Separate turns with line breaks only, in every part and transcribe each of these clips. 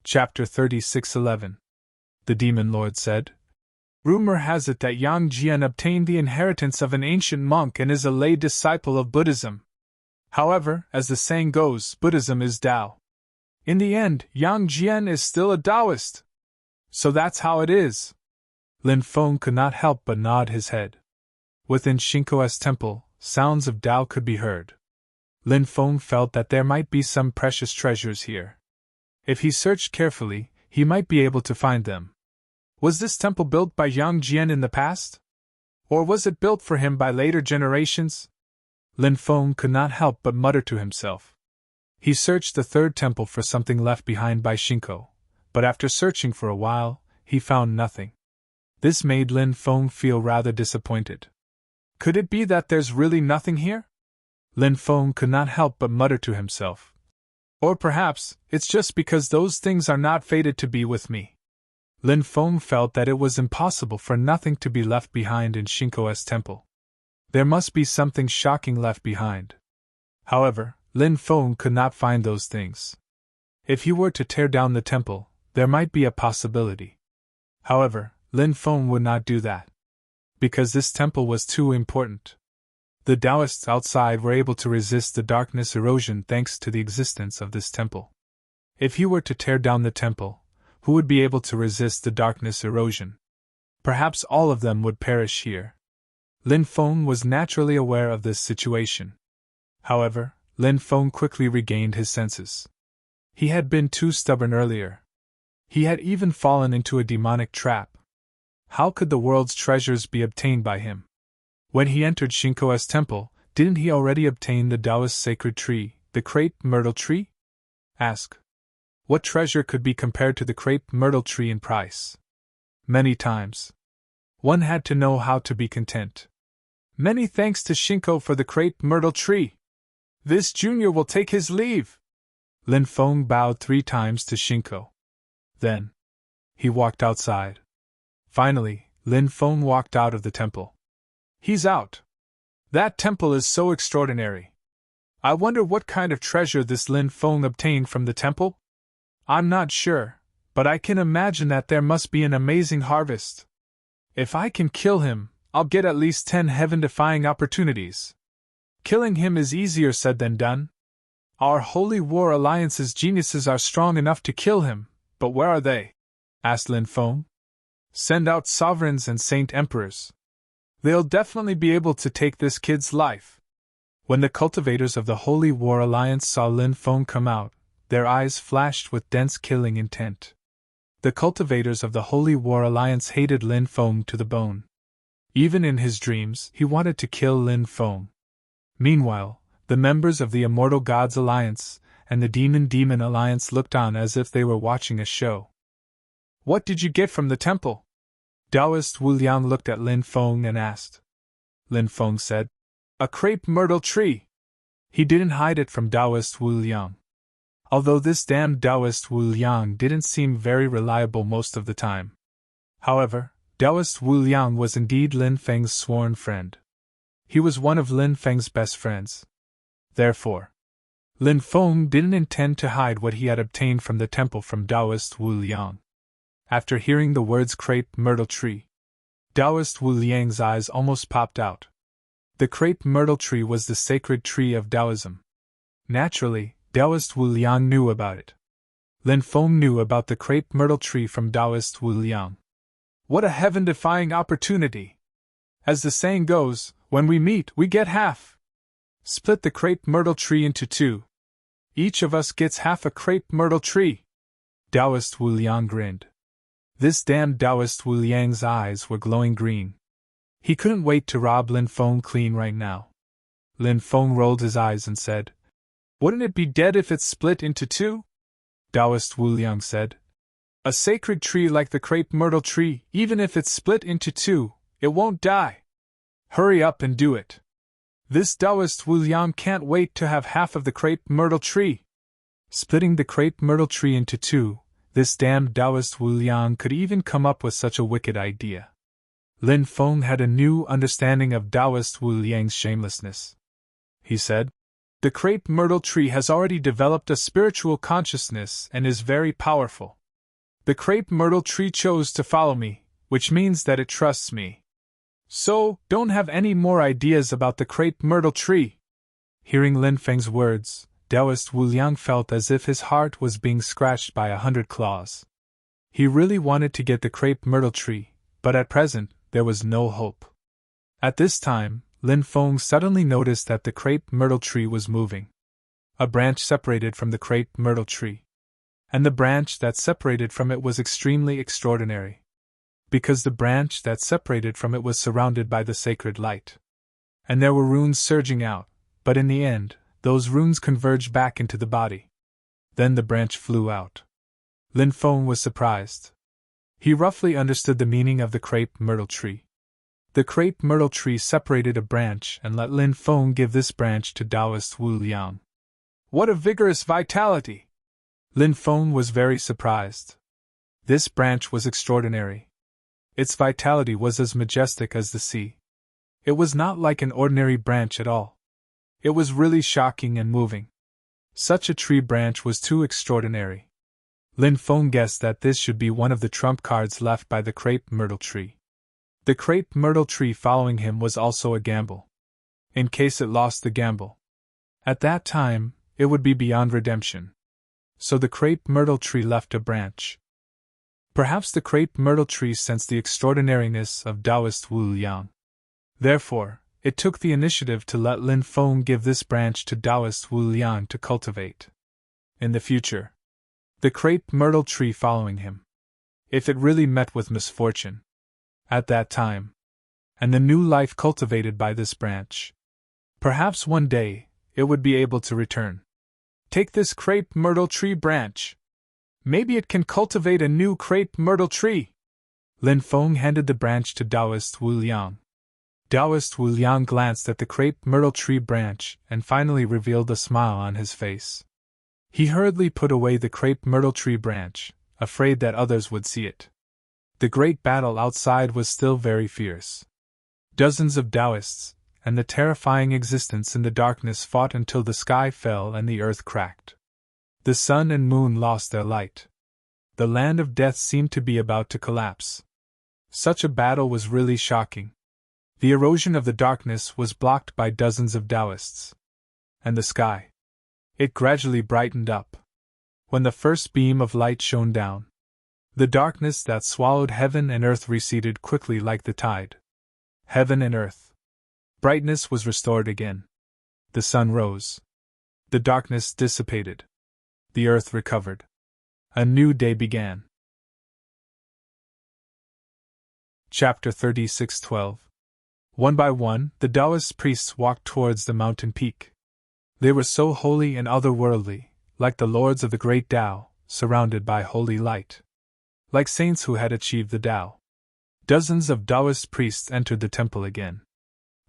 Chapter 36:11. The Demon Lord said, "Rumor has it that Yang Jian obtained the inheritance of an ancient monk and is a lay disciple of Buddhism. However, as the saying goes, Buddhism is Tao. In the end, Yang Jian is still a Taoist. So that's how it is." Lin Feng could not help but nod his head. Within Shinko's temple, sounds of Tao could be heard. Lin Feng felt that there might be some precious treasures here. If he searched carefully, he might be able to find them. Was this temple built by Yang Jian in the past? Or was it built for him by later generations? Lin Feng could not help but mutter to himself. He searched the third temple for something left behind by Shinko, but after searching for a while, he found nothing. This made Lin Feng feel rather disappointed. Could it be that there's really nothing here? Lin Feng could not help but mutter to himself. Or perhaps, it's just because those things are not fated to be with me. Lin Feng felt that it was impossible for nothing to be left behind in Shinko's temple. There must be something shocking left behind. However, Lin Feng could not find those things. If he were to tear down the temple, there might be a possibility. However, Lin Feng would not do that, because this temple was too important. The Taoists outside were able to resist the darkness erosion thanks to the existence of this temple. If he were to tear down the temple, who would be able to resist the darkness erosion? Perhaps all of them would perish here. Lin Feng was naturally aware of this situation. However, Lin Feng quickly regained his senses. He had been too stubborn earlier. He had even fallen into a demonic trap. How could the world's treasures be obtained by him? When he entered Shinko's temple, didn't he already obtain the Taoist sacred tree, the crepe myrtle tree? Ask. What treasure could be compared to the crepe myrtle tree in price? Many times. One had to know how to be content. Many thanks to Shinko for the crepe myrtle tree. This junior will take his leave. Lin Feng bowed 3 times to Shinko. Then he walked outside. Finally, Lin Feng walked out of the temple. He's out. That temple is so extraordinary. I wonder what kind of treasure this Lin Feng obtained from the temple? I'm not sure, but I can imagine that there must be an amazing harvest. If I can kill him, I'll get at least 10 heaven-defying opportunities. Killing him is easier said than done. Our Holy War Alliance's geniuses are strong enough to kill him, but where are they? Asked Lin Feng. Send out sovereigns and saint emperors. They'll definitely be able to take this kid's life. When the cultivators of the Holy War Alliance saw Lin Feng come out, their eyes flashed with dense killing intent. The cultivators of the Holy War Alliance hated Lin Feng to the bone. Even in his dreams, he wanted to kill Lin Feng. Meanwhile, the members of the Immortal Gods Alliance and the Demon Alliance looked on as if they were watching a show. What did you get from the temple? Taoist Wu Liang looked at Lin Feng and asked. Lin Feng said, "A crepe myrtle tree." He didn't hide it from Taoist Wu Liang. Although this damned Taoist Wu Liang didn't seem very reliable most of the time. However, Taoist Wu Liang was indeed Lin Feng's sworn friend. He was one of Lin Feng's best friends. Therefore, Lin Feng didn't intend to hide what he had obtained from the temple from Taoist Wu Liang. After hearing the words crepe myrtle tree, Taoist Wu Liang's eyes almost popped out. The crepe myrtle tree was the sacred tree of Taoism. Naturally, Taoist Wu Liang knew about it. Lin Feng knew about the crepe myrtle tree from Taoist Wu Liang. What a heaven-defying opportunity! As the saying goes, when we meet, we get half. Split the crepe myrtle tree into 2. Each of us gets half a crepe myrtle tree. Taoist Wu Liang grinned. This damned Taoist Wu Liang's eyes were glowing green. He couldn't wait to rob Lin Feng clean right now. Lin Feng rolled his eyes and said, "Wouldn't it be dead if it's split into 2? Taoist Wu Liang said, "A sacred tree like the crepe myrtle tree, even if it's split into 2, it won't die. Hurry up and do it. This Taoist Wu Liang can't wait to have half of the crepe myrtle tree." Splitting the crepe myrtle tree into 2, this damned Taoist Wu Liang could even come up with such a wicked idea. Lin Feng had a new understanding of Taoist Wu Liang's shamelessness. He said, The crepe myrtle tree has already developed a spiritual consciousness and is very powerful. The crepe myrtle tree chose to follow me, which means that it trusts me. So, don't have any more ideas about the crepe myrtle tree." Hearing Lin Feng's words, Taoist Wu Liang felt as if his heart was being scratched by 100 claws. He really wanted to get the crepe myrtle tree, but at present, there was no hope. At this time, Lin Feng suddenly noticed that the crepe myrtle tree was moving. A branch separated from the crepe myrtle tree. And the branch that separated from it was extremely extraordinary. Because the branch that separated from it was surrounded by the sacred light. And there were runes surging out, but in the end, those runes converged back into the body. Then the branch flew out. Lin Feng was surprised. He roughly understood the meaning of the crepe myrtle tree. The crepe myrtle tree separated a branch and let Lin Feng give this branch to Taoist Wu Liang. What a vigorous vitality! Lin Feng was very surprised. This branch was extraordinary. Its vitality was as majestic as the sea. It was not like an ordinary branch at all. It was really shocking and moving. Such a tree branch was too extraordinary. Lin Feng guessed that this should be one of the trump cards left by the crepe myrtle tree. The crepe myrtle tree following him was also a gamble. In case it lost the gamble. At that time, it would be beyond redemption. So the crepe myrtle tree left a branch. Perhaps the crepe myrtle tree sensed the extraordinariness of Taoist Wu Liang. Therefore, it took the initiative to let Lin Feng give this branch to Taoist Wu Liang to cultivate. In the future, the crepe myrtle tree following him. If it really met with misfortune, at that time, and the new life cultivated by this branch, perhaps one day, it would be able to return. Take this crepe myrtle tree branch. Maybe it can cultivate a new crepe myrtle tree. Lin Feng handed the branch to Taoist Wu Liang. Taoist Wu Liang glanced at the crepe myrtle tree branch and finally revealed a smile on his face. He hurriedly put away the crepe myrtle tree branch, afraid that others would see it. The great battle outside was still very fierce. Dozens of Taoists, and the terrifying existence in the darkness fought until the sky fell and the earth cracked. The sun and moon lost their light. The land of death seemed to be about to collapse. Such a battle was really shocking. The erosion of the darkness was blocked by dozens of Taoists. And the sky. It gradually brightened up. When the first beam of light shone down, the darkness that swallowed heaven and earth receded quickly like the tide. Heaven and earth. Brightness was restored again. The sun rose. The darkness dissipated. The earth recovered. A new day began. Chapter 36:12. One by one, the Taoist priests walked towards the mountain peak. They were so holy and otherworldly, like the lords of the great Tao, surrounded by holy light. Like saints who had achieved the Tao. Dozens of Taoist priests entered the temple again.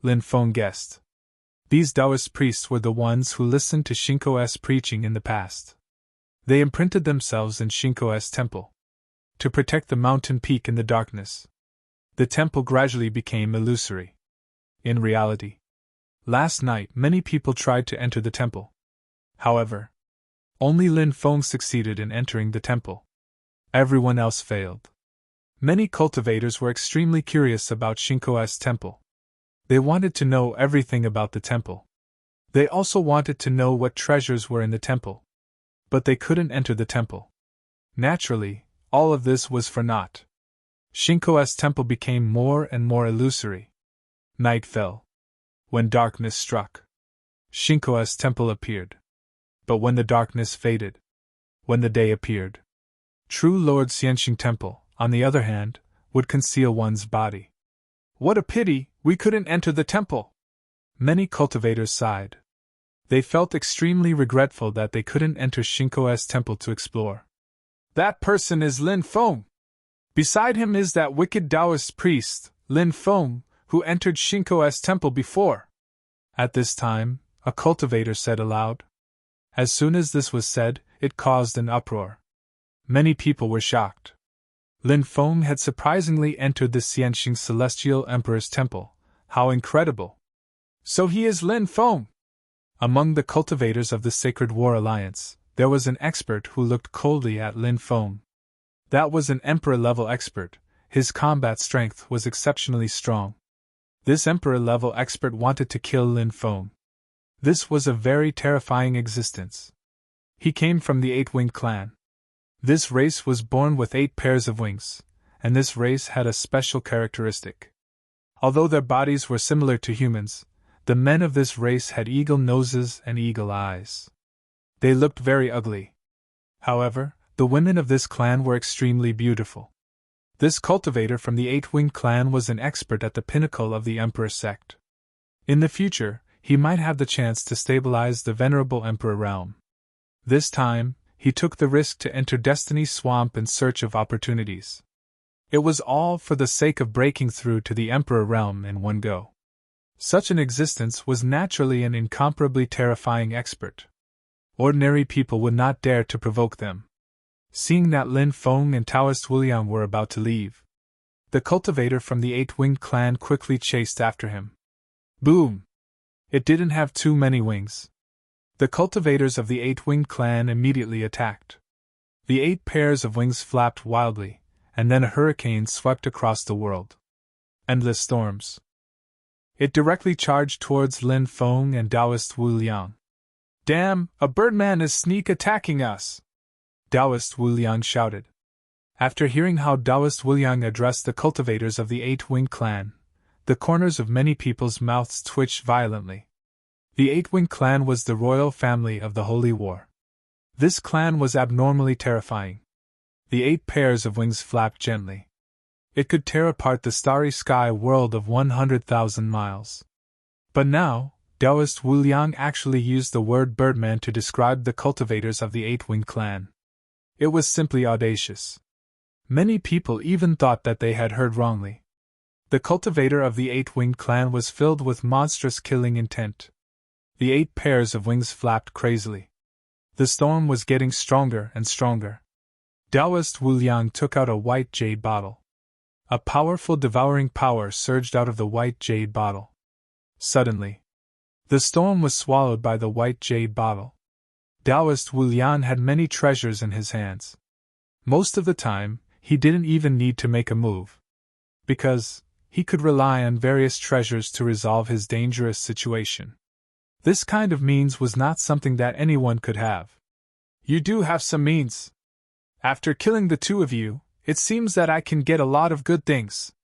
Lin Feng guessed. These Taoist priests were the ones who listened to Shinko's preaching in the past. They imprinted themselves in Shinko's temple. To protect the mountain peak in the darkness. The temple gradually became illusory. In reality, last night many people tried to enter the temple. However, only Lin Feng succeeded in entering the temple. Everyone else failed. Many cultivators were extremely curious about Shinko's temple. They wanted to know everything about the temple. They also wanted to know what treasures were in the temple. But they couldn't enter the temple. Naturally, all of this was for naught. Shinko's temple became more and more illusory. Night fell. When darkness struck, Shinko's temple appeared. But when the darkness faded, when the day appeared, true Lord Xianxing Temple, on the other hand, would conceal one's body. What a pity, we couldn't enter the temple! Many cultivators sighed. They felt extremely regretful that they couldn't enter Shinko's temple to explore. That person is Lin Feng. Beside him is that wicked Taoist priest, Lin Feng, who entered Shinko's temple before. At this time, a cultivator said aloud. As soon as this was said, it caused an uproar. Many people were shocked. Lin Feng had surprisingly entered the Xianxing Celestial Emperor's temple. How incredible! So he is Lin Feng! Among the cultivators of the Sacred War Alliance, there was an expert who looked coldly at Lin Feng. That was an Emperor-level expert. His combat strength was exceptionally strong. This Emperor-level expert wanted to kill Lin Feng. This was a very terrifying existence. He came from the Eight-Winged clan. This race was born with 8 pairs of wings, and this race had a special characteristic. Although their bodies were similar to humans, the men of this race had eagle noses and eagle eyes. They looked very ugly. However, the women of this clan were extremely beautiful. This cultivator from the Eight-Winged clan was an expert at the pinnacle of the Emperor sect. In the future, he might have the chance to stabilize the venerable Emperor realm. This time, he took the risk to enter Destiny's Swamp in search of opportunities. It was all for the sake of breaking through to the Emperor realm in one go. Such an existence was naturally an incomparably terrifying expert. Ordinary people would not dare to provoke them. Seeing that Lin Feng and Taoist Wuliang were about to leave, the cultivator from the Eight-Winged clan quickly chased after him. Boom! It didn't have too many wings. The cultivators of the Eight-Winged clan immediately attacked. The 8 pairs of wings flapped wildly, and then a hurricane swept across the world. Endless storms. It directly charged towards Lin Feng and Taoist Wuliang. Damn, a birdman is sneak attacking us! Taoist Wuliang shouted. After hearing how Taoist Wuliang addressed the cultivators of the Eight-Winged clan, the corners of many people's mouths twitched violently. The Eight-Winged clan was the royal family of the Holy War. This clan was abnormally terrifying. The 8 pairs of wings flapped gently. It could tear apart the starry sky world of 100,000 miles. But now, Taoist Wuliang actually used the word birdman to describe the cultivators of the Eight-Winged clan. It was simply audacious. Many people even thought that they had heard wrongly. The cultivator of the Eight-Winged clan was filled with monstrous killing intent. The 8 pairs of wings flapped crazily. The storm was getting stronger and stronger. Taoist Wuliang took out a white jade bottle. A powerful devouring power surged out of the white jade bottle. Suddenly, the storm was swallowed by the white jade bottle. Taoist Wuliang had many treasures in his hands. Most of the time, he didn't even need to make a move. Because he could rely on various treasures to resolve his dangerous situation. This kind of means was not something that anyone could have. You do have some means. After killing the 2 of you, it seems that I can get a lot of good things.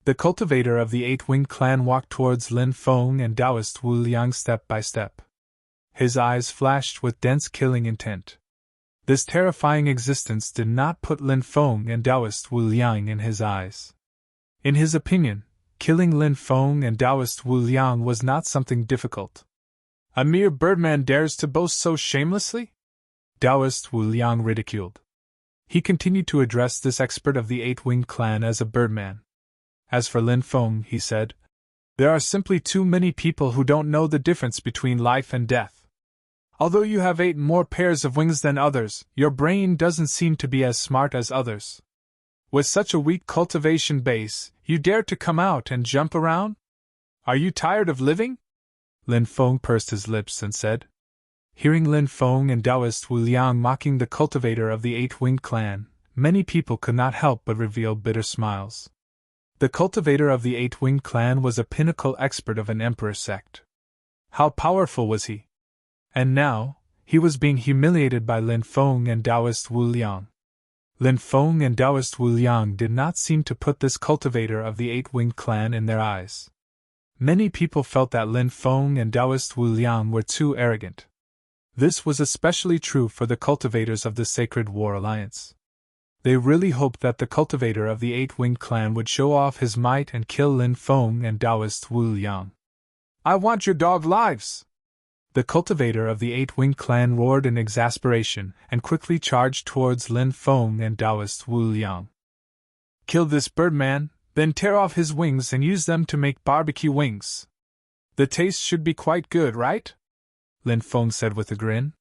The cultivator of the Eight-Winged clan walked towards Lin Feng and Taoist Wuliang step by step. His eyes flashed with dense killing intent. This terrifying existence did not put Lin Feng and Taoist Wuliang in his eyes. In his opinion, killing Lin Feng and Taoist Wuliang was not something difficult. A mere birdman dares to boast so shamelessly? Taoist Wuliang ridiculed. He continued to address this expert of the Eight-Winged clan as a birdman. As for Lin Feng, he said, there are simply too many people who don't know the difference between life and death. Although you have 8 more pairs of wings than others, your brain doesn't seem to be as smart as others. With such a weak cultivation base, you dare to come out and jump around? Are you tired of living? Lin Feng pursed his lips and said. Hearing Lin Feng and Taoist Wuliang mocking the cultivator of the Eight-Winged clan, many people could not help but reveal bitter smiles. The cultivator of the Eight-Winged clan was a pinnacle expert of an emperor sect. How powerful was he? And now, he was being humiliated by Lin Feng and Taoist Wuliang. Lin Feng and Taoist Wuliang did not seem to put this cultivator of the Eight-Winged clan in their eyes. Many people felt that Lin Feng and Taoist Wuliang were too arrogant. This was especially true for the cultivators of the Sacred War Alliance. They really hoped that the cultivator of the Eight-Winged clan would show off his might and kill Lin Feng and Taoist Wuliang. I want your dog lives! The cultivator of the Eight-Winged clan roared in exasperation and quickly charged towards Lin Feng and Taoist Wuliang. Kill this birdman, then tear off his wings and use them to make barbecue wings. The taste should be quite good, right? Lin Feng said with a grin.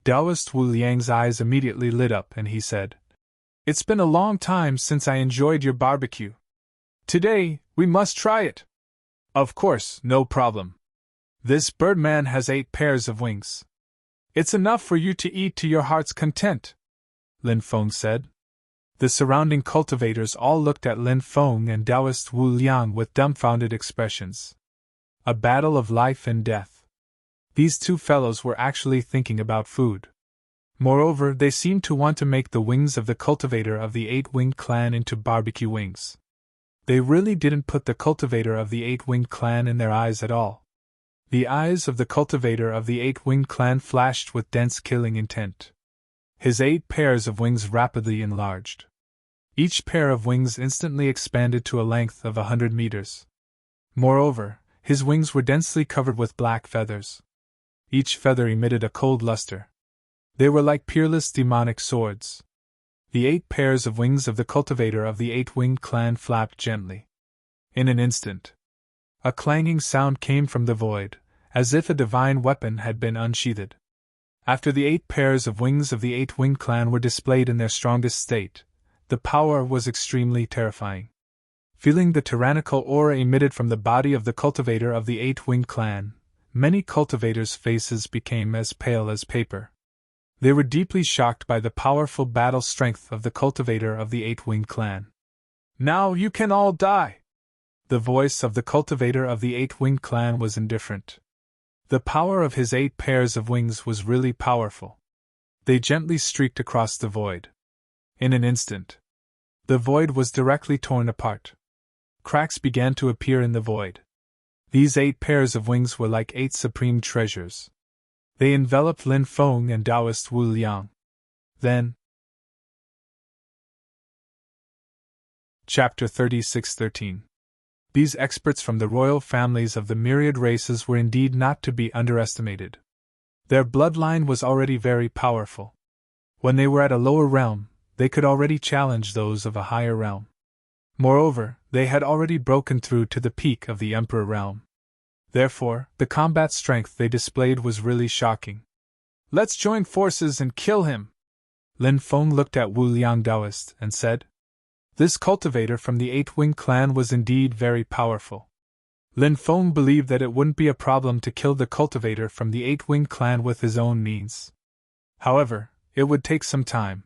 Taoist Wuliang's eyes immediately lit up and he said, It's been a long time since I enjoyed your barbecue. Today, we must try it. Of course, no problem. This birdman has 8 pairs of wings. It's enough for you to eat to your heart's content, Lin Feng said. The surrounding cultivators all looked at Lin Feng and Taoist Wu Liang with dumbfounded expressions. A battle of life and death. These two fellows were actually thinking about food. Moreover, they seemed to want to make the wings of the cultivator of the 8-winged clan into barbecue wings. They really didn't put the cultivator of the 8-winged clan in their eyes at all. The eyes of the cultivator of the 8-winged clan flashed with dense killing intent. His 8 pairs of wings rapidly enlarged. Each pair of wings instantly expanded to a length of 100 meters. Moreover, his wings were densely covered with black feathers. Each feather emitted a cold luster. They were like peerless demonic swords. The 8 pairs of wings of the cultivator of the 8-winged clan flapped gently. In an instant, a clanging sound came from the void, as if a divine weapon had been unsheathed. After the 8 pairs of wings of the 8-winged clan were displayed in their strongest state, the power was extremely terrifying. Feeling the tyrannical aura emitted from the body of the cultivator of the 8-winged clan, many cultivators' faces became as pale as paper. They were deeply shocked by the powerful battle strength of the cultivator of the 8-winged clan. "Now you can all die!" The voice of the cultivator of the 8-winged clan was indifferent. The power of his 8 pairs of wings was really powerful. They gently streaked across the void. In an instant, the void was directly torn apart. Cracks began to appear in the void. These 8 pairs of wings were like 8 supreme treasures. They enveloped Lin Feng and Taoist Wu Liang. Then, Chapter 36:13. These experts from the royal families of the myriad races were indeed not to be underestimated. Their bloodline was already very powerful. When they were at a lower realm, they could already challenge those of a higher realm. Moreover, they had already broken through to the peak of the Emperor realm. Therefore, the combat strength they displayed was really shocking. "Let's join forces and kill him!" Lin Feng looked at Wu Liang Taoist and said. This cultivator from the 8-winged clan was indeed very powerful. Lin Feng believed that it wouldn't be a problem to kill the cultivator from the 8-winged clan with his own means. However, it would take some time.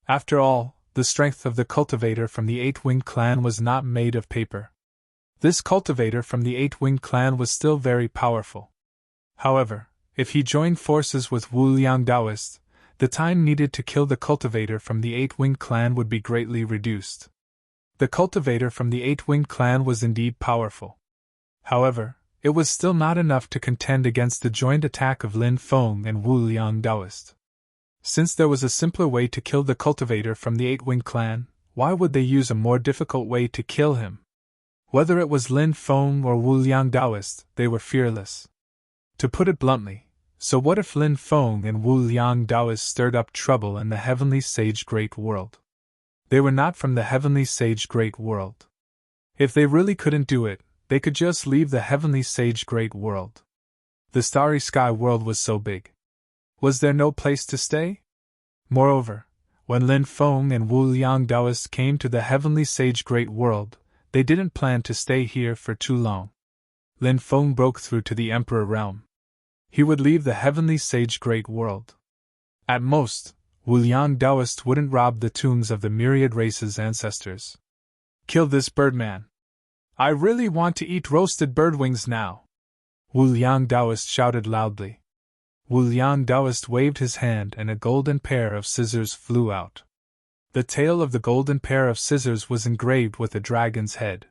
After all, the strength of the cultivator from the 8-winged clan was not made of paper. This cultivator from the 8-winged clan was still very powerful. However, if he joined forces with Wu Liang Taoist, the time needed to kill the cultivator from the 8-winged clan would be greatly reduced. The cultivator from the 8-winged clan was indeed powerful. However, it was still not enough to contend against the joint attack of Lin Feng and Wu Liang Taoist. Since there was a simpler way to kill the cultivator from the 8-winged clan, why would they use a more difficult way to kill him? Whether it was Lin Feng or Wu Liang Taoist, they were fearless. To put it bluntly, so what if Lin Feng and Wu Liang Taoist stirred up trouble in the Heavenly Sage Great World? They were not from the Heavenly Sage Great World. If they really couldn't do it, they could just leave the Heavenly Sage Great World. The Starry Sky World was so big. Was there no place to stay? Moreover, when Lin Feng and Wu Liang Taoist came to the Heavenly Sage Great World, they didn't plan to stay here for too long. Lin Feng broke through to the Emperor realm. He would leave the Heavenly Sage Great World. At most, Wu Liang Taoist wouldn't rob the tombs of the myriad races' ancestors. "Kill this birdman! I really want to eat roasted bird wings now!" Wu Liang Taoist shouted loudly. Wu Liang Taoist waved his hand and a golden pair of scissors flew out. The tail of the golden pair of scissors was engraved with a dragon's head.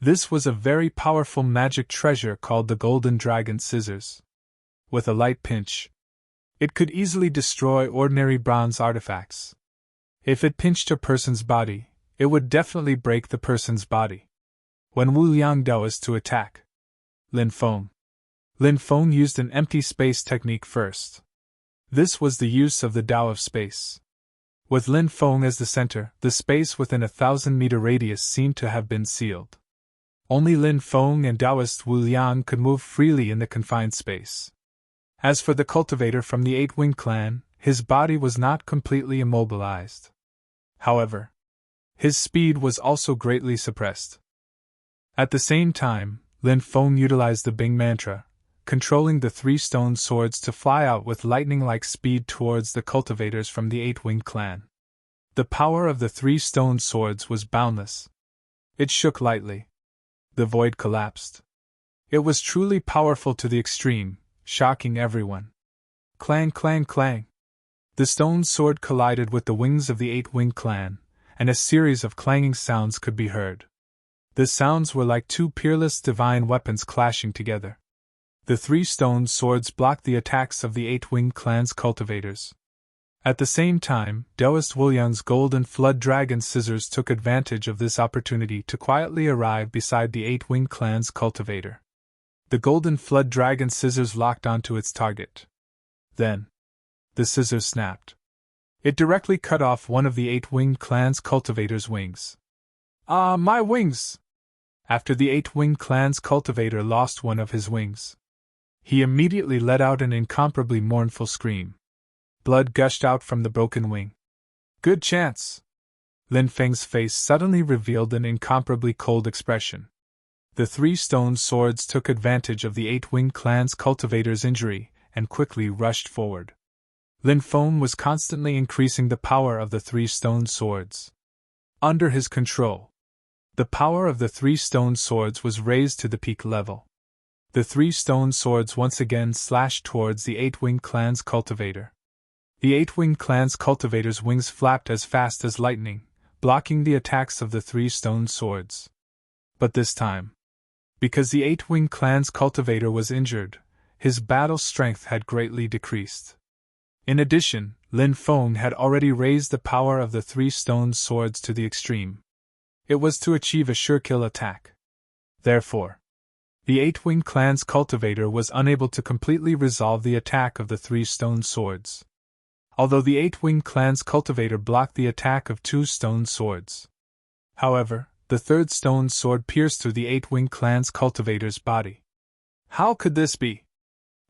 This was a very powerful magic treasure called the Golden Dragon Scissors. With a light pinch, it could easily destroy ordinary bronze artifacts. If it pinched a person's body, it would definitely break the person's body. When Wu Liang Taoist to attack Lin Feng used an empty space technique first. This was the use of the Tao of space. With Lin Feng as the center, the space within a 1,000-meter radius seemed to have been sealed. Only Lin Feng and Taoist Wu Liang could move freely in the confined space. As for the cultivator from the 8-winged clan, his body was not completely immobilized. However, his speed was also greatly suppressed. At the same time, Lin Feng utilized the Bing mantra, controlling the 3 stone swords to fly out with lightning-like speed towards the cultivators from the 8-winged clan. The power of the 3 stone swords was boundless. It shook lightly. The void collapsed. It was truly powerful to the extreme, shocking everyone. Clang, clang, clang. The stone sword collided with the wings of the 8-winged clan, and a series of clanging sounds could be heard. The sounds were like 2 peerless divine weapons clashing together. The 3 stone swords blocked the attacks of the 8-winged clan's cultivators. At the same time, Taoist Wuliang's golden flood dragon scissors took advantage of this opportunity to quietly arrive beside the 8-winged clan's cultivator. The golden flood dragon scissors locked onto its target. Then, the scissors snapped. It directly cut off one of the 8-winged clan's cultivator's wings. Ah, my wings! After the 8-winged clan's cultivator lost one of his wings, he immediately let out an incomparably mournful scream. Blood gushed out from the broken wing. Good chance! Lin Feng's face suddenly revealed an incomparably cold expression. The 3 stone swords took advantage of the 8-winged clan's cultivator's injury and quickly rushed forward. Lin Feng was constantly increasing the power of the 3 stone swords. Under his control, the power of the 3 stone swords was raised to the peak level. The 3 stone swords once again slashed towards the 8-winged clan's cultivator. The 8-winged clan's cultivator's wings flapped as fast as lightning, blocking the attacks of the 3 stone swords. But this time, because the 8-winged clan's cultivator was injured, his battle strength had greatly decreased. In addition, Lin Feng had already raised the power of the 3 stone swords to the extreme. It was to achieve a sure kill attack. Therefore, the 8-winged clan's cultivator was unable to completely resolve the attack of the 3 stone swords. Although the 8-winged clan's cultivator blocked the attack of 2 stone swords. However, the 3rd stone sword pierced through the 8-winged clan's cultivator's body. How could this be?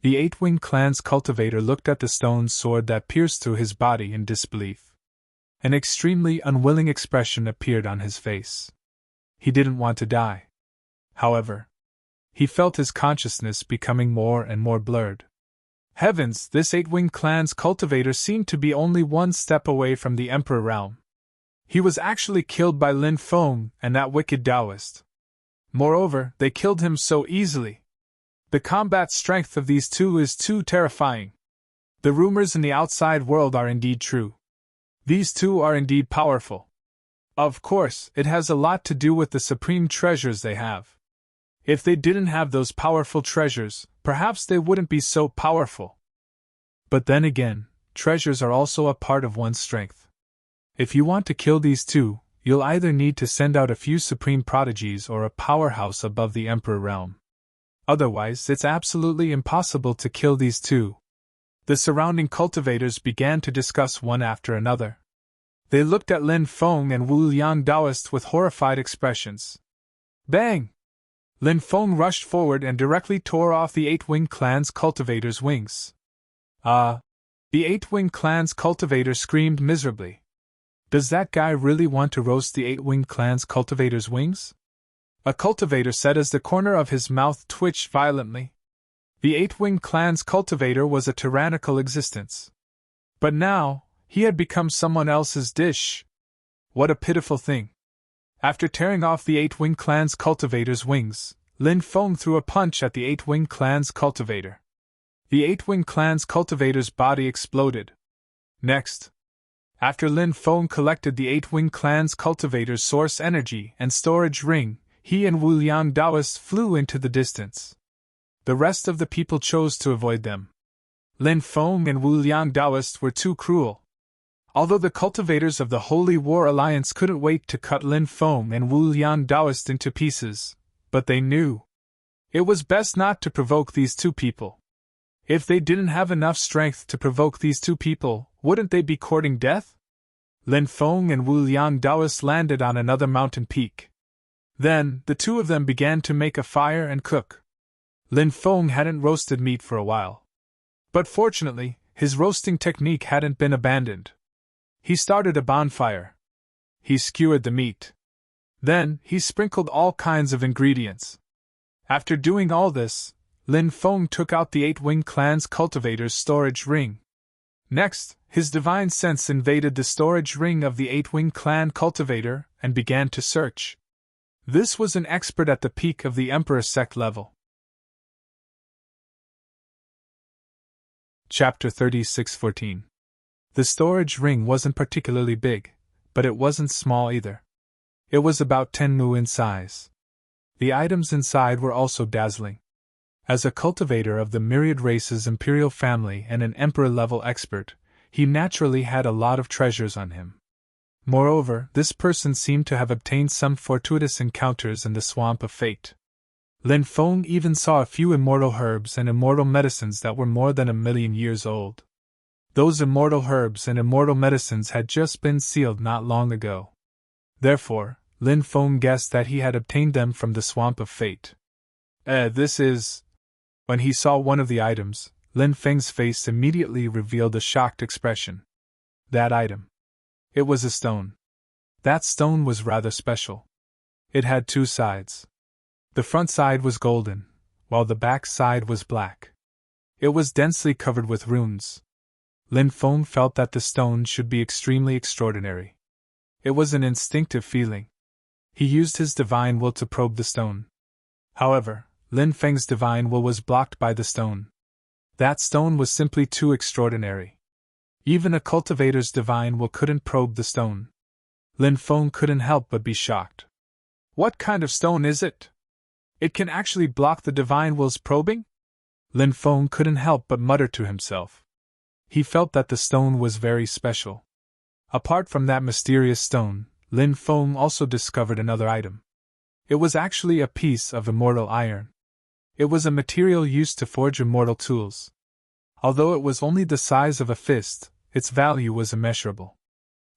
The 8-winged clan's cultivator looked at the stone sword that pierced through his body in disbelief. An extremely unwilling expression appeared on his face. He didn't want to die. However, he felt his consciousness becoming more and more blurred. Heavens, this 8-winged clan's cultivator seemed to be only 1 step away from the Emperor realm. He was actually killed by Lin Feng and that wicked Taoist. Moreover, they killed him so easily. The combat strength of these 2 is too terrifying. The rumors in the outside world are indeed true. These 2 are indeed powerful. Of course, it has a lot to do with the supreme treasures they have. If they didn't have those powerful treasures, perhaps they wouldn't be so powerful. But then again, treasures are also a part of one's strength. If you want to kill these 2, you'll either need to send out a few supreme prodigies or a powerhouse above the Emperor realm. Otherwise, it's absolutely impossible to kill these 2. The surrounding cultivators began to discuss one after another. They looked at Lin Feng and Wu Liang Taoist with horrified expressions. Bang! Lin Feng rushed forward and directly tore off the 8-winged clan's cultivator's wings. The 8-winged clan's cultivator screamed miserably. Does that guy really want to roast the 8-winged clan's cultivator's wings? A cultivator said as the corner of his mouth twitched violently. The 8-winged clan's cultivator was a tyrannical existence. But now, he had become someone else's dish. What a pitiful thing. After tearing off the 8-winged clan's cultivator's wings, Lin Feng threw a punch at the 8-winged clan's cultivator. The 8-winged clan's cultivator's body exploded. Next, after Lin Feng collected the 8-winged clan's cultivator's source energy and storage ring, he and Wu Liang Taoist flew into the distance. The rest of the people chose to avoid them. Lin Feng and Wu Liang Taoist were too cruel. Although the cultivators of the Holy War Alliance couldn't wait to cut Lin Feng and Wu Liang Taoist into pieces, but they knew it was best not to provoke these 2 people. If they didn't have enough strength to provoke these 2 people, wouldn't they be courting death? Lin Feng and Wu Liang Taoist landed on another mountain peak. Then, the 2 of them began to make a fire and cook. Lin Feng hadn't roasted meat for a while. But fortunately, his roasting technique hadn't been abandoned. He started a bonfire. He skewered the meat. Then, he sprinkled all kinds of ingredients. After doing all this, Lin Feng took out the Eight-Winged Clan's cultivator's storage ring. Next, his divine sense invaded the storage ring of the Eight-Winged Clan cultivator and began to search. This was an expert at the peak of the Emperor sect level. Chapter 36:14. The storage ring wasn't particularly big, but it wasn't small either. It was about 10 mu in size. The items inside were also dazzling. As a cultivator of the myriad races imperial family and an emperor-level expert, he naturally had a lot of treasures on him. Moreover, this person seemed to have obtained some fortuitous encounters in the swamp of fate. Lin Feng even saw a few immortal herbs and immortal medicines that were more than 1,000,000 years old. Those immortal herbs and immortal medicines had just been sealed not long ago. Therefore, Lin Feng guessed that he had obtained them from the swamp of fate. This is... When he saw one of the items, Lin Feng's face immediately revealed a shocked expression. That item. It was a stone. That stone was rather special. It had two sides. The front side was golden, while the back side was black. It was densely covered with runes. Lin Feng felt that the stone should be extremely extraordinary. It was an instinctive feeling. He used his divine will to probe the stone. However, Lin Feng's divine will was blocked by the stone. That stone was simply too extraordinary. Even a cultivator's divine will couldn't probe the stone. Lin Feng couldn't help but be shocked. What kind of stone is it? It can actually block the divine will's probing? Lin Feng couldn't help but mutter to himself. He felt that the stone was very special. Apart from that mysterious stone, Lin Feng also discovered another item. It was actually a piece of immortal iron. It was a material used to forge immortal tools. Although it was only the size of a fist, its value was immeasurable.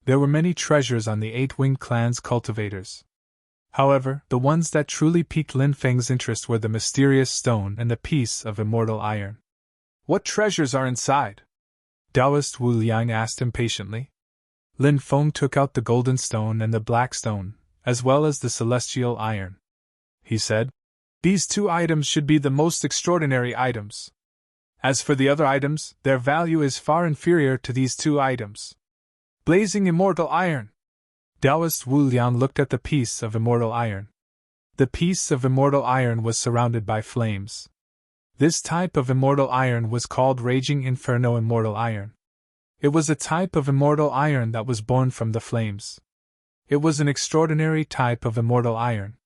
There were many treasures on the Eight-Winged Clan's cultivators. However, the ones that truly piqued Lin Feng's interest were the mysterious stone and the piece of immortal iron. What treasures are inside? Taoist Wu Liang asked impatiently. Lin Feng took out the golden stone and the black stone, as well as the celestial iron. He said, "These two items should be the most extraordinary items. As for the other items, their value is far inferior to these two items." Blazing immortal iron! Taoist Wu Liang looked at the piece of immortal iron. The piece of immortal iron was surrounded by flames. This type of immortal iron was called Raging Inferno Immortal Iron. It was a type of immortal iron that was born from the flames. It was an extraordinary type of immortal iron.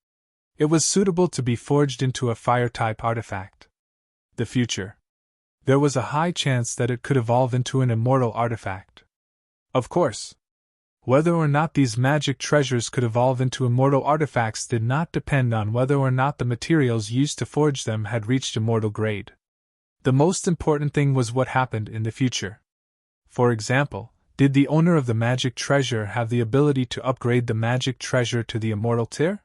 It was suitable to be forged into a fire-type artifact. The future. There was a high chance that it could evolve into an immortal artifact. Of course. Whether or not these magic treasures could evolve into immortal artifacts did not depend on whether or not the materials used to forge them had reached immortal grade. The most important thing was what happened in the future. For example, did the owner of the magic treasure have the ability to upgrade the magic treasure to the immortal tier?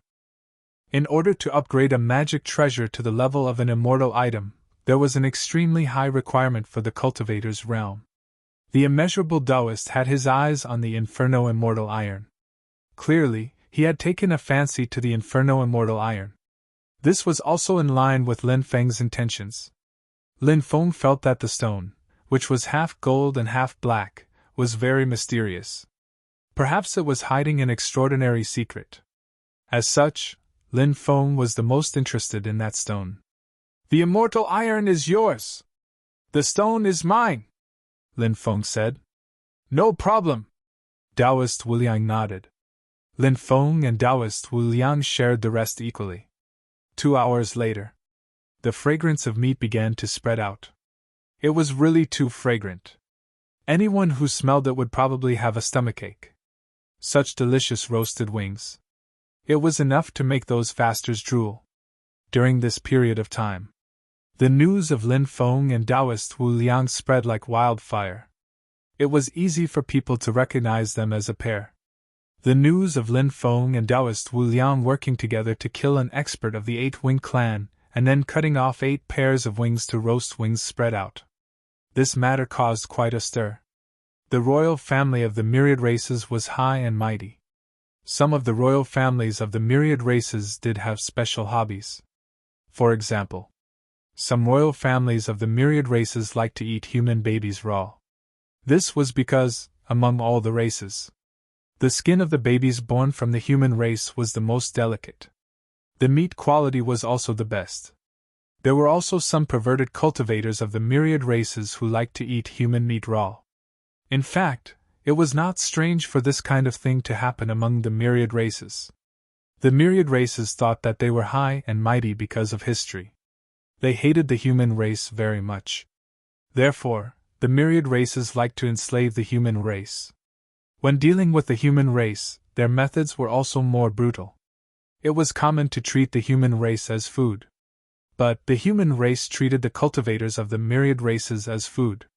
In order to upgrade a magic treasure to the level of an immortal item, there was an extremely high requirement for the cultivator's realm. The immeasurable Taoist had his eyes on the Inferno Immortal Iron. Clearly, he had taken a fancy to the Inferno Immortal Iron. This was also in line with Lin Feng's intentions. Lin Feng felt that the stone, which was half gold and half black, was very mysterious. Perhaps it was hiding an extraordinary secret. As such, Lin Feng was the most interested in that stone. "The immortal iron is yours. The stone is mine," Lin Feng said. "No problem." Taoist Wu Liang nodded. Lin Feng and Taoist Wu Liang shared the rest equally. 2 hours later, the fragrance of meat began to spread out. It was really too fragrant. Anyone who smelled it would probably have a stomachache. Such delicious roasted wings. It was enough to make those fasters drool. During this period of time, the news of Lin Feng and Taoist Wu Liang spread like wildfire. It was easy for people to recognize them as a pair. The news of Lin Feng and Taoist Wu Liang working together to kill an expert of the Eight-Winged Clan, and then cutting off 8 pairs of wings to roast wings spread out. This matter caused quite a stir. The royal family of the myriad races was high and mighty. Some of the royal families of the myriad races did have special hobbies. For example, Some royal families of the myriad races like to eat human babies raw. This was because, among all the races, the skin of the babies born from the human race was the most delicate. The meat quality was also the best. There were also some perverted cultivators of the myriad races who liked to eat human meat raw. In fact, it was not strange for this kind of thing to happen among the myriad races. The myriad races thought that they were high and mighty because of history. They hated the human race very much. Therefore, the myriad races liked to enslave the human race. When dealing with the human race, their methods were also more brutal. It was common to treat the human race as food. But the human race treated the cultivators of the myriad races as food.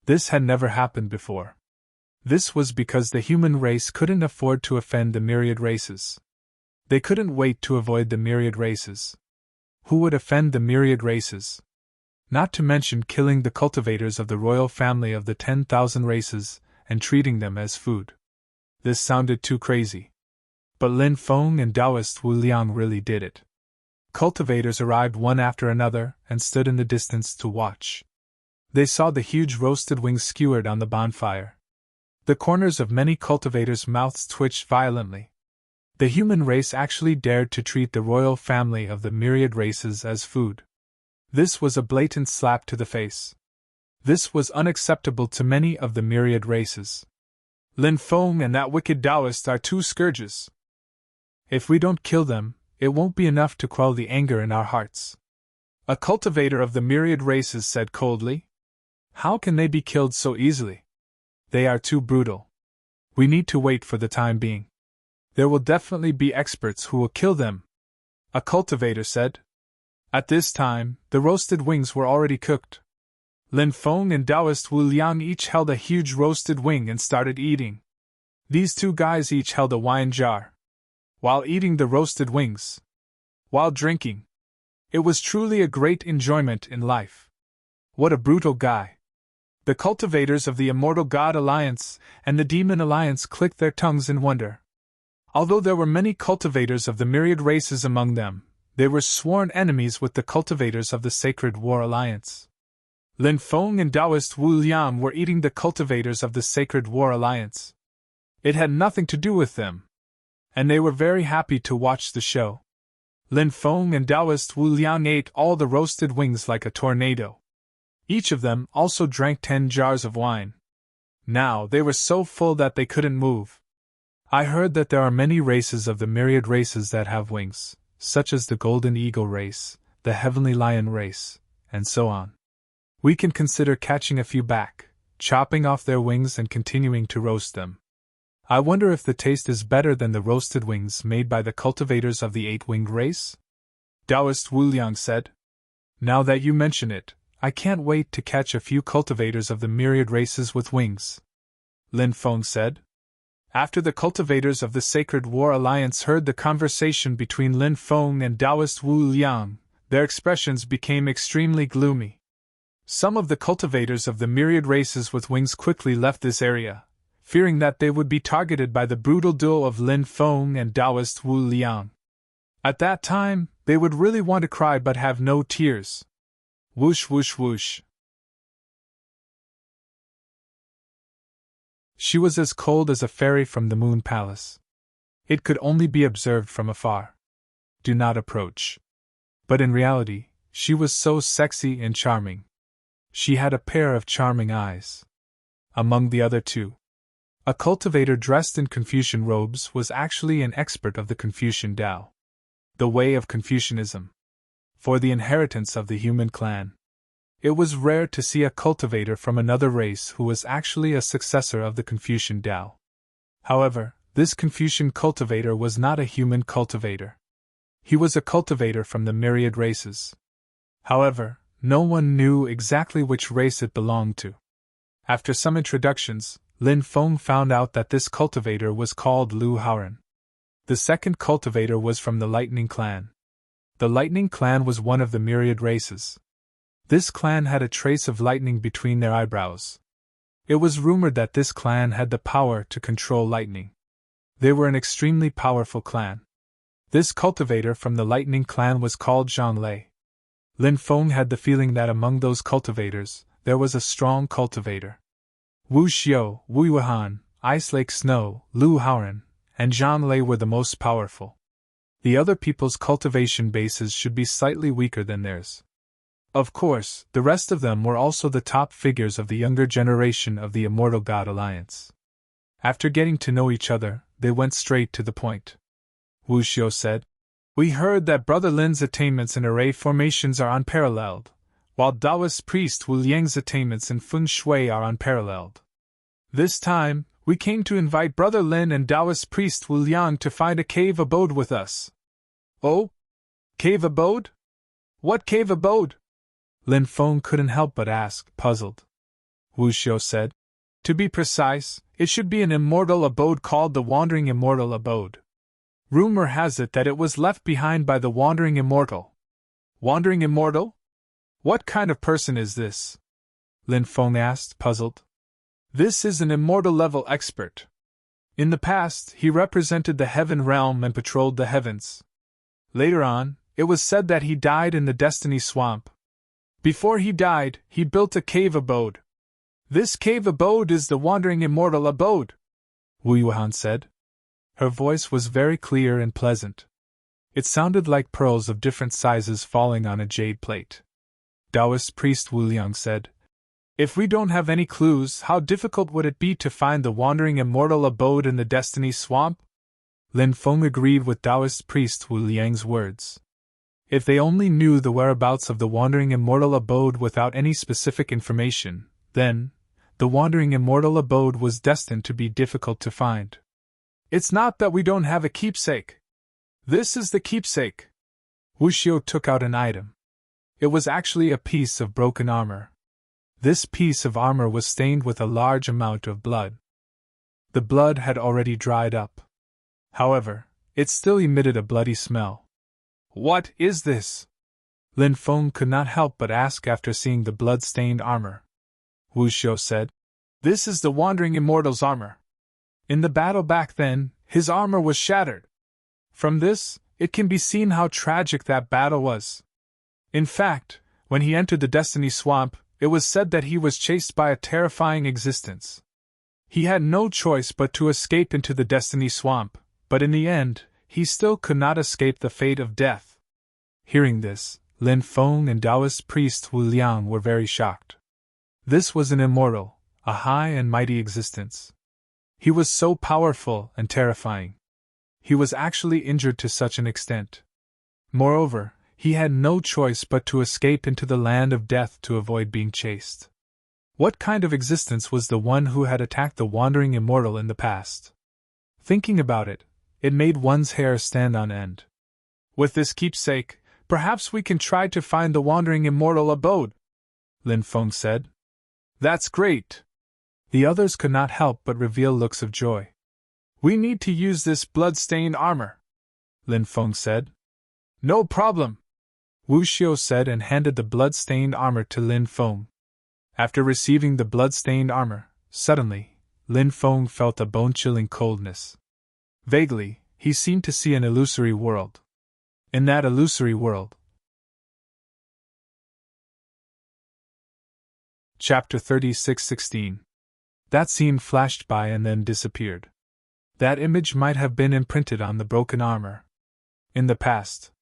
This had never happened before. This was because the human race couldn't afford to offend the myriad races. They couldn't wait to avoid the myriad races. Who would offend the myriad races? Not to mention killing the cultivators of the royal family of the 10,000 races and treating them as food. This sounded too crazy. But Lin Feng and Taoist Wu Liang really did it. Cultivators arrived one after another and stood in the distance to watch. They saw the huge roasted wings skewered on the bonfire. The corners of many cultivators' mouths twitched violently. The human race actually dared to treat the royal family of the myriad races as food. This was a blatant slap to the face. This was unacceptable to many of the myriad races. Lin Feng and that wicked Taoist are two scourges. If we don't kill them, it won't be enough to quell the anger in our hearts. A cultivator of the myriad races said coldly. How can they be killed so easily? They are too brutal. We need to wait for the time being. There will definitely be experts who will kill them, a cultivator said. At this time, the roasted wings were already cooked. Lin Feng and Taoist Wu Liang each held a huge roasted wing and started eating. These two guys each held a wine jar. While eating the roasted wings, while drinking, it was truly a great enjoyment in life. What a brutal guy. The cultivators of the Immortal God Alliance and the Demon Alliance clicked their tongues in wonder. Although there were many cultivators of the myriad races among them, they were sworn enemies with the cultivators of the Sacred War Alliance. Lin Feng and Taoist Wu Liang were eating the cultivators of the Sacred War Alliance. It had nothing to do with them, and they were very happy to watch the show. Lin Feng and Taoist Wu Liang ate all the roasted wings like a tornado. Each of them also drank 10 jars of wine. Now they were so full that they couldn't move. I heard that there are many races of the myriad races that have wings, such as the Golden Eagle race, the Heavenly Lion race, and so on. We can consider catching a few back, chopping off their wings and continuing to roast them. I wonder if the taste is better than the roasted wings made by the cultivators of the 8-winged race? Taoist Wu Liang said. Now that you mention it, I can't wait to catch a few cultivators of the myriad races with wings. Lin Feng said. After the cultivators of the Sacred War Alliance heard the conversation between Lin Feng and Taoist Wu Liang, their expressions became extremely gloomy. Some of the cultivators of the myriad races with wings quickly left this area, fearing that they would be targeted by the brutal duo of Lin Feng and Taoist Wu Liang. At that time, they would really want to cry but have no tears. Whoosh whoosh whoosh. She was as cold as a fairy from the Moon Palace. It could only be observed from afar. Do not approach. But in reality, she was so sexy and charming. She had a pair of charming eyes. Among the other two, a cultivator dressed in Confucian robes was actually an expert of the Confucian Tao, the way of Confucianism, for the inheritance of the human clan. It was rare to see a cultivator from another race who was actually a successor of the Confucian Tao. However, this Confucian cultivator was not a human cultivator. He was a cultivator from the myriad races. However, no one knew exactly which race it belonged to. After some introductions, Lin Feng found out that this cultivator was called Lu Haoren. The second cultivator was from the Lightning Clan. The Lightning Clan was one of the myriad races. This clan had a trace of lightning between their eyebrows. It was rumored that this clan had the power to control lightning. They were an extremely powerful clan. This cultivator from the Lightning Clan was called Zhang Lei. Lin Feng had the feeling that among those cultivators, there was a strong cultivator. Wu Xiu, Wu Yuhan, Ice Lake Snow, Lu Haoran, and Zhang Lei were the most powerful. The other people's cultivation bases should be slightly weaker than theirs. Of course, the rest of them were also the top figures of the younger generation of the Immortal God Alliance. After getting to know each other, they went straight to the point. Wu Xiu said, "We heard that Brother Lin's attainments in array formations are unparalleled, while Taoist priest Wu Liang's attainments in feng shui are unparalleled. This time, we came to invite Brother Lin and Taoist priest Wu Liang to find a cave abode with us." "Oh? Cave abode? What cave abode?" Lin Feng couldn't help but ask, puzzled. Wu Xiu said, "To be precise, it should be an immortal abode called the Wandering Immortal Abode. Rumor has it that it was left behind by the Wandering Immortal." "Wandering Immortal? What kind of person is this?" Lin Feng asked, puzzled. "This is an immortal level expert. In the past, he represented the heaven realm and patrolled the heavens. Later on, it was said that he died in the Destiny Swamp. Before he died, he built a cave abode. This cave abode is the Wandering Immortal Abode," Wu Yuhan said. Her voice was very clear and pleasant. It sounded like pearls of different sizes falling on a jade plate. Taoist priest Wu Liang said, "If we don't have any clues, how difficult would it be to find the Wandering Immortal Abode in the Destiny Swamp?" Lin Feng agreed with Taoist priest Wu Liang's words. If they only knew the whereabouts of the Wandering Immortal Abode without any specific information, then, the Wandering Immortal Abode was destined to be difficult to find. "It's not that we don't have a keepsake. This is the keepsake." Wu Xiu took out an item. It was actually a piece of broken armor. This piece of armor was stained with a large amount of blood. The blood had already dried up. However, it still emitted a bloody smell. "What is this?" Lin Feng could not help but ask after seeing the blood-stained armor. Wu Xiu said, "This is the Wandering Immortal's armor. In the battle back then, his armor was shattered. From this, it can be seen how tragic that battle was. In fact, when he entered the Destiny Swamp, it was said that he was chased by a terrifying existence. He had no choice but to escape into the Destiny Swamp, but in the end, he still could not escape the fate of death." Hearing this, Lin Feng and Taoist priest Wu Liang were very shocked. This was an immortal, a high and mighty existence. He was so powerful and terrifying. He was actually injured to such an extent. Moreover, he had no choice but to escape into the land of death to avoid being chased. What kind of existence was the one who had attacked the Wandering Immortal in the past? Thinking about it, it made one's hair stand on end. "With this keepsake, perhaps we can try to find the Wandering Immortal Abode," Lin Feng said. "That's great." The others could not help but reveal looks of joy. "We need to use this blood-stained armor," Lin Feng said. "No problem," Wu Xiu said and handed the blood-stained armor to Lin Feng. After receiving the blood-stained armor, suddenly, Lin Feng felt a bone-chilling coldness. Vaguely, he seemed to see an illusory world. In that illusory world. Chapter 36:16. That scene flashed by and then disappeared. That image might have been imprinted on the broken armor. In the past,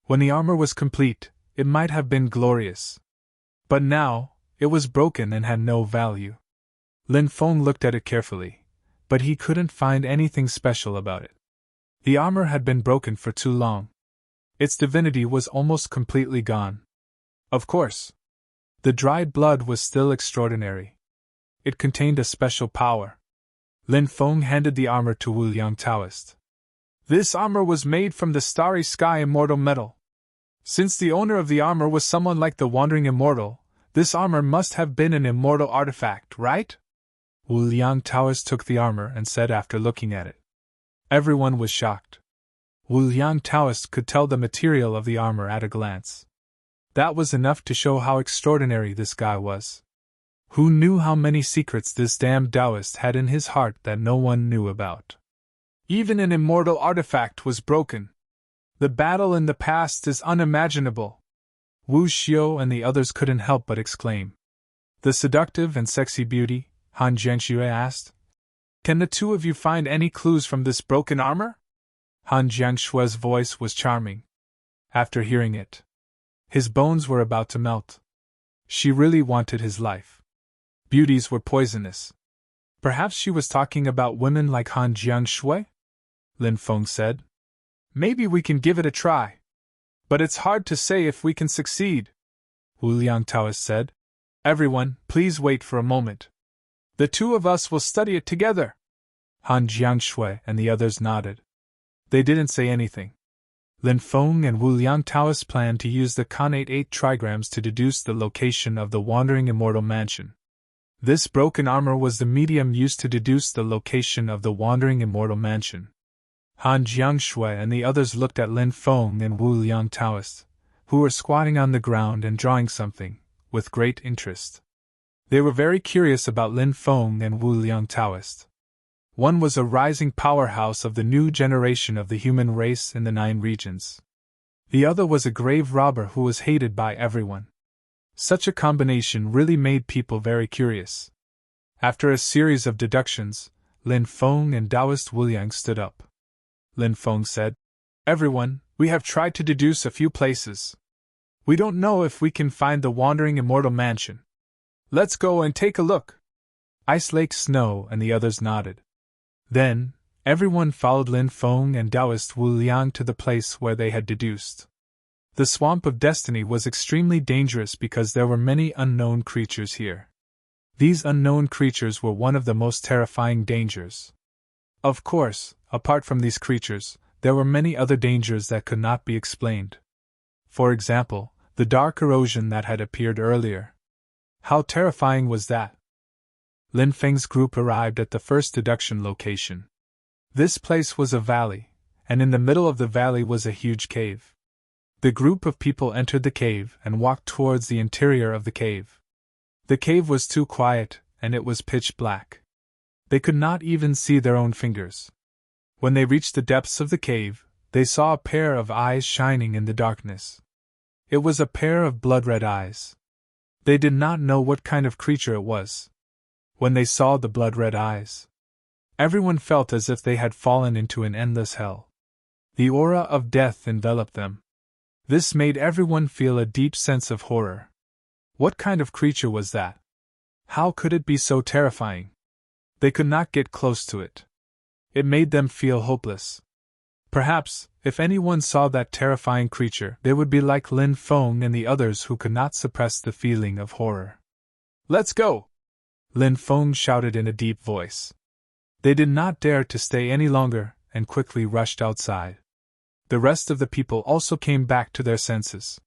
when the armor was complete, it might have been glorious. But now, it was broken and had no value. Lin Feng looked at it carefully, but he couldn't find anything special about it. The armor had been broken for too long. Its divinity was almost completely gone. Of course, the dried blood was still extraordinary. It contained a special power. Lin Feng handed the armor to Wu Liang Taoist. "This armor was made from the starry sky immortal metal. Since the owner of the armor was someone like the Wandering Immortal, this armor must have been an immortal artifact, right?" Wu Liang Taoist took the armor and said after looking at it. Everyone was shocked. Wu Liang Taoist could tell the material of the armor at a glance. That was enough to show how extraordinary this guy was. Who knew how many secrets this damned Taoist had in his heart that no one knew about? Even an immortal artifact was broken. The battle in the past is unimaginable. Wu Xiao and the others couldn't help but exclaim. The seductive and sexy beauty? Han Jiangxue asked. Can the two of you find any clues from this broken armor? Han Jiangshue's voice was charming. After hearing it, his bones were about to melt. She really wanted his life. Beauties were poisonous. Perhaps she was talking about women like Han Jiangshue? Lin Feng said. Maybe we can give it a try. But it's hard to say if we can succeed, Wu Liang Taoist said. Everyone, please wait for a moment. The two of us will study it together. Han Jiangshue and the others nodded. They didn't say anything. Lin Feng and Wu Liang Taoist planned to use the connate 8 trigrams to deduce the location of the wandering immortal mansion. This broken armor was the medium used to deduce the location of the wandering immortal mansion. Han Jiangshue and the others looked at Lin Feng and Wu Liang Taoist, who were squatting on the ground and drawing something, with great interest. They were very curious about Lin Feng and Wu Liang Taoist. One was a rising powerhouse of the new generation of the human race in the 9 regions. The other was a grave robber who was hated by everyone. Such a combination really made people very curious. After a series of deductions, Lin Feng and Taoist Wu Liang stood up. Lin Feng said, Everyone, we have tried to deduce a few places. We don't know if we can find the wandering immortal mansion. Let's go and take a look. Ice Lake Snow and the others nodded. Then, everyone followed Lin Feng and Taoist Wu Liang to the place where they had deduced. The Swamp of Destiny was extremely dangerous because there were many unknown creatures here. These unknown creatures were one of the most terrifying dangers. Of course, apart from these creatures, there were many other dangers that could not be explained. For example, the dark erosion that had appeared earlier. How terrifying was that? Lin Feng's group arrived at the first deduction location. This place was a valley, and in the middle of the valley was a huge cave. The group of people entered the cave and walked towards the interior of the cave. The cave was too quiet, and it was pitch black. They could not even see their own fingers. When they reached the depths of the cave, they saw a pair of eyes shining in the darkness. It was a pair of blood-red eyes. They did not know what kind of creature it was. When they saw the blood-red eyes, everyone felt as if they had fallen into an endless hell. The aura of death enveloped them. This made everyone feel a deep sense of horror. What kind of creature was that? How could it be so terrifying? They could not get close to it. It made them feel hopeless. Perhaps, if anyone saw that terrifying creature, they would be like Lin Feng and the others who could not suppress the feeling of horror. Let's go! Lin Feng shouted in a deep voice. They did not dare to stay any longer and quickly rushed outside. The rest of the people also came back to their senses.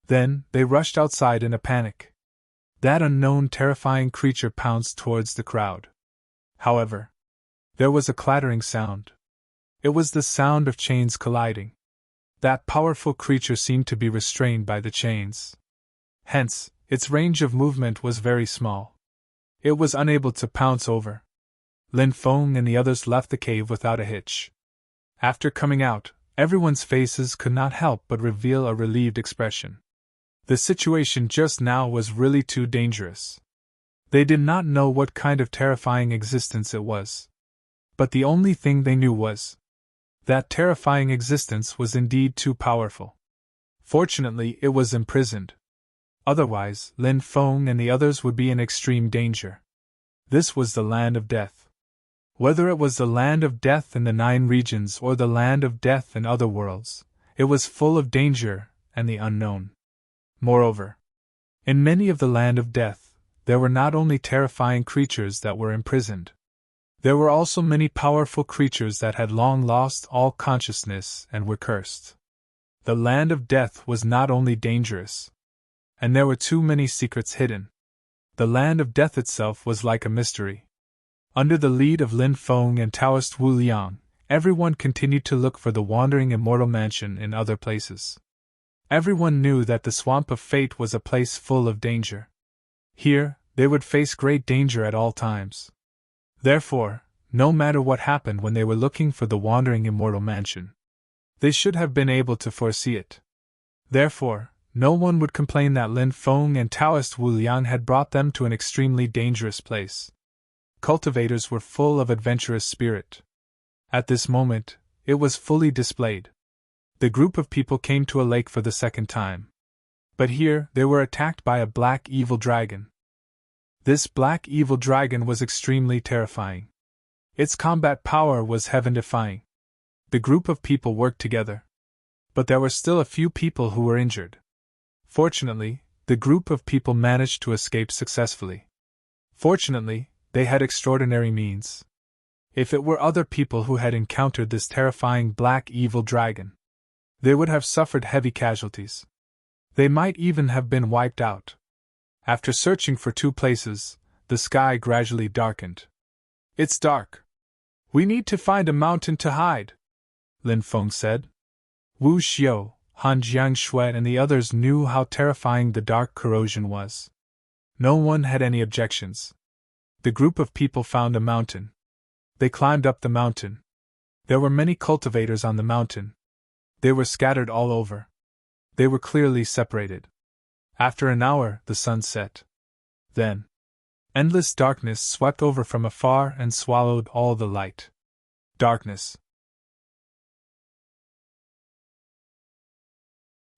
Then, they rushed outside in a panic. That unknown terrifying creature pounced towards the crowd. However, there was a clattering sound. It was the sound of chains colliding. That powerful creature seemed to be restrained by the chains. Hence, its range of movement was very small. It was unable to pounce over. Lin Feng and the others left the cave without a hitch. After coming out, everyone's faces could not help but reveal a relieved expression. The situation just now was really too dangerous. They did not know what kind of terrifying existence it was. But the only thing they knew was that terrifying existence was indeed too powerful. Fortunately, it was imprisoned. Otherwise, Lin Feng and the others would be in extreme danger. This was the land of death. Whether it was the land of death in the 9 regions or the land of death in other worlds, it was full of danger and the unknown. Moreover, in many of the land of death, there were not only terrifying creatures that were imprisoned. There were also many powerful creatures that had long lost all consciousness and were cursed. The land of death was not only dangerous, and there were too many secrets hidden. The land of death itself was like a mystery. Under the lead of Lin Feng and Taoist Wu Liang, everyone continued to look for the wandering immortal mansion in other places. Everyone knew that the Swamp of Fate was a place full of danger. Here, they would face great danger at all times. Therefore, no matter what happened when they were looking for the wandering immortal mansion, they should have been able to foresee it. Therefore, no one would complain that Lin Feng and Taoist Wu Liang had brought them to an extremely dangerous place. Cultivators were full of adventurous spirit. At this moment, it was fully displayed. The group of people came to a lake for the second time. But here, they were attacked by a black evil dragon. This black evil dragon was extremely terrifying. Its combat power was heaven-defying. The group of people worked together. But there were still a few people who were injured. Fortunately, the group of people managed to escape successfully. Fortunately, they had extraordinary means. If it were other people who had encountered this terrifying black evil dragon, they would have suffered heavy casualties. They might even have been wiped out. After searching for 2 places, the sky gradually darkened. "It's dark. We need to find a mountain to hide," Lin Feng said. Wu Xiu, Han Jiangshui, and the others knew how terrifying the dark corrosion was. No one had any objections. The group of people found a mountain. They climbed up the mountain. There were many cultivators on the mountain. They were scattered all over. They were clearly separated. After an hour, the sun set. Then, endless darkness swept over from afar and swallowed all the light. Darkness.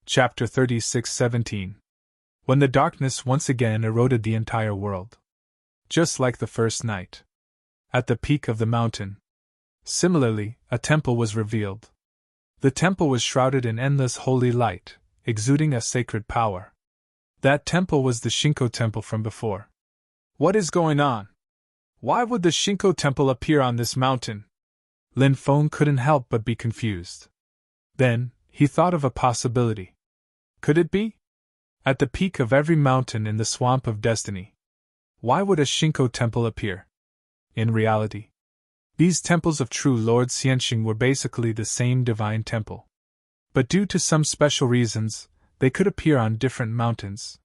Chapter 36:17. When the darkness once again eroded the entire world. Just like the first night. At the peak of the mountain. Similarly, a temple was revealed. The temple was shrouded in endless holy light, exuding a sacred power. That temple was the Shinko temple from before. What is going on? Why would the Shinko temple appear on this mountain? Lin Feng couldn't help but be confused. Then, he thought of a possibility. Could it be? At the peak of every mountain in the Swamp of Destiny. Why would a Shinko temple appear? In reality, these temples of true Lord Xianxing were basically the same divine temple. But due to some special reasons, they could appear on different mountains.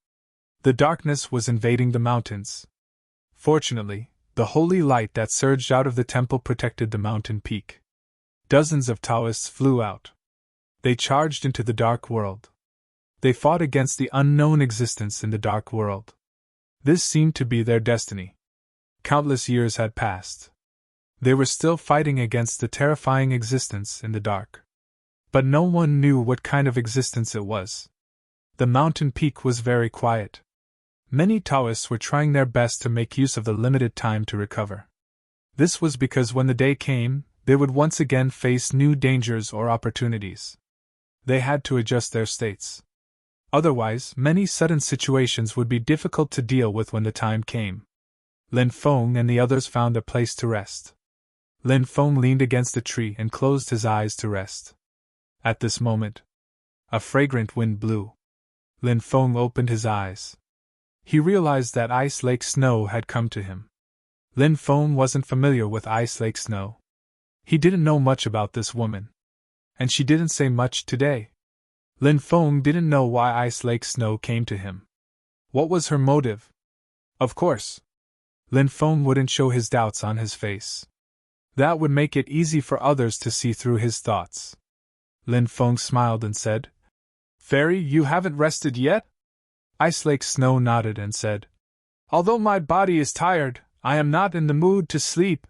The darkness was invading the mountains. Fortunately, the holy light that surged out of the temple protected the mountain peak. Dozens of Taoists flew out. They charged into the dark world. They fought against the unknown existence in the dark world. This seemed to be their destiny. Countless years had passed. They were still fighting against the terrifying existence in the dark. But no one knew what kind of existence it was. The mountain peak was very quiet. Many Taoists were trying their best to make use of the limited time to recover. This was because when the day came, they would once again face new dangers or opportunities. They had to adjust their states. Otherwise, many sudden situations would be difficult to deal with when the time came. Lin Feng and the others found a place to rest. Lin Feng leaned against a tree and closed his eyes to rest. At this moment, a fragrant wind blew. Lin Feng opened his eyes. He realized that Ice Lake Snow had come to him. Lin Feng wasn't familiar with Ice Lake Snow. He didn't know much about this woman. And she didn't say much today. Lin Feng didn't know why Ice Lake Snow came to him. What was her motive? Of course, Lin Feng wouldn't show his doubts on his face. That would make it easy for others to see through his thoughts. Lin Feng smiled and said, "Fairy, you haven't rested yet?" Ice Lake Snow nodded and said, "Although my body is tired, I am not in the mood to sleep.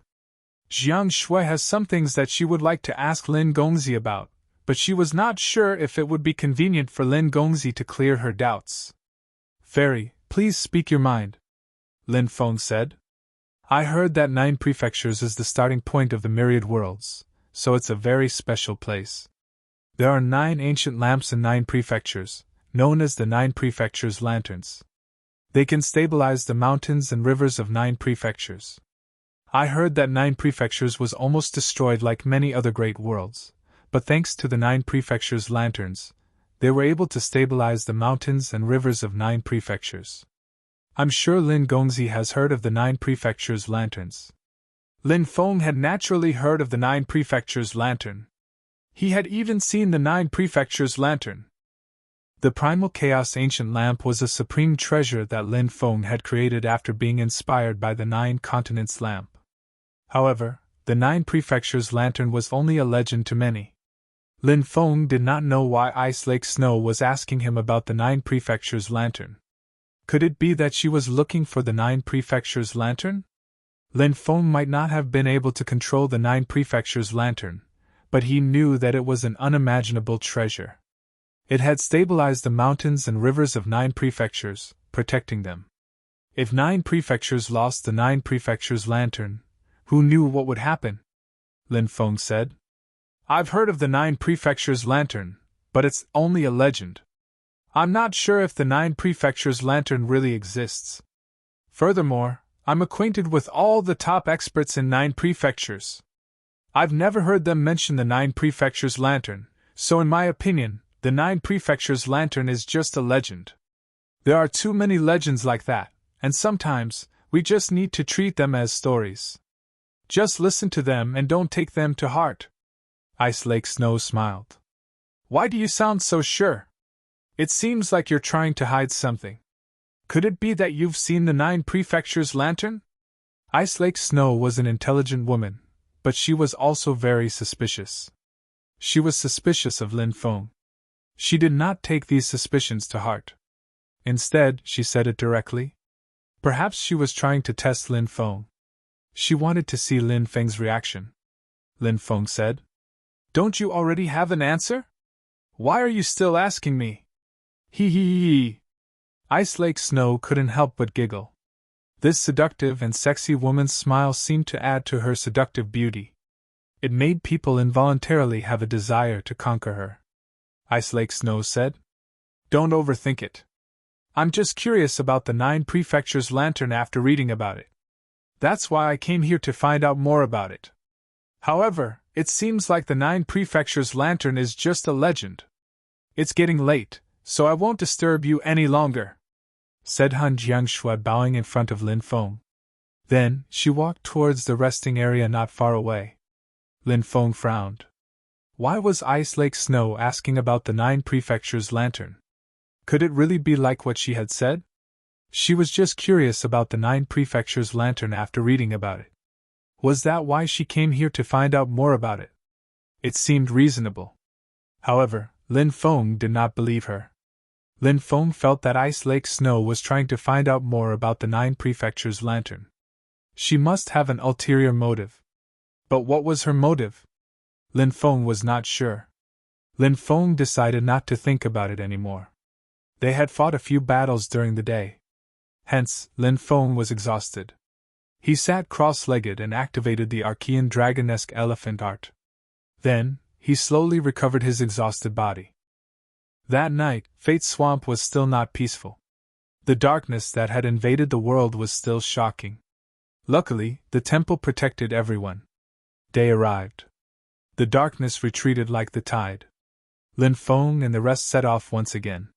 Jiang Shui has some things that she would like to ask Lin Gongzi about, but she was not sure if it would be convenient for Lin Gongzi to clear her doubts." "Fairy, please speak your mind," Lin Feng said. "I heard that 9 prefectures is the starting point of the myriad worlds, so it's a very special place. There are 9 ancient lamps in 9 prefectures, known as the 9 prefectures' lanterns. They can stabilize the mountains and rivers of 9 prefectures. I heard that 9 prefectures was almost destroyed like many other great worlds, but thanks to the 9 prefectures' lanterns, they were able to stabilize the mountains and rivers of 9 prefectures. I'm sure Lin Gongzi has heard of the 9 prefectures' lanterns." Lin Feng had naturally heard of the 9 prefectures' lantern. He had even seen the 9 prefectures' lantern. The Primal Chaos Ancient Lamp was a supreme treasure that Lin Feng had created after being inspired by the 9 Continents lamp. However, the 9 prefectures' lantern was only a legend to many. Lin Feng did not know why Ice Lake Snow was asking him about the Nine Prefectures lantern. Could it be that she was looking for the Nine Prefectures lantern? Lin Feng might not have been able to control the Nine Prefectures lantern, but he knew that it was an unimaginable treasure. It had stabilized the mountains and rivers of 9 prefectures, protecting them. If 9 prefectures lost the 9 prefectures lantern, who knew what would happen? Lin Feng said. I've heard of the 9 prefectures lantern, but it's only a legend. I'm not sure if the 9 prefectures lantern really exists. Furthermore, I'm acquainted with all the top experts in 9 prefectures. I've never heard them mention the 9 prefectures lantern, so in my opinion, the 9 prefectures lantern is just a legend. There are too many legends like that, and sometimes, we just need to treat them as stories. Just listen to them and don't take them to heart. Ice Lake Snow smiled. Why do you sound so sure? It seems like you're trying to hide something. Could it be that you've seen the 9 prefectures lantern? Ice Lake Snow was an intelligent woman, but she was also very suspicious. She was suspicious of Lin Feng. She did not take these suspicions to heart. Instead, she said it directly. Perhaps she was trying to test Lin Feng. She wanted to see Lin Feng's reaction. Lin Feng said, Don't you already have an answer? Why are you still asking me? Hee hee hee. Ice Lake Snow couldn't help but giggle. This seductive and sexy woman's smile seemed to add to her seductive beauty. It made people involuntarily have a desire to conquer her. Ice Lake Snow said, Don't overthink it. I'm just curious about the 9 prefectures lantern after reading about it. That's why I came here to find out more about it. However, it seems like the 9 prefectures lantern is just a legend. It's getting late, so I won't disturb you any longer, said Han Jiangshua, bowing in front of Lin Feng. Then, she walked towards the resting area not far away. Lin Feng frowned. Why was Ice Lake Snow asking about the 9 prefectures lantern? Could it really be like what she had said? She was just curious about the 9 prefectures lantern after reading about it. Was that why she came here to find out more about it? It seemed reasonable. However, Lin Feng did not believe her. Lin Feng felt that Ice Lake Snow was trying to find out more about the 9 prefectures lantern. She must have an ulterior motive. But what was her motive? Lin Feng was not sure. Lin Feng decided not to think about it anymore. They had fought a few battles during the day. Hence, Lin Feng was exhausted. He sat cross-legged and activated the Archean dragon-esque elephant art. Then, he slowly recovered his exhausted body. That night, Fate's Swamp was still not peaceful. The darkness that had invaded the world was still shocking. Luckily, the temple protected everyone. Day arrived. The darkness retreated like the tide. Lin Feng and the rest set off once again.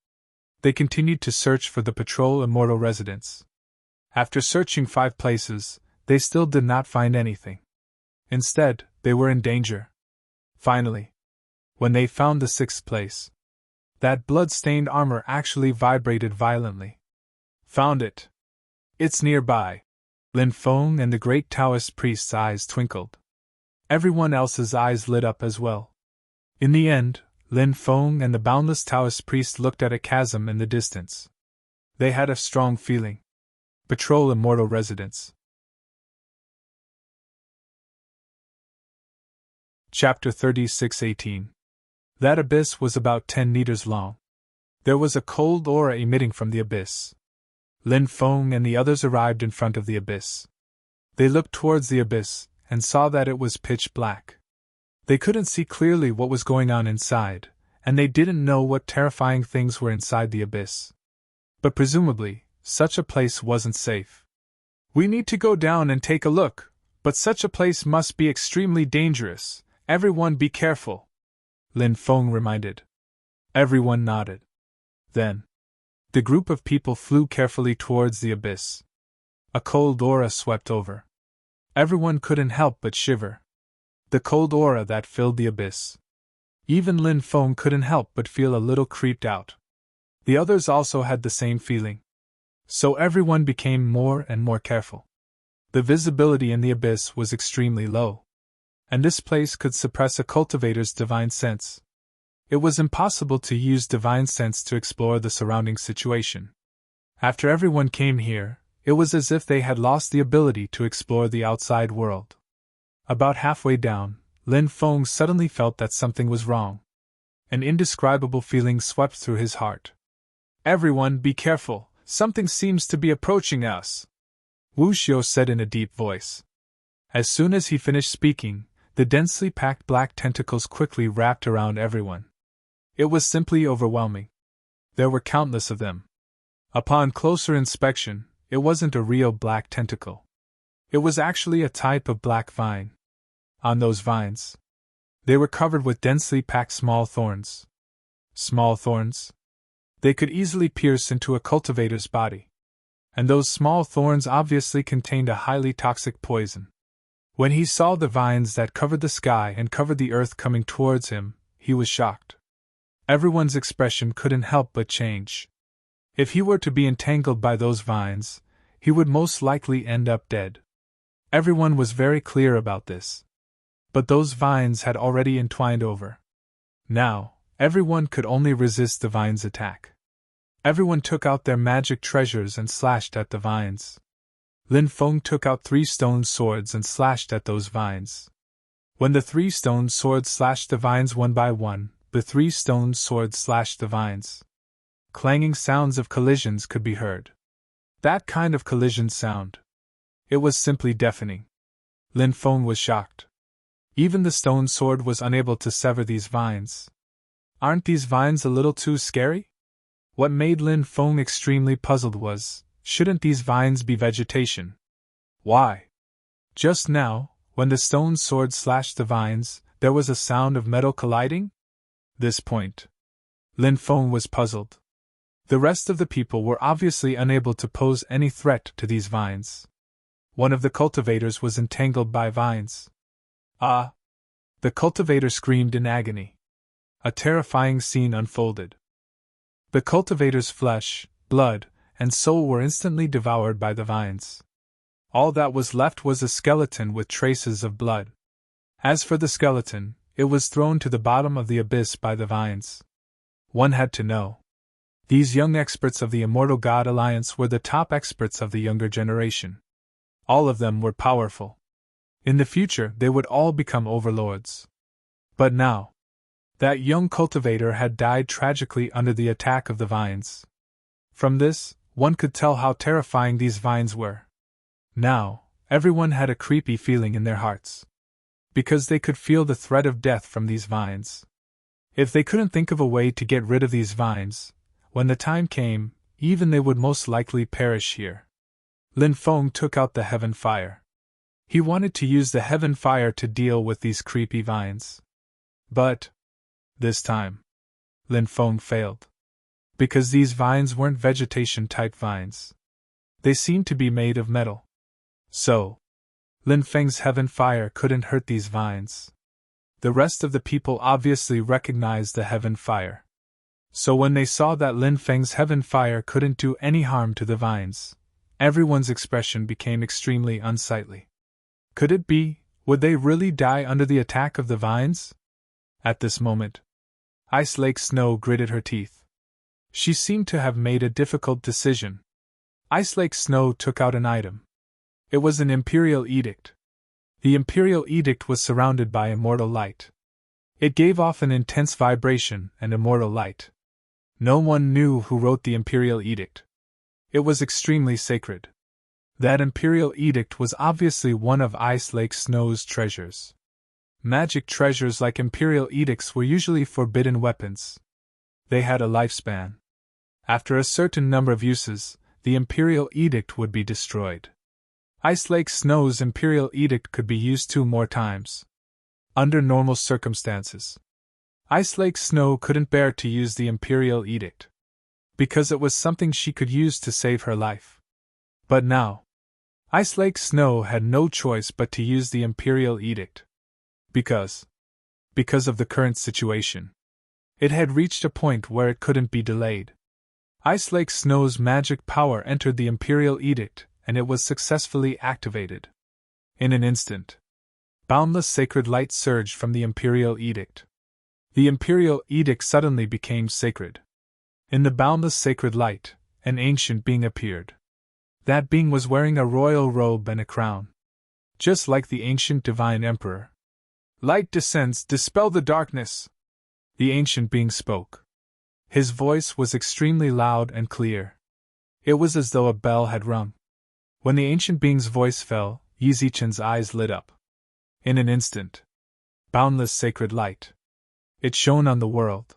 They continued to search for the patrol immortal residence. After searching 5 places, they still did not find anything. Instead, they were in danger. Finally, when they found the 6th place, that blood-stained armor actually vibrated violently. Found it. It's nearby. Lin Feng and the great Taoist priest's eyes twinkled. Everyone else's eyes lit up as well. In the end, Lin Feng and the boundless Taoist priest looked at a chasm in the distance. They had a strong feeling. Patrol immortal residence. Chapter 36:18. That abyss was about 10 meters long. There was a cold aura emitting from the abyss. Lin Feng and the others arrived in front of the abyss. They looked towards the abyss and saw that it was pitch black. They couldn't see clearly what was going on inside, and they didn't know what terrifying things were inside the abyss. But presumably, such a place wasn't safe. We need to go down and take a look, but such a place must be extremely dangerous. Everyone be careful, Lin Feng reminded. Everyone nodded. Then, the group of people flew carefully towards the abyss. A cold aura swept over. Everyone couldn't help but shiver. The cold aura that filled the abyss. Even Lin Feng couldn't help but feel a little creeped out. The others also had the same feeling. So everyone became more and more careful. The visibility in the abyss was extremely low. And this place could suppress a cultivator's divine sense, It was impossible to use divine sense to explore the surrounding situation. After everyone came here, it was as if they had lost the ability to explore the outside world. About halfway down, Lin Feng suddenly felt that something was wrong. An indescribable feeling swept through his heart. "Everyone, be careful, something seems to be approaching us," Wu Xiu said in a deep voice. As soon as he finished speaking, the densely packed black tentacles quickly wrapped around everyone. It was simply overwhelming. There were countless of them. Upon closer inspection, it wasn't a real black tentacle. It was actually a type of black vine. On those vines, they were covered with densely packed small thorns. Small thorns? They could easily pierce into a cultivator's body. And those small thorns obviously contained a highly toxic poison. When he saw the vines that covered the sky and covered the earth coming towards him, he was shocked. Everyone's expression couldn't help but change. If he were to be entangled by those vines, he would most likely end up dead. Everyone was very clear about this. But those vines had already entwined over. Now, everyone could only resist the vines' attack. Everyone took out their magic treasures and slashed at the vines. Lin Feng took out 3 stone swords and slashed at those vines. When the 3 stone swords slashed the vines one by one, the 3 stone swords slashed the vines. Clanging sounds of collisions could be heard. That kind of collision sound. It was simply deafening. Lin Feng was shocked. Even the stone sword was unable to sever these vines. Aren't these vines a little too scary? What made Lin Feng extremely puzzled was, shouldn't these vines be vegetation? Why? Just now, when the stone sword slashed the vines, there was a sound of metal colliding? This point. Lin Feng was puzzled. The rest of the people were obviously unable to pose any threat to these vines. One of the cultivators was entangled by vines. Ah! The cultivator screamed in agony. A terrifying scene unfolded. The cultivator's flesh, blood, and soul were instantly devoured by the vines. All that was left was a skeleton with traces of blood. As for the skeleton, it was thrown to the bottom of the abyss by the vines. One had to know. These young experts of the Immortal God Alliance were the top experts of the younger generation. All of them were powerful. In the future, they would all become overlords. But now, that young cultivator had died tragically under the attack of the vines. From this, one could tell how terrifying these vines were. Now, everyone had a creepy feeling in their hearts. Because they could feel the threat of death from these vines. If they couldn't think of a way to get rid of these vines, when the time came, even they would most likely perish here. Lin Feng took out the heaven fire. He wanted to use the heaven fire to deal with these creepy vines. But this time, Lin Feng failed. Because these vines weren't vegetation-type vines. They seemed to be made of metal. So, Lin Feng's heaven fire couldn't hurt these vines. The rest of the people obviously recognized the heaven fire. So when they saw that Lin Feng's heaven fire couldn't do any harm to the vines, everyone's expression became extremely unsightly. Could it be, would they really die under the attack of the vines? At this moment, Ice Lake Snow gritted her teeth. She seemed to have made a difficult decision. Ice Lake Snow took out an item. It was an Imperial Edict. The Imperial Edict was surrounded by immortal light. It gave off an intense vibration and immortal light. No one knew who wrote the Imperial Edict. It was extremely sacred. That Imperial Edict was obviously one of Ice Lake Snow's treasures. Magic treasures like Imperial Edicts were usually forbidden weapons. They had a lifespan. After a certain number of uses, the Imperial Edict would be destroyed. Ice Lake Snow's Imperial Edict could be used 2 more times. Under normal circumstances, Ice Lake Snow couldn't bear to use the Imperial Edict. Because it was something she could use to save her life. But now, Ice Lake Snow had no choice but to use the Imperial Edict. Because of the current situation. It had reached a point where it couldn't be delayed. Ice Lake Snow's magic power entered the Imperial Edict, and it was successfully activated. In an instant, boundless sacred light surged from the Imperial Edict. The imperial edict suddenly became sacred. In the boundless sacred light, an ancient being appeared. That being was wearing a royal robe and a crown. Just like the ancient divine emperor. Light descends, dispel the darkness. The ancient being spoke. His voice was extremely loud and clear. It was as though a bell had rung. When the ancient being's voice fell, Yizichen's eyes lit up. In an instant. Boundless sacred light. It shone on the world.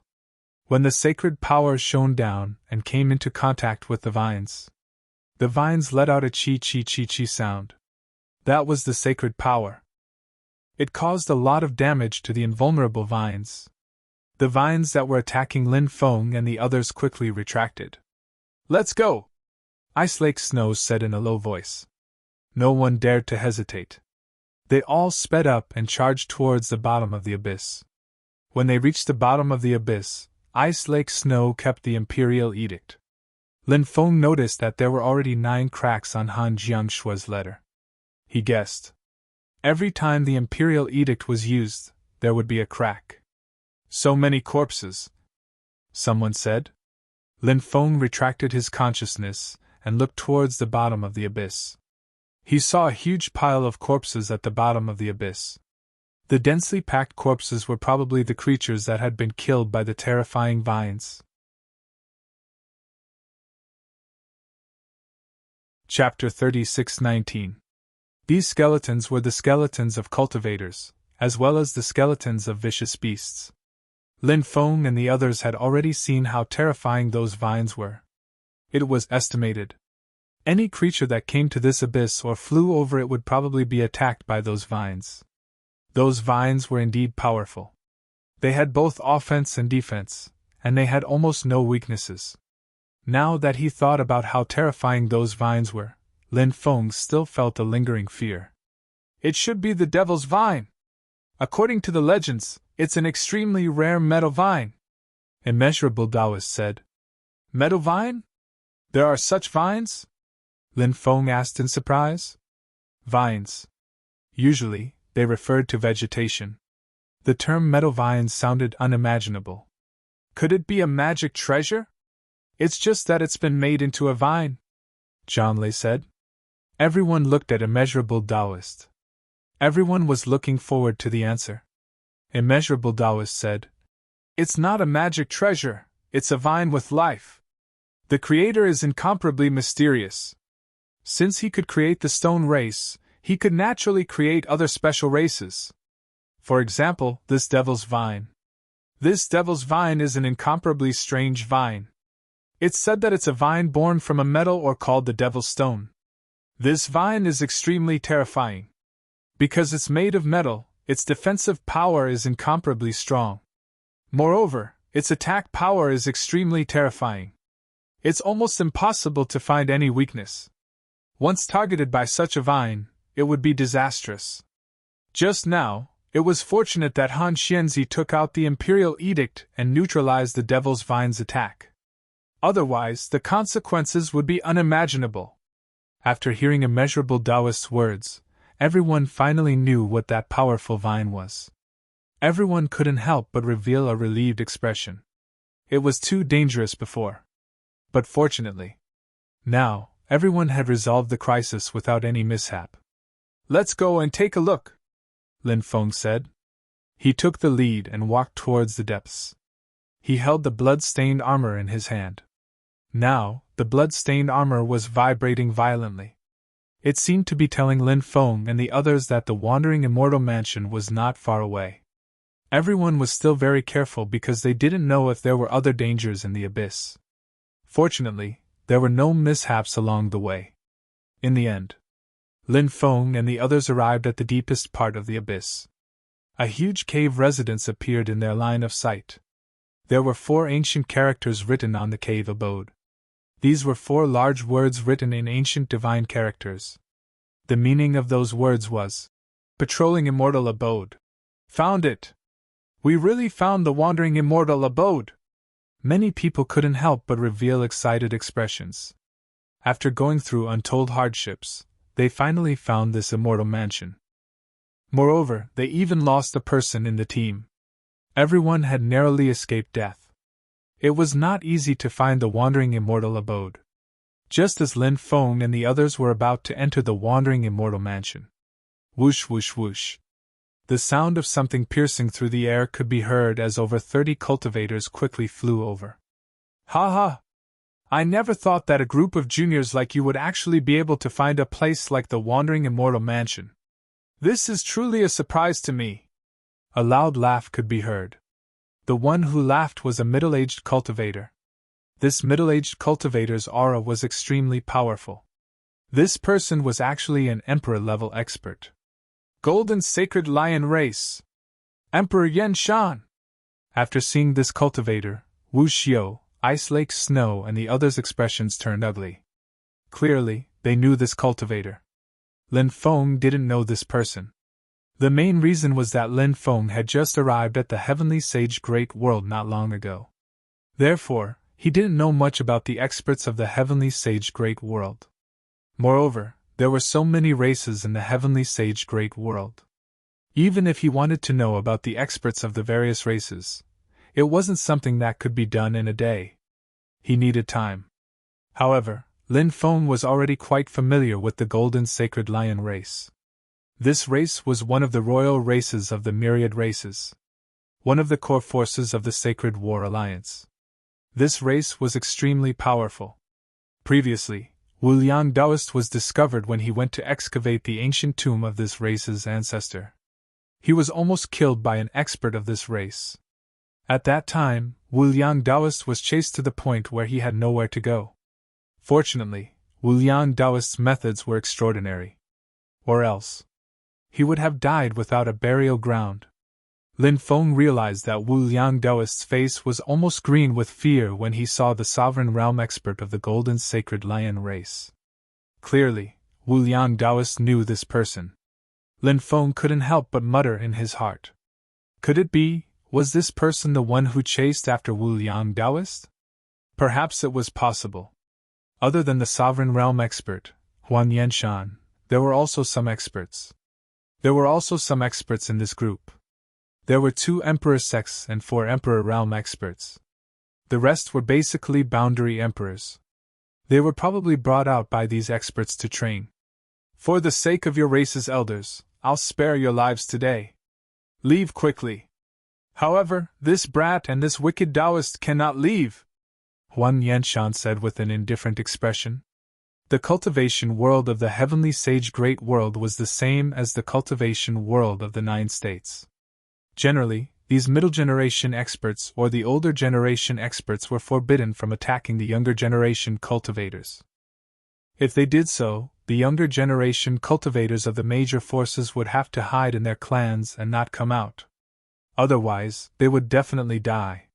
When the sacred power shone down and came into contact with the vines let out a chi sound. That was the sacred power. It caused a lot of damage to the invulnerable vines. The vines that were attacking Lin Feng and the others quickly retracted. "Let's go!" Ice Lake Snow said in a low voice. No one dared to hesitate. They all sped up and charged towards the bottom of the abyss. When they reached the bottom of the abyss, Ice Lake Snow kept the imperial edict. Lin Feng noticed that there were already 9 cracks on Han Jiangshua's letter. He guessed. Every time the imperial edict was used, there would be a crack. "So many corpses," someone said. Lin Feng retracted his consciousness and looked towards the bottom of the abyss. He saw a huge pile of corpses at the bottom of the abyss. The densely packed corpses were probably the creatures that had been killed by the terrifying vines. Chapter 36:19. These skeletons were the skeletons of cultivators, as well as the skeletons of vicious beasts. Lin Feng and the others had already seen how terrifying those vines were. It was estimated. Any creature that came to this abyss or flew over it would probably be attacked by those vines. Those vines were indeed powerful. They had both offense and defense, and they had almost no weaknesses. Now that he thought about how terrifying those vines were, Lin Feng still felt a lingering fear. "It should be the Devil's Vine. According to the legends, it's an extremely rare meadow vine," Immeasurable Taoist said. "Meadow vine? There are such vines?" Lin Feng asked in surprise. Vines. Usually, they referred to vegetation. The term meadow vines sounded unimaginable. Could it be a magic treasure? "It's just that it's been made into a vine," Zhang said. Everyone looked at Immeasurable Taoist. Everyone was looking forward to the answer. Immeasurable Taoist said, "It's not a magic treasure, it's a vine with life. The creator is incomparably mysterious. Since he could create the stone race, he could naturally create other special races. For example, this Devil's Vine. This Devil's Vine is an incomparably strange vine. It's said that it's a vine born from a metal or called the Devil's Stone. This vine is extremely terrifying. Because it's made of metal, its defensive power is incomparably strong. Moreover, its attack power is extremely terrifying. It's almost impossible to find any weakness. Once targeted by such a vine, it would be disastrous. Just now, it was fortunate that Han Xianzi took out the Imperial Edict and neutralized the Devil's Vine's attack. Otherwise, the consequences would be unimaginable." After hearing Immeasurable Taoist's words, everyone finally knew what that powerful vine was. Everyone couldn't help but reveal a relieved expression. It was too dangerous before. But fortunately, now, everyone had resolved the crisis without any mishap. "Let's go and take a look," Lin Feng said. He took the lead and walked towards the depths. He held the blood-stained armor in his hand. Now, the blood-stained armor was vibrating violently. It seemed to be telling Lin Feng and the others that the Wandering Immortal Mansion was not far away. Everyone was still very careful because they didn't know if there were other dangers in the abyss. Fortunately, there were no mishaps along the way. In the end, Lin Feng and the others arrived at the deepest part of the abyss. A huge cave residence appeared in their line of sight. There were 4 ancient characters written on the cave abode. These were 4 large words written in ancient divine characters. The meaning of those words was, "Patrolling Immortal Abode. Found it! We really found the Wandering Immortal Abode!" Many people couldn't help but reveal excited expressions. After going through untold hardships, they finally found this immortal mansion. Moreover, they even lost a person in the team. Everyone had narrowly escaped death. It was not easy to find the wandering immortal abode. Just as Lin Feng and the others were about to enter the wandering immortal mansion. Whoosh whoosh whoosh. The sound of something piercing through the air could be heard as over 30 cultivators quickly flew over. Ha ha! I never thought that a group of juniors like you would actually be able to find a place like the Wandering Immortal Mansion. This is truly a surprise to me. A loud laugh could be heard. The one who laughed was a middle-aged cultivator. This middle-aged cultivator's aura was extremely powerful. This person was actually an emperor-level expert. Golden Sacred Lion Race! Emperor Yan Shan! After seeing this cultivator, Wu Xiu, Ice Lake Snow and the others' expressions turned ugly. Clearly, they knew this cultivator. Lin Feng didn't know this person. The main reason was that Lin Feng had just arrived at the Heavenly Sage Great World not long ago. Therefore, he didn't know much about the experts of the Heavenly Sage Great World. Moreover, there were so many races in the Heavenly Sage Great World. Even if he wanted to know about the experts of the various races, it wasn't something that could be done in a day. He needed time. However, Lin Feng was already quite familiar with the Golden Sacred Lion race. This race was one of the royal races of the myriad races. One of the core forces of the Sacred War Alliance. This race was extremely powerful. Previously, Wu Liang Daoist was discovered when he went to excavate the ancient tomb of this race's ancestor. He was almost killed by an expert of this race. At that time, Wu Liang Daoist was chased to the point where he had nowhere to go. Fortunately, Wu Liang Daoist's methods were extraordinary. Or else, he would have died without a burial ground. Lin Feng realized that Wu Liang Daoist's face was almost green with fear when he saw the sovereign realm expert of the Golden Sacred Lion race. Clearly, Wu Liang Daoist knew this person. Lin Feng couldn't help but mutter in his heart. Could it be? Was this person the one who chased after Wu Liang Daoist? Perhaps it was possible. Other than the Sovereign Realm expert, Huan Yanshan, there were also some experts. There were also some experts in this group. There were 2 Emperor sects and 4 Emperor Realm experts. The rest were basically boundary emperors. They were probably brought out by these experts to train. For the sake of your race's elders, I'll spare your lives today. Leave quickly. However, this brat and this wicked Taoist cannot leave, Huan Yanshan said with an indifferent expression. The cultivation world of the Heavenly Sage Great World was the same as the cultivation world of the 9 states. Generally, these middle generation experts or the older generation experts were forbidden from attacking the younger generation cultivators. If they did so, the younger generation cultivators of the major forces would have to hide in their clans and not come out. Otherwise, they would definitely die.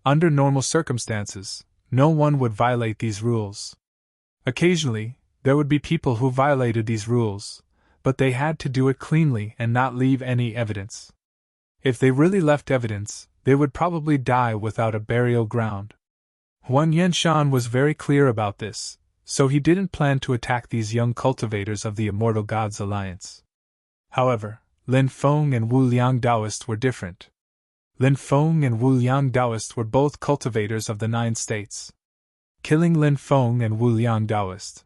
Under normal circumstances, no one would violate these rules. Occasionally, there would be people who violated these rules, but they had to do it cleanly and not leave any evidence. If they really left evidence, they would probably die without a burial ground. Huan Yanshan was very clear about this, so he didn't plan to attack these young cultivators of the Immortal Gods Alliance. However, Lin Feng and Wu Liang Daoist were different. Lin Feng and Wu Liang Daoist were both cultivators of the 9 states. Killing Lin Feng and Wu Liang Daoist,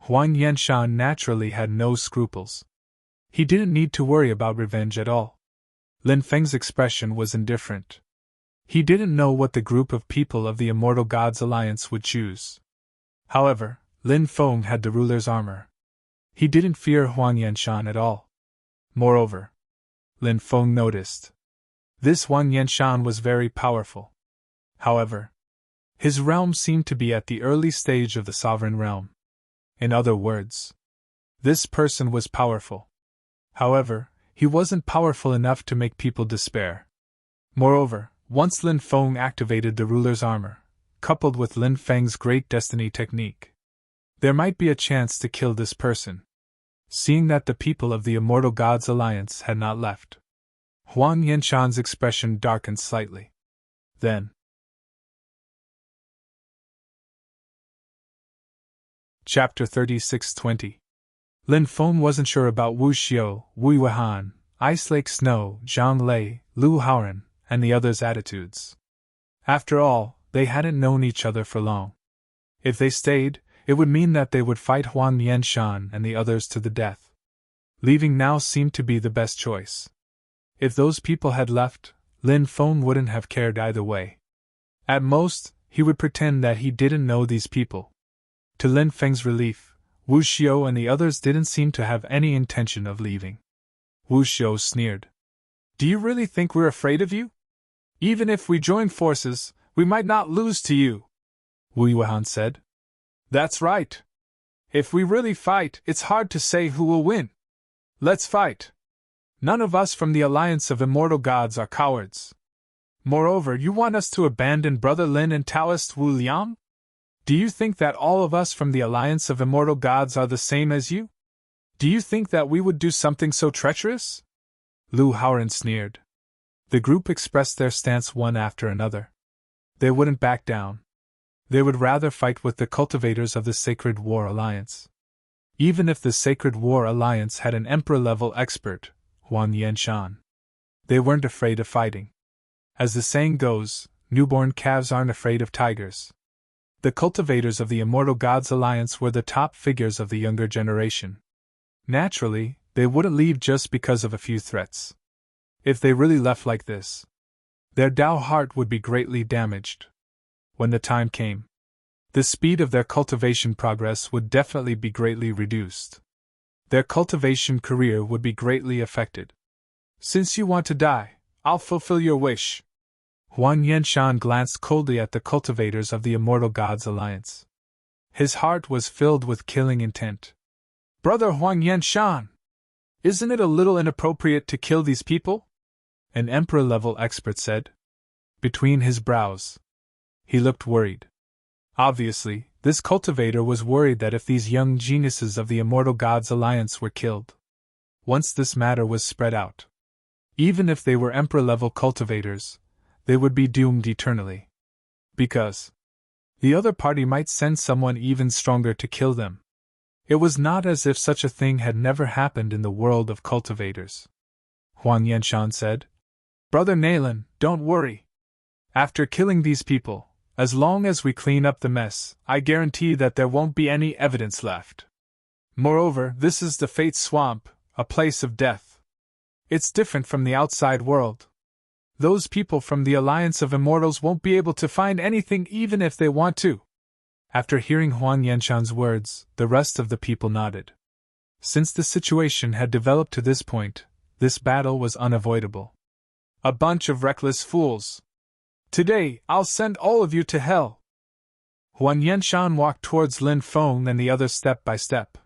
Huan Yanshan naturally had no scruples. He didn't need to worry about revenge at all. Lin Feng's expression was indifferent. He didn't know what the group of people of the Immortal Gods Alliance would choose. However, Lin Feng had the ruler's armor. He didn't fear Huan Yanshan at all. Moreover, Lin Feng noticed. This Huan Yanshan was very powerful. However, his realm seemed to be at the early stage of the sovereign realm. In other words, this person was powerful. However, he wasn't powerful enough to make people despair. Moreover, once Lin Feng activated the ruler's armor, coupled with Lin Feng's great destiny technique, there might be a chance to kill this person. Seeing that the people of the Immortal Gods Alliance had not left, Huan Yanshan's expression darkened slightly. Then, Chapter 36-20. Lin Feng wasn't sure about Wu Xiu, Wu Yuhan, Ice Lake Snow, Zhang Lei, Lu Haoran, and the others' attitudes. After all, they hadn't known each other for long. If they stayed, it would mean that they would fight Huang Yanshan and the others to the death. Leaving now seemed to be the best choice. If those people had left, Lin Feng wouldn't have cared either way. At most, he would pretend that he didn't know these people. To Lin Feng's relief, Wu Xiu and the others didn't seem to have any intention of leaving. Wu Xiu sneered. "Do you really think we're afraid of you? Even if we join forces, we might not lose to you," Wu Yuan said. "That's right. If we really fight, it's hard to say who will win. Let's fight. None of us from the Alliance of Immortal Gods are cowards. Moreover, you want us to abandon Brother Lin and Taoist Wu Liang? Do you think that all of us from the Alliance of Immortal Gods are the same as you? Do you think that we would do something so treacherous?" Lu Haoran sneered. The group expressed their stance one after another. They wouldn't back down. They would rather fight with the cultivators of the Sacred War Alliance. Even if the Sacred War Alliance had an Emperor-level expert, Huang Yanshan. They weren't afraid of fighting. As the saying goes, newborn calves aren't afraid of tigers. The cultivators of the Immortal Gods Alliance were the top figures of the younger generation. Naturally, they wouldn't leave just because of a few threats. If they really left like this, their Tao heart would be greatly damaged. When the time came, the speed of their cultivation progress would definitely be greatly reduced. Their cultivation career would be greatly affected. "Since you want to die, I'll fulfill your wish." Huang Yanshan glanced coldly at the cultivators of the Immortal Gods Alliance. His heart was filled with killing intent. "Brother Huang Yanshan, isn't it a little inappropriate to kill these people?" an Emperor-level expert said. Between his brows, he looked worried. Obviously, this cultivator was worried that if these young geniuses of the Immortal Gods Alliance were killed, once this matter was spread out, even if they were Emperor-level cultivators, they would be doomed eternally. Because the other party might send someone even stronger to kill them. It was not as if such a thing had never happened in the world of cultivators. Huang Yanshan said, "Brother Nalen, don't worry. After killing these people, as long as we clean up the mess, I guarantee that there won't be any evidence left. Moreover, this is the Fate Swamp, a place of death. It's different from the outside world. Those people from the Alliance of Immortals won't be able to find anything even if they want to." After hearing Huang Yanshan's words, the rest of the people nodded. Since the situation had developed to this point, this battle was unavoidable. "A bunch of reckless fools. Today, I'll send all of you to hell." Huang Yanshan walked towards Lin Feng and the others step by step.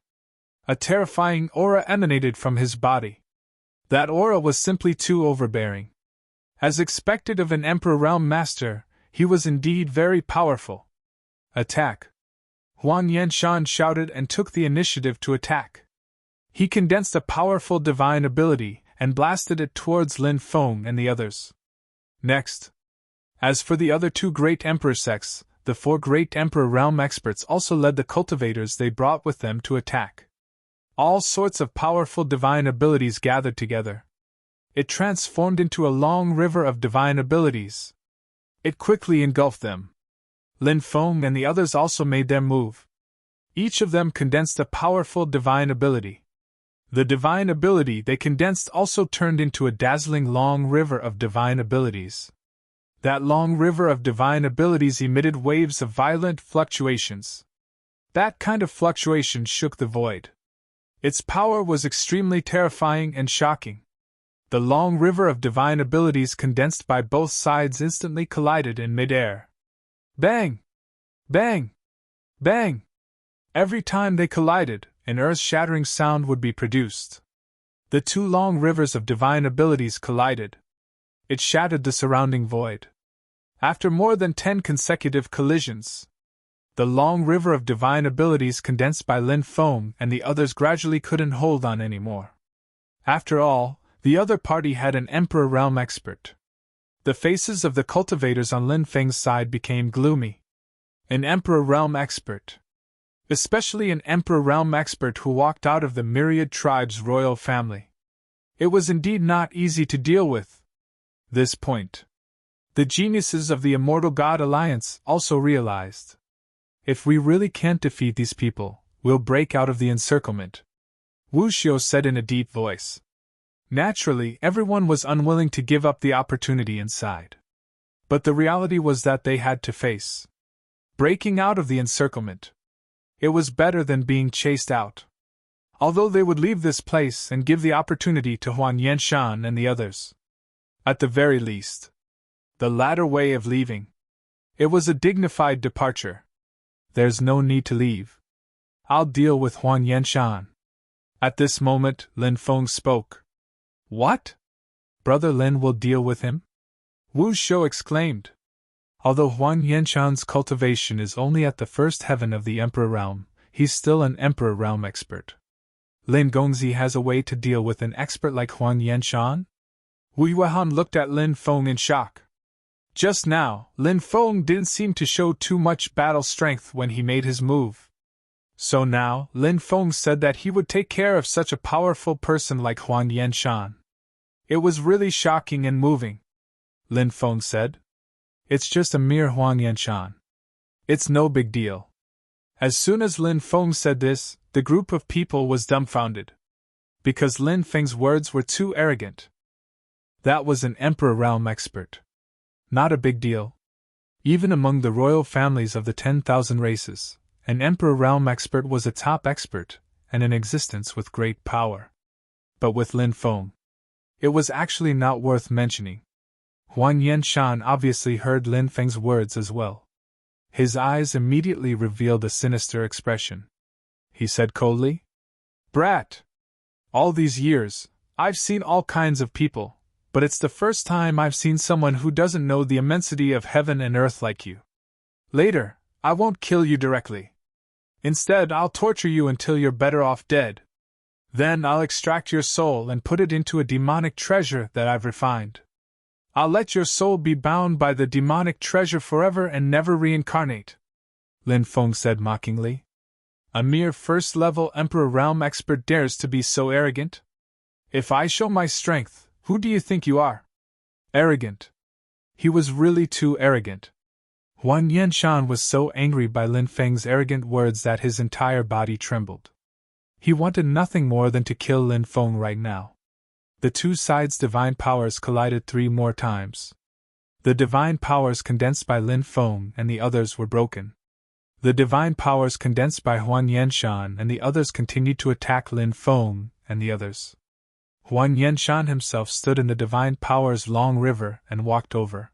A terrifying aura emanated from his body. That aura was simply too overbearing. As expected of an Emperor Realm Master, he was indeed very powerful. "Attack!" Huang Yanshan shouted and took the initiative to attack. He condensed a powerful divine ability and blasted it towards Lin Feng and the others. Next, as for the other two great Emperor sects, the 4 great Emperor Realm experts also led the cultivators they brought with them to attack. All sorts of powerful divine abilities gathered together. It transformed into a long river of divine abilities. It quickly engulfed them. Lin Feng and the others also made their move. Each of them condensed a powerful divine ability. The divine ability they condensed also turned into a dazzling long river of divine abilities. That long river of divine abilities emitted waves of violent fluctuations. That kind of fluctuation shook the void. Its power was extremely terrifying and shocking. The long river of divine abilities condensed by both sides instantly collided in mid-air. Bang! Bang! Bang! Every time they collided, an earth-shattering sound would be produced. The 2 long rivers of divine abilities collided. It shattered the surrounding void. After more than 10 consecutive collisions, the long river of divine abilities condensed by Lin Feng and the others gradually couldn't hold on anymore. After all, the other party had an Emperor Realm expert. The faces of the cultivators on Lin Feng's side became gloomy. An Emperor Realm expert. Especially an Emperor Realm expert who walked out of the Myriad Tribe's royal family. It was indeed not easy to deal with. This point, The geniuses of the Immortal God Alliance also realized. If we really can't defeat these people, we'll break out of the encirclement, Wu Xiu said in a deep voice. Naturally, everyone was unwilling to give up the opportunity inside. But the reality was that they had to face breaking out of the encirclement. It was better than being chased out. Although they would leave this place and give the opportunity to Huan Yanshan and the others. At the very least. The latter way of leaving. It was a dignified departure. There's no need to leave. I'll deal with Huan Yanshan. At this moment, Lin Feng spoke. What? Brother Lin will deal with him? Wu Shou exclaimed. Although Huan Yanshan's cultivation is only at the first heaven of the Emperor Realm, he's still an Emperor Realm expert. Lin Gongzi has a way to deal with an expert like Huan Yanshan? Wu Yuehan looked at Lin Feng in shock. Just now, Lin Feng didn't seem to show too much battle strength when he made his move. So now, Lin Feng said that he would take care of such a powerful person like Huan Yanshan. It was really shocking and moving. Lin Feng said. It's just a mere Huan Yanshan. It's no big deal. As soon as Lin Feng said this, the group of people was dumbfounded. Because Lin Feng's words were too arrogant. That was an Emperor Realm expert. Not a big deal. Even among the royal families of the 10,000 races, an Emperor Realm expert was a top expert, and in existence with great power. But with Lin Feng, it was actually not worth mentioning. Huan Yanshan obviously heard Lin Feng's words as well. His eyes immediately revealed a sinister expression. He said coldly, Brat! All these years, I've seen all kinds of people, but it's the first time I've seen someone who doesn't know the immensity of heaven and earth like you. Later, I won't kill you directly. Instead, I'll torture you until you're better off dead. Then I'll extract your soul and put it into a demonic treasure that I've refined. I'll let your soul be bound by the demonic treasure forever and never reincarnate. Lin Feng said mockingly. A mere first-level Emperor Realm expert dares to be so arrogant? If I show my strength, who do you think you are? Arrogant. He was really too arrogant. Huan Yanshan was so angry by Lin Feng's arrogant words that his entire body trembled. He wanted nothing more than to kill Lin Feng right now. The two sides' divine powers collided 3 more times. The divine powers condensed by Lin Feng and the others were broken. The divine powers condensed by Huan Yanshan and the others continued to attack Lin Feng and the others. Huan Yanshan himself stood in the divine power's long river and walked over.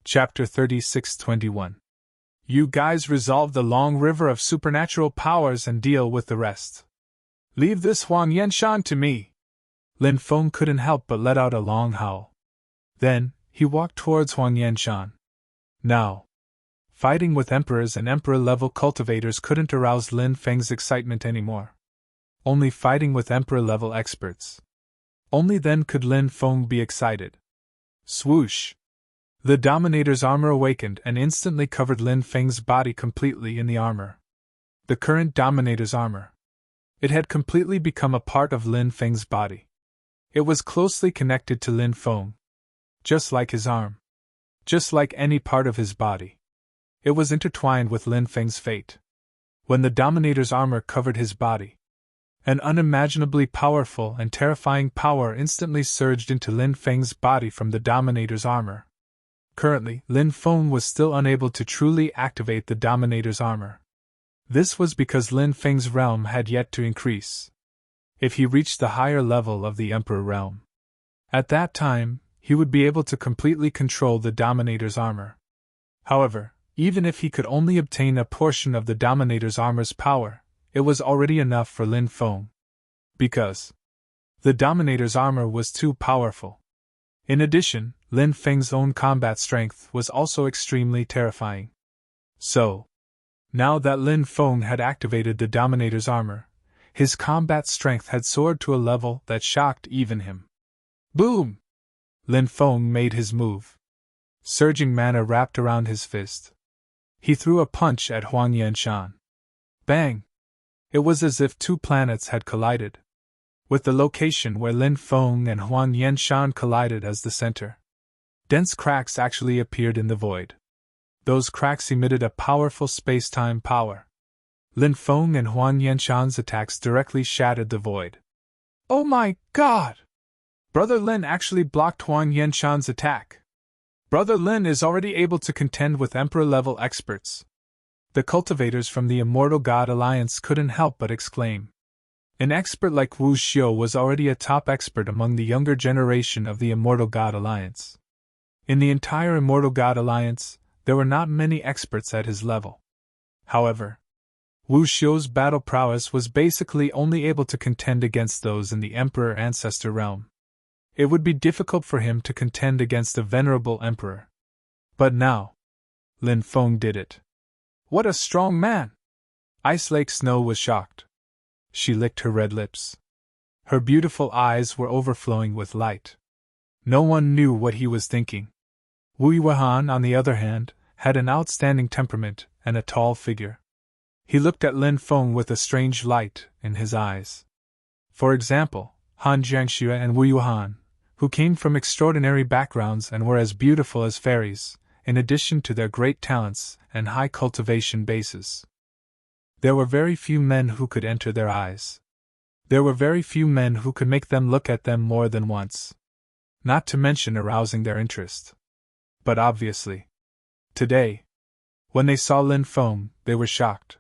Chapter 36-21. You guys resolve the long river of supernatural powers and deal with the rest. Leave this Huan Yanshan to me. Lin Feng couldn't help but let out a long howl. Then, he walked towards Huan Yanshan. Now, fighting with emperors and emperor-level cultivators couldn't arouse Lin Feng's excitement anymore. Only fighting with emperor-level experts. Only then could Lin Feng be excited. Swoosh! The Dominator's armor awakened and instantly covered Lin Feng's body completely in the armor. The current Dominator's armor. It had completely become a part of Lin Feng's body. It was closely connected to Lin Feng. Just like his arm. Just like any part of his body. It was intertwined with Lin Feng's fate. When the Dominator's armor covered his body, an unimaginably powerful and terrifying power instantly surged into Lin Feng's body from the Dominator's armor. Currently, Lin Feng was still unable to truly activate the Dominator's armor. This was because Lin Feng's realm had yet to increase. If he reached the higher level of the Emperor realm, at that time, he would be able to completely control the Dominator's armor. However, even if he could only obtain a portion of the Dominator's armor's power, it was already enough for Lin Feng. Because the Dominator's armor was too powerful. In addition, Lin Feng's own combat strength was also extremely terrifying. So, now that Lin Feng had activated the Dominator's armor, his combat strength had soared to a level that shocked even him. Boom! Lin Feng made his move. Surging mana wrapped around his fist. He threw a punch at Huan Yanshan. Bang! It was as if 2 planets had collided. with the location where Lin Feng and Huan Yanshan collided as the center. Dense cracks actually appeared in the void. Those cracks emitted a powerful space-time power. Lin Feng and Huan Yanshan's attacks directly shattered the void. Oh my god! Brother Lin actually blocked Huan Yanshan's attack. Brother Lin is already able to contend with Emperor-level experts. The cultivators from the Immortal God Alliance couldn't help but exclaim. An expert like Wu Xiu was already a top expert among the younger generation of the Immortal God Alliance. In the entire Immortal God Alliance, there were not many experts at his level. However, Wu Xiu's battle prowess was basically only able to contend against those in the Emperor Ancestor realm. It would be difficult for him to contend against the venerable Emperor. But now, Lin Feng did it. What a strong man! Ice Lake Snow was shocked. She licked her red lips. Her beautiful eyes were overflowing with light. No one knew what he was thinking. Wu Yuan, on the other hand, had an outstanding temperament and a tall figure. He looked at Lin Feng with a strange light in his eyes. For example, Han Jiangxue and Wu Yuan, who came from extraordinary backgrounds and were as beautiful as fairies, in addition to their great talents and high cultivation bases. There were very few men who could enter their eyes. There were very few men who could make them look at them more than once. Not to mention arousing their interest. But obviously, today, when they saw Lin Feng, they were shocked.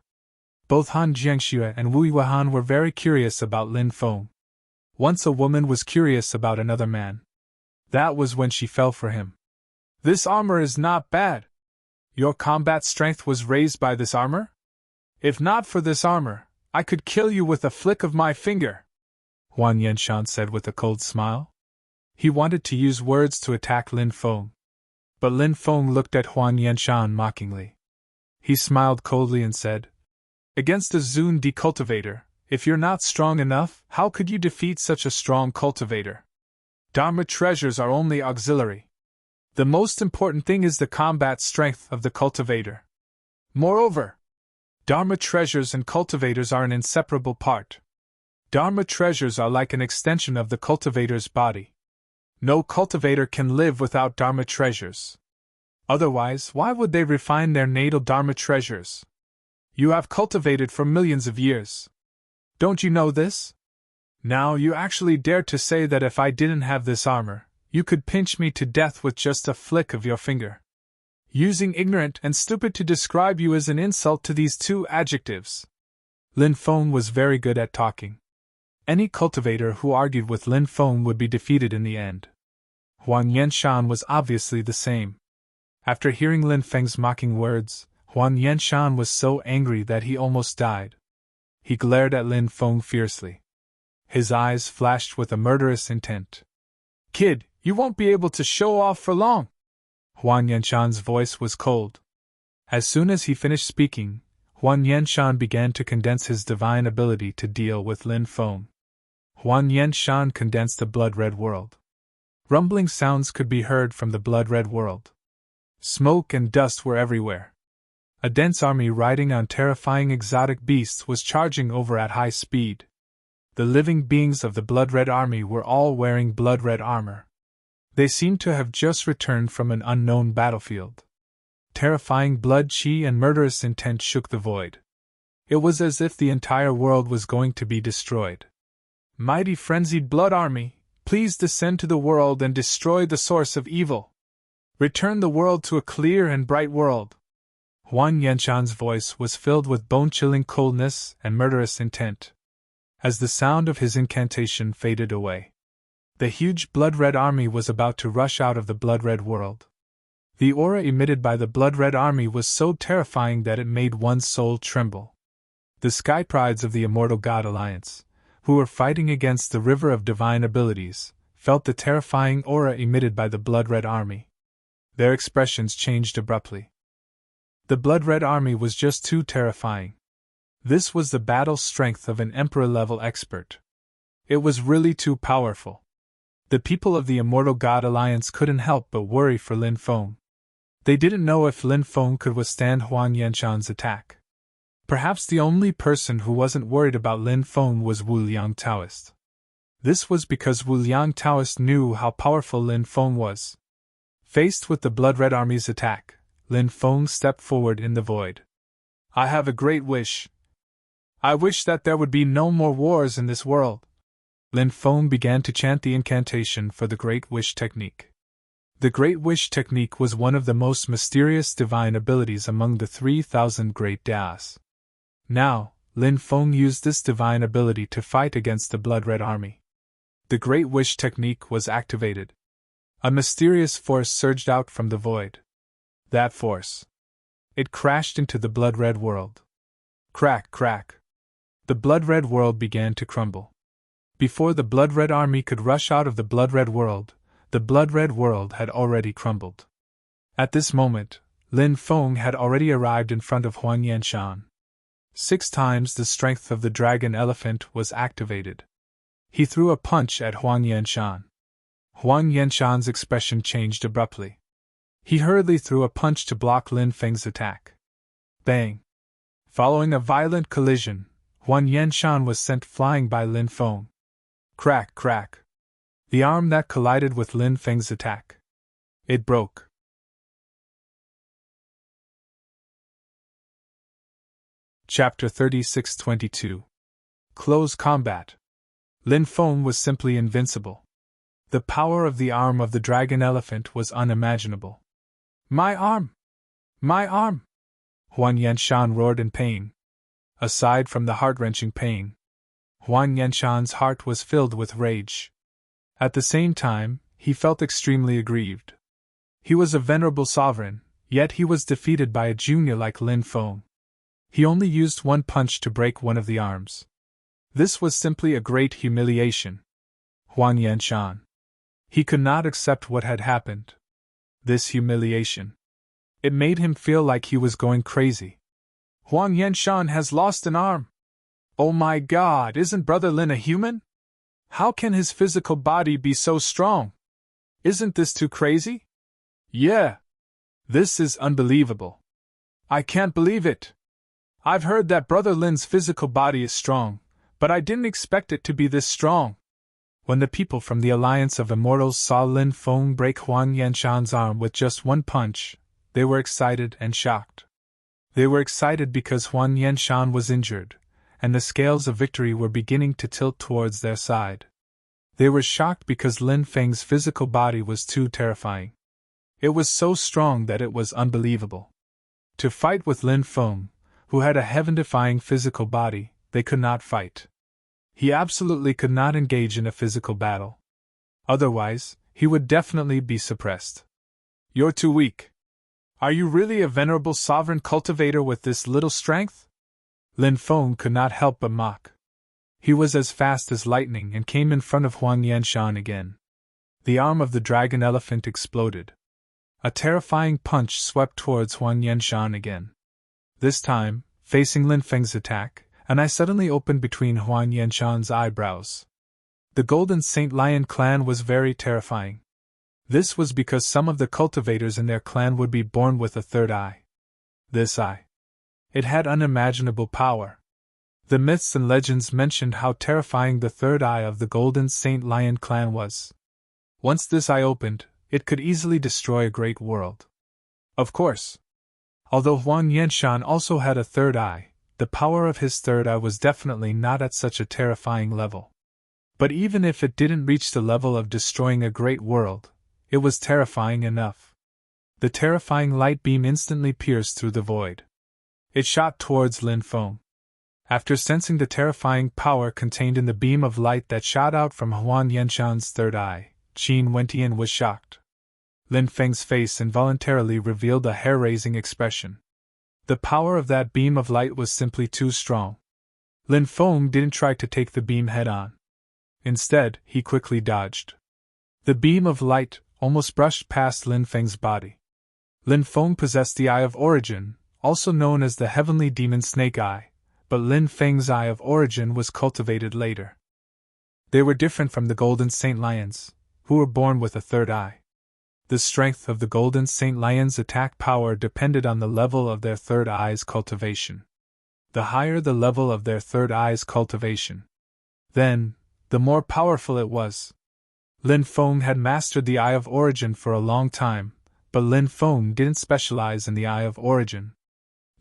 Both Han Jiangxue and Wu Yuan were very curious about Lin Feng. Once a woman was curious about another man. That was when she fell for him. This armor is not bad. Your combat strength was raised by this armor? If not for this armor, I could kill you with a flick of my finger, Huan Yanshan said with a cold smile. He wanted to use words to attack Lin Feng. But Lin Feng looked at Huan Yanshan mockingly. He smiled coldly and said, Against a Zun decultivator, if you're not strong enough, how could you defeat such a strong cultivator? Dharma treasures are only auxiliary. The most important thing is the combat strength of the cultivator. Moreover, Dharma treasures and cultivators are an inseparable part. Dharma treasures are like an extension of the cultivator's body. No cultivator can live without Dharma treasures. Otherwise, why would they refine their natal Dharma treasures? You have cultivated for millions of years. Don't you know this? Now you actually dare to say that if I didn't have this armor, you could pinch me to death with just a flick of your finger. Using ignorant and stupid to describe you is an insult to these two adjectives. Lin Feng was very good at talking. Any cultivator who argued with Lin Feng would be defeated in the end. Huan Yanshan was obviously the same. After hearing Lin Feng's mocking words, Huan Yanshan was so angry that he almost died. He glared at Lin Feng fiercely. His eyes flashed with a murderous intent. Kid, you won't be able to show off for long. Huan Yanshan's voice was cold. As soon as he finished speaking, Huan Yanshan began to condense his divine ability to deal with Lin Feng. Huan Yanshan condensed the blood-red world. Rumbling sounds could be heard from the blood-red world. Smoke and dust were everywhere. A dense army riding on terrifying exotic beasts was charging over at high speed. The living beings of the blood-red army were all wearing blood-red armor. They seemed to have just returned from an unknown battlefield. Terrifying blood chi and murderous intent shook the void. It was as if the entire world was going to be destroyed. Mighty frenzied blood army, please descend to the world and destroy the source of evil. Return the world to a clear and bright world. Huan Yanshan's voice was filled with bone-chilling coldness and murderous intent. As the sound of his incantation faded away, the huge blood-red army was about to rush out of the blood-red world. The aura emitted by the blood-red army was so terrifying that it made one's soul tremble. The sky prides of the Immortal God Alliance, who were fighting against the river of divine abilities, felt the terrifying aura emitted by the blood-red army. Their expressions changed abruptly. The blood-red army was just too terrifying. This was the battle strength of an Emperor-level expert. It was really too powerful. The people of the Immortal God Alliance couldn't help but worry for Lin Feng. They didn't know if Lin Feng could withstand Huan Yanshan's attack. Perhaps the only person who wasn't worried about Lin Feng was Wu Liang Taoist. This was because Wu Liang Taoist knew how powerful Lin Feng was. Faced with the blood-red army's attack, Lin Feng stepped forward in the void. I have a great wish. I wish that there would be no more wars in this world. Lin Feng began to chant the incantation for the Great Wish technique. The Great Wish technique was one of the most mysterious divine abilities among the 3,000 great Daos. Now, Lin Feng used this divine ability to fight against the blood-red army. The Great Wish technique was activated. A mysterious force surged out from the void. That force. It crashed into the blood-red world. Crack, crack. The blood-red world began to crumble. Before the blood-red army could rush out of the blood-red world, the blood-red world had already crumbled. At this moment, Lin Feng had already arrived in front of Huang Yanshan. 6 times the strength of the dragon elephant was activated. He threw a punch at Huang Yanshan. Huang Yanshan's expression changed abruptly. He hurriedly threw a punch to block Lin Feng's attack. Bang! Following a violent collision, Huang Yanshan was sent flying by Lin Feng. Crack, crack. The arm that collided with Lin Feng's attack. It broke. Chapter 36-22. Close Combat. Lin Feng was simply invincible. The power of the arm of the dragon elephant was unimaginable. My arm! My arm! Huang Yanshan roared in pain. Aside from the heart-wrenching pain, Huang Yanshan's heart was filled with rage. At the same time, he felt extremely aggrieved. He was a venerable sovereign, yet he was defeated by a junior like Lin Feng. He only used one punch to break one of the arms. This was simply a great humiliation. Huang Yanshan. He could not accept what had happened. This humiliation. It made him feel like he was going crazy. Huang Yanshan has lost an arm. Oh my God, isn't Brother Lin a human? How can his physical body be so strong? Isn't this too crazy? Yeah. This is unbelievable. I can't believe it. I've heard that Brother Lin's physical body is strong, but I didn't expect it to be this strong. When the people from the Alliance of Immortals saw Lin Feng break Huang Yanshan's arm with just one punch, they were excited and shocked. They were excited because Huang Yanshan was injured, and the scales of victory were beginning to tilt towards their side. They were shocked because Lin Feng's physical body was too terrifying. It was so strong that it was unbelievable. To fight with Lin Feng, who had a heaven-defying physical body, they could not fight. He absolutely could not engage in a physical battle. Otherwise, he would definitely be suppressed. You're too weak. Are you really a venerable sovereign cultivator with this little strength? Lin Feng could not help but mock. He was as fast as lightning and came in front of Huang Yanshan again. The arm of the dragon elephant exploded. A terrifying punch swept towards Huang Yanshan again. This time, facing Lin Feng's attack, an eye suddenly opened between Huang Yanshan's eyebrows. The Golden Saint Lion clan was very terrifying. This was because some of the cultivators in their clan would be born with a third eye. This eye. It had unimaginable power. The myths and legends mentioned how terrifying the third eye of the Golden Saint Lion clan was. Once this eye opened, it could easily destroy a great world. Of course. Although Huang Yanshan also had a third eye, the power of his third eye was definitely not at such a terrifying level. But even if it didn't reach the level of destroying a great world, it was terrifying enough. The terrifying light beam instantly pierced through the void. It shot towards Lin Feng. After sensing the terrifying power contained in the beam of light that shot out from Huang Yanshan's third eye, Qin Wentian was shocked. Lin Feng's face involuntarily revealed a hair-raising expression. The power of that beam of light was simply too strong. Lin Feng didn't try to take the beam head-on. Instead, he quickly dodged. The beam of light almost brushed past Lin Feng's body. Lin Feng possessed the Eye of Origin, also known as the Heavenly Demon Snake Eye, but Lin Feng's Eye of Origin was cultivated later. They were different from the Golden Saint Lions, who were born with a third eye. The strength of the Golden Saint Lions' attack power depended on the level of their third eye's cultivation. The higher the level of their third eye's cultivation, then, the more powerful it was. Lin Feng had mastered the Eye of Origin for a long time, but Lin Feng didn't specialize in the Eye of Origin.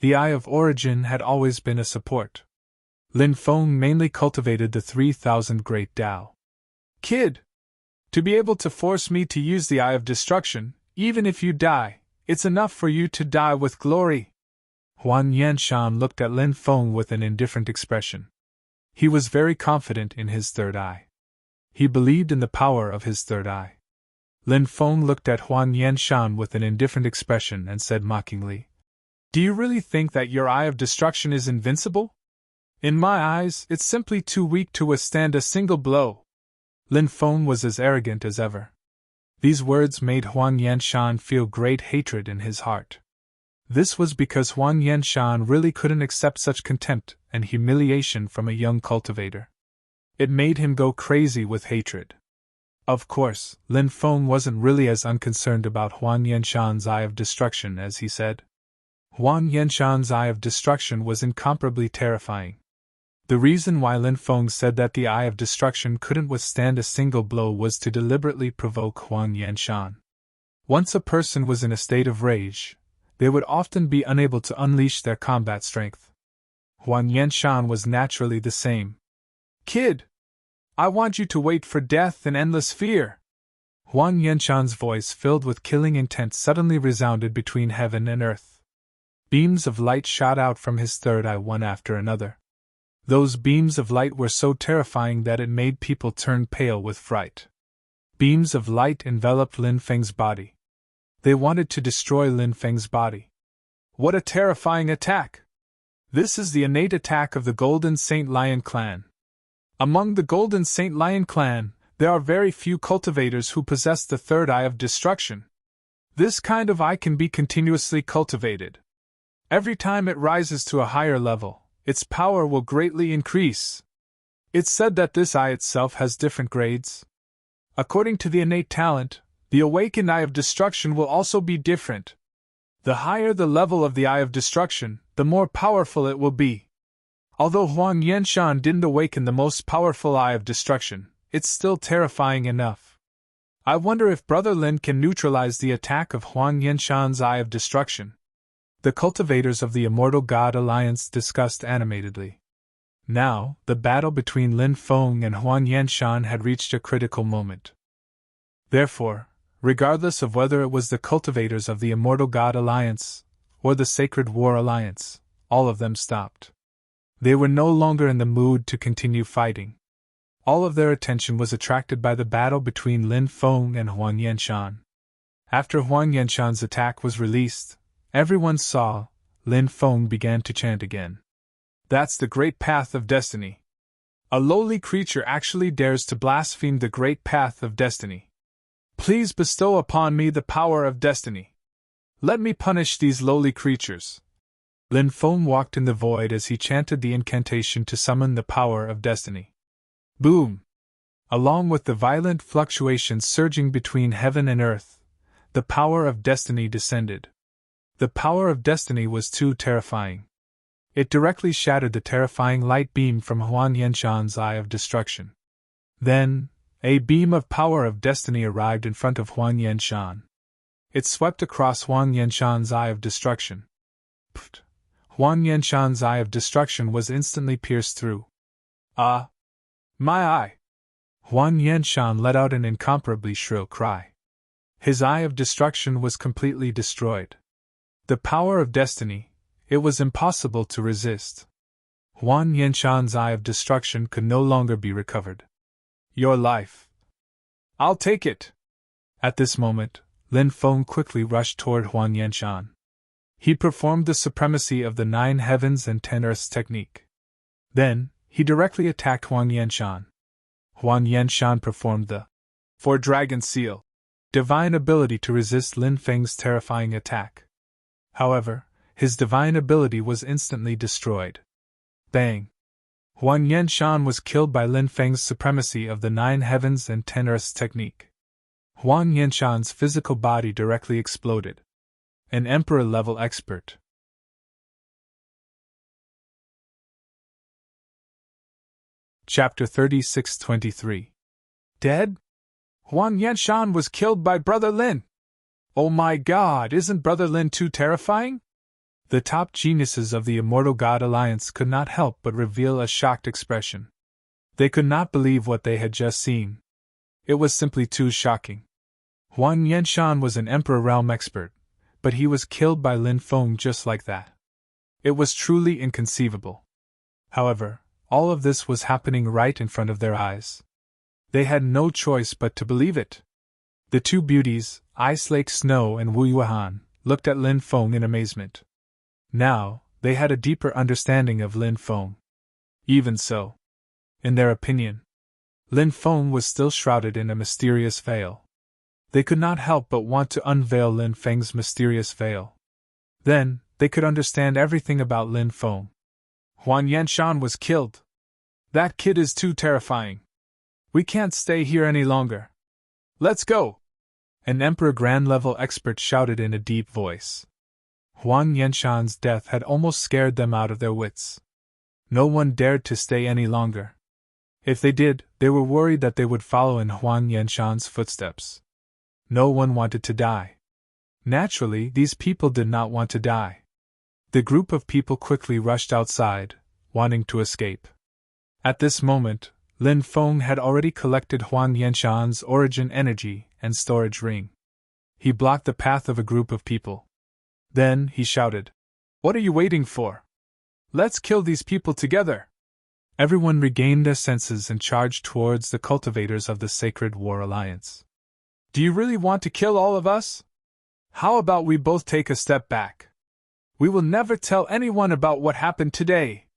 The Eye of Origin had always been a support. Lin Feng mainly cultivated the 3,000 Great Tao. Kid! To be able to force me to use the Eye of Destruction, even if you die, it's enough for you to die with glory. Huan Yanshan looked at Lin Feng with an indifferent expression. He was very confident in his third eye. He believed in the power of his third eye. Lin Feng looked at Huan Yanshan with an indifferent expression and said mockingly, "Do you really think that your Eye of Destruction is invincible? In my eyes, it's simply too weak to withstand a single blow." Lin Feng was as arrogant as ever. These words made Huan Yanshan feel great hatred in his heart. This was because Huan Yanshan really couldn't accept such contempt and humiliation from a young cultivator. It made him go crazy with hatred. Of course, Lin Feng wasn't really as unconcerned about Huan Yanshan's Eye of Destruction as he said. Huan Yanshan's Eye of Destruction was incomparably terrifying. The reason why Lin Feng said that the Eye of Destruction couldn't withstand a single blow was to deliberately provoke Huan Yanshan. Once a person was in a state of rage, they would often be unable to unleash their combat strength. Huan Yanshan was naturally the same. "Kid! I want you to wait for death and endless fear." Huan Yanshan's voice, filled with killing intent, suddenly resounded between heaven and earth. Beams of light shot out from his third eye one after another. Those beams of light were so terrifying that it made people turn pale with fright. Beams of light enveloped Lin Feng's body. They wanted to destroy Lin Feng's body. What a terrifying attack! This is the innate attack of the Golden Saint Lion clan. Among the Golden Saint Lion clan, there are very few cultivators who possess the third eye of destruction. This kind of eye can be continuously cultivated. Every time it rises to a higher level, its power will greatly increase. It's said that this eye itself has different grades. According to the innate talent, the awakened Eye of Destruction will also be different. The higher the level of the Eye of Destruction, the more powerful it will be. Although Huan Yanshan didn't awaken the most powerful Eye of Destruction, it's still terrifying enough. I wonder if Brother Lin can neutralize the attack of Huan Yanshan's Eye of Destruction. The cultivators of the Immortal God Alliance discussed animatedly. Now, the battle between Lin Feng and Huan Yanshan had reached a critical moment. Therefore, regardless of whether it was the cultivators of the Immortal God Alliance or the Sacred War Alliance, all of them stopped. They were no longer in the mood to continue fighting. All of their attention was attracted by the battle between Lin Feng and Huan Yanshan. After Huan Yanshan's attack was released, everyone saw Lin Feng began to chant again. "That's the great path of destiny. A lowly creature actually dares to blaspheme the great path of destiny. Please bestow upon me the power of destiny. Let me punish these lowly creatures." Lin Feng walked in the void as he chanted the incantation to summon the power of destiny. Boom! Along with the violent fluctuations surging between heaven and earth, the power of destiny descended. The power of destiny was too terrifying. It directly shattered the terrifying light beam from Huan Yanshan's Eye of Destruction. Then, a beam of power of destiny arrived in front of Huan Yanshan. It swept across Huan Yanshan's Eye of Destruction. Pfft! Huan Yanshan's Eye of Destruction was instantly pierced through. "Ah! My eye!" Huan Yanshan let out an incomparably shrill cry. His Eye of Destruction was completely destroyed. The power of destiny, it was impossible to resist. Huan Yanshan's Eye of Destruction could no longer be recovered. "Your life. I'll take it." At this moment, Lin Feng quickly rushed toward Huan Yanshan. He performed the supremacy of the 9 heavens and 10 earths technique. Then, he directly attacked Huan Yanshan. Huan Yanshan performed the 4-Dragon Seal, divine ability to resist Lin Feng's terrifying attack. However, his divine ability was instantly destroyed. Bang! Huan Yanshan was killed by Lin Feng's supremacy of the 9 heavens and 10 earths technique. Huan Yanshan's physical body directly exploded. An Emperor-level expert. Chapter 36-23. Dead? Huang Yanshan was killed by Brother Lin. Oh my god, isn't Brother Lin too terrifying? The top geniuses of the Immortal God Alliance could not help but reveal a shocked expression. They could not believe what they had just seen. It was simply too shocking. Huang Yanshan was an Emperor Realm expert, but he was killed by Lin Feng just like that. It was truly inconceivable. However, all of this was happening right in front of their eyes. They had no choice but to believe it. The two beauties, Ice Lake Snow and Wu Yuan, looked at Lin Feng in amazement. Now, they had a deeper understanding of Lin Feng. Even so, in their opinion, Lin Feng was still shrouded in a mysterious veil. They could not help but want to unveil Lin Feng's mysterious veil. Then, they could understand everything about Lin Feng. Huang Yanshan was killed. That kid is too terrifying. We can't stay here any longer. Let's go! An Emperor Grand Level expert shouted in a deep voice. Huang Yanshan's death had almost scared them out of their wits. No one dared to stay any longer. If they did, they were worried that they would follow in Huang Yanshan's footsteps. No one wanted to die. Naturally, these people did not want to die. The group of people quickly rushed outside, wanting to escape. At this moment, Lin Feng had already collected Huang Yanshan's origin energy and storage ring. He blocked the path of a group of people. Then he shouted, "What are you waiting for? Let's kill these people together!" Everyone regained their senses and charged towards the cultivators of the Sacred War Alliance. Do you really want to kill all of us? How about we both take a step back? We will never tell anyone about what happened today.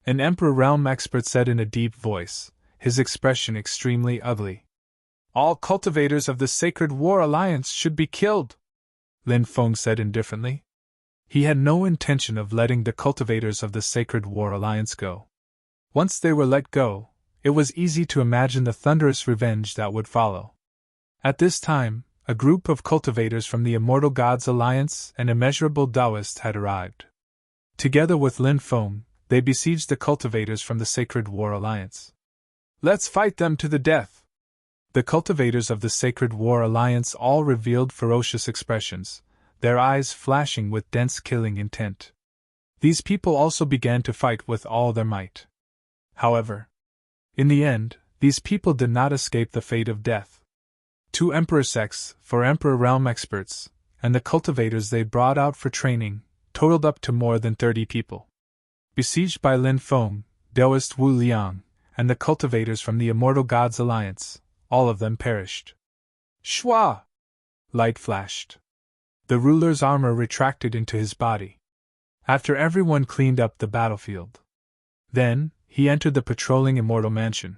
An Emperor Realm expert said in a deep voice, his expression extremely ugly. All cultivators of the Sacred War Alliance should be killed, Lin Feng said indifferently. He had no intention of letting the cultivators of the Sacred War Alliance go. Once they were let go, it was easy to imagine the thunderous revenge that would follow. At this time, a group of cultivators from the Immortal Gods Alliance and immeasurable Taoists had arrived. Together with Lin Feng, they besieged the cultivators from the Sacred War Alliance. Let's fight them to the death! The cultivators of the Sacred War Alliance all revealed ferocious expressions, their eyes flashing with dense killing intent. These people also began to fight with all their might. However, in the end, these people did not escape the fate of death. Two Emperor sects, 4 Emperor Realm experts, and the cultivators they brought out for training, totaled up to more than 30 people. Besieged by Lin Feng, Taoist Wu Liang, and the cultivators from the Immortal Gods Alliance, all of them perished. Shwa! Light flashed. The ruler's armor retracted into his body. After everyone cleaned up the battlefield. Then, he entered the patrolling Immortal Mansion.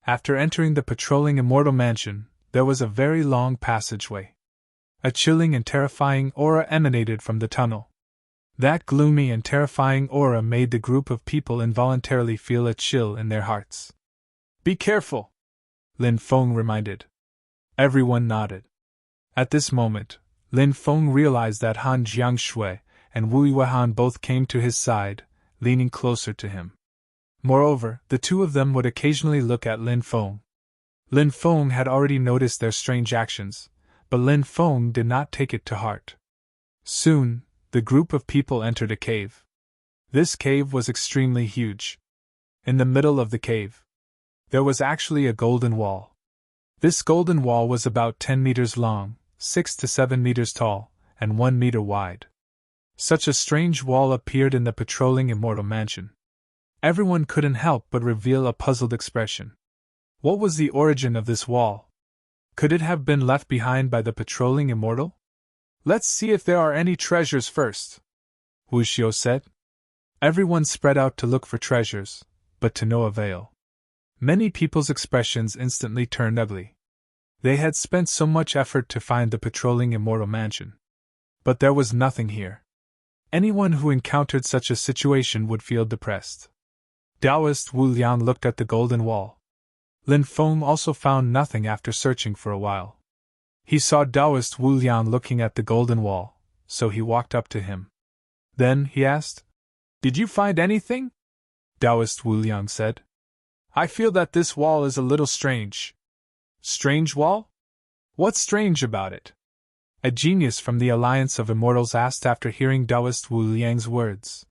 After entering the patrolling Immortal Mansion, there was a very long passageway. A chilling and terrifying aura emanated from the tunnel. That gloomy and terrifying aura made the group of people involuntarily feel a chill in their hearts. Be careful, Lin Feng reminded. Everyone nodded. At this moment, Lin Feng realized that Han Jiangshui and Wu Yuan both came to his side, leaning closer to him. Moreover, the two of them would occasionally look at Lin Feng. Lin Feng had already noticed their strange actions, but Lin Feng did not take it to heart. Soon, the group of people entered a cave. This cave was extremely huge. In the middle of the cave, there was actually a golden wall. This golden wall was about 10 meters long, 6 to 7 meters tall, and 1 meter wide. Such a strange wall appeared in the patrolling Immortal Mansion. Everyone couldn't help but reveal a puzzled expression. What was the origin of this wall? Could it have been left behind by the patrolling Immortal? Let's see if there are any treasures first, Wu Xiu said. Everyone spread out to look for treasures, but to no avail. Many people's expressions instantly turned ugly. They had spent so much effort to find the patrolling Immortal Mansion. But there was nothing here. Anyone who encountered such a situation would feel depressed. Taoist Wu Liang looked at the golden wall. Lin Feng also found nothing after searching for a while. He saw Taoist Wu Liang looking at the golden wall, so he walked up to him. Then he asked, "Did you find anything?" Taoist Wu Liang said, I feel that this wall is a little strange. Strange wall? What's strange about it? A genius from the Alliance of Immortals asked after hearing Taoist Wu Liang's words.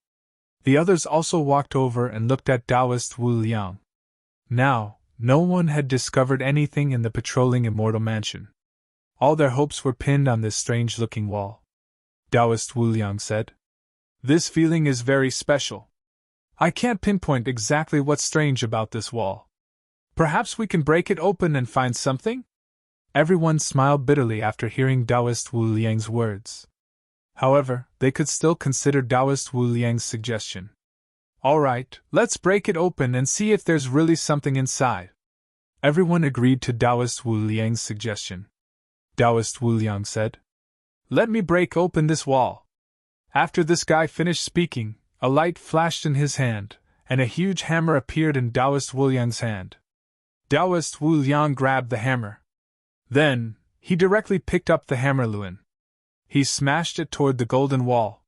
The others also walked over and looked at Taoist Wu Liang. Now, no one had discovered anything in the patrolling Immortal Mansion. All their hopes were pinned on this strange-looking wall. Taoist Wu Liang said, "This feeling is very special. I can't pinpoint exactly what's strange about this wall. Perhaps we can break it open and find something?" Everyone smiled bitterly after hearing Taoist Wu Liang's words. However, they could still consider Taoist Wu Liang's suggestion. "All right, let's break it open and see if there's really something inside." Everyone agreed to Taoist Wu Liang's suggestion. Taoist Wu Liang said, "Let me break open this wall." After this guy finished speaking, a light flashed in his hand, and a huge hammer appeared in Taoist Wu Liang's hand. Taoist Wu Liang grabbed the hammer. Then, he directly picked up the hammer Luan. He smashed it toward the golden wall.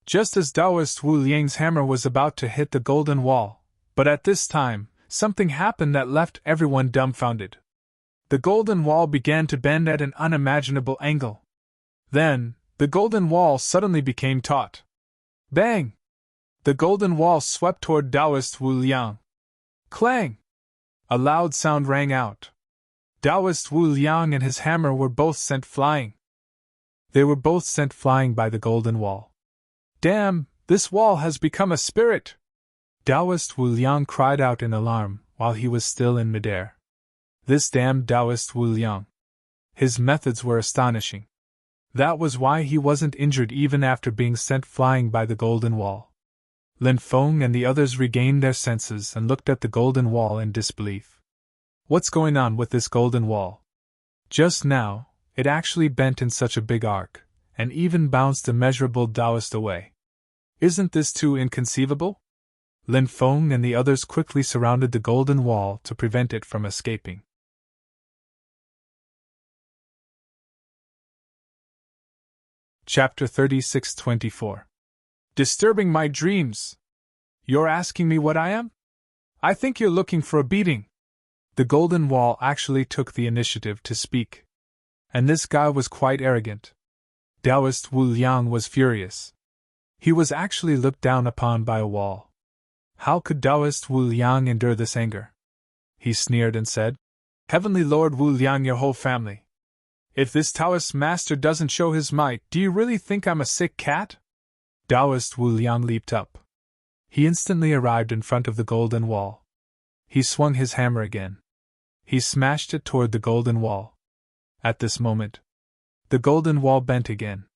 Just as Taoist Wu Liang's hammer was about to hit the golden wall, but at this time, something happened that left everyone dumbfounded. The golden wall began to bend at an unimaginable angle. Then, the golden wall suddenly became taut. Bang! The golden wall swept toward Taoist Wu Liang. Clang! A loud sound rang out. Taoist Wu Liang and his hammer were both sent flying. They were both sent flying by the golden wall. "Damn, this wall has become a spirit!" Taoist Wu Liang cried out in alarm while he was still in midair. This damned Taoist Wu Liang. His methods were astonishing. That was why he wasn't injured even after being sent flying by the golden wall. Lin Feng and the others regained their senses and looked at the golden wall in disbelief. What's going on with this golden wall? Just now, it actually bent in such a big arc, and even bounced immeasurable Taoist away. Isn't this too inconceivable? Lin Feng and the others quickly surrounded the golden wall to prevent it from escaping. Chapter 36-24. Disturbing my dreams. You're asking me what I am? I think you're looking for a beating. The golden wall actually took the initiative to speak. And this guy was quite arrogant. Taoist Wu Liang was furious. He was actually looked down upon by a wall. How could Taoist Wu Liang endure this anger? He sneered and said, "Heavenly Lord Wu Liang, your whole family. If this Taoist master doesn't show his might, do you really think I'm a sick cat?" Taoist Wu Liang leaped up. He instantly arrived in front of the golden wall. He swung his hammer again. He smashed it toward the golden wall. At this moment, the golden wall bent again.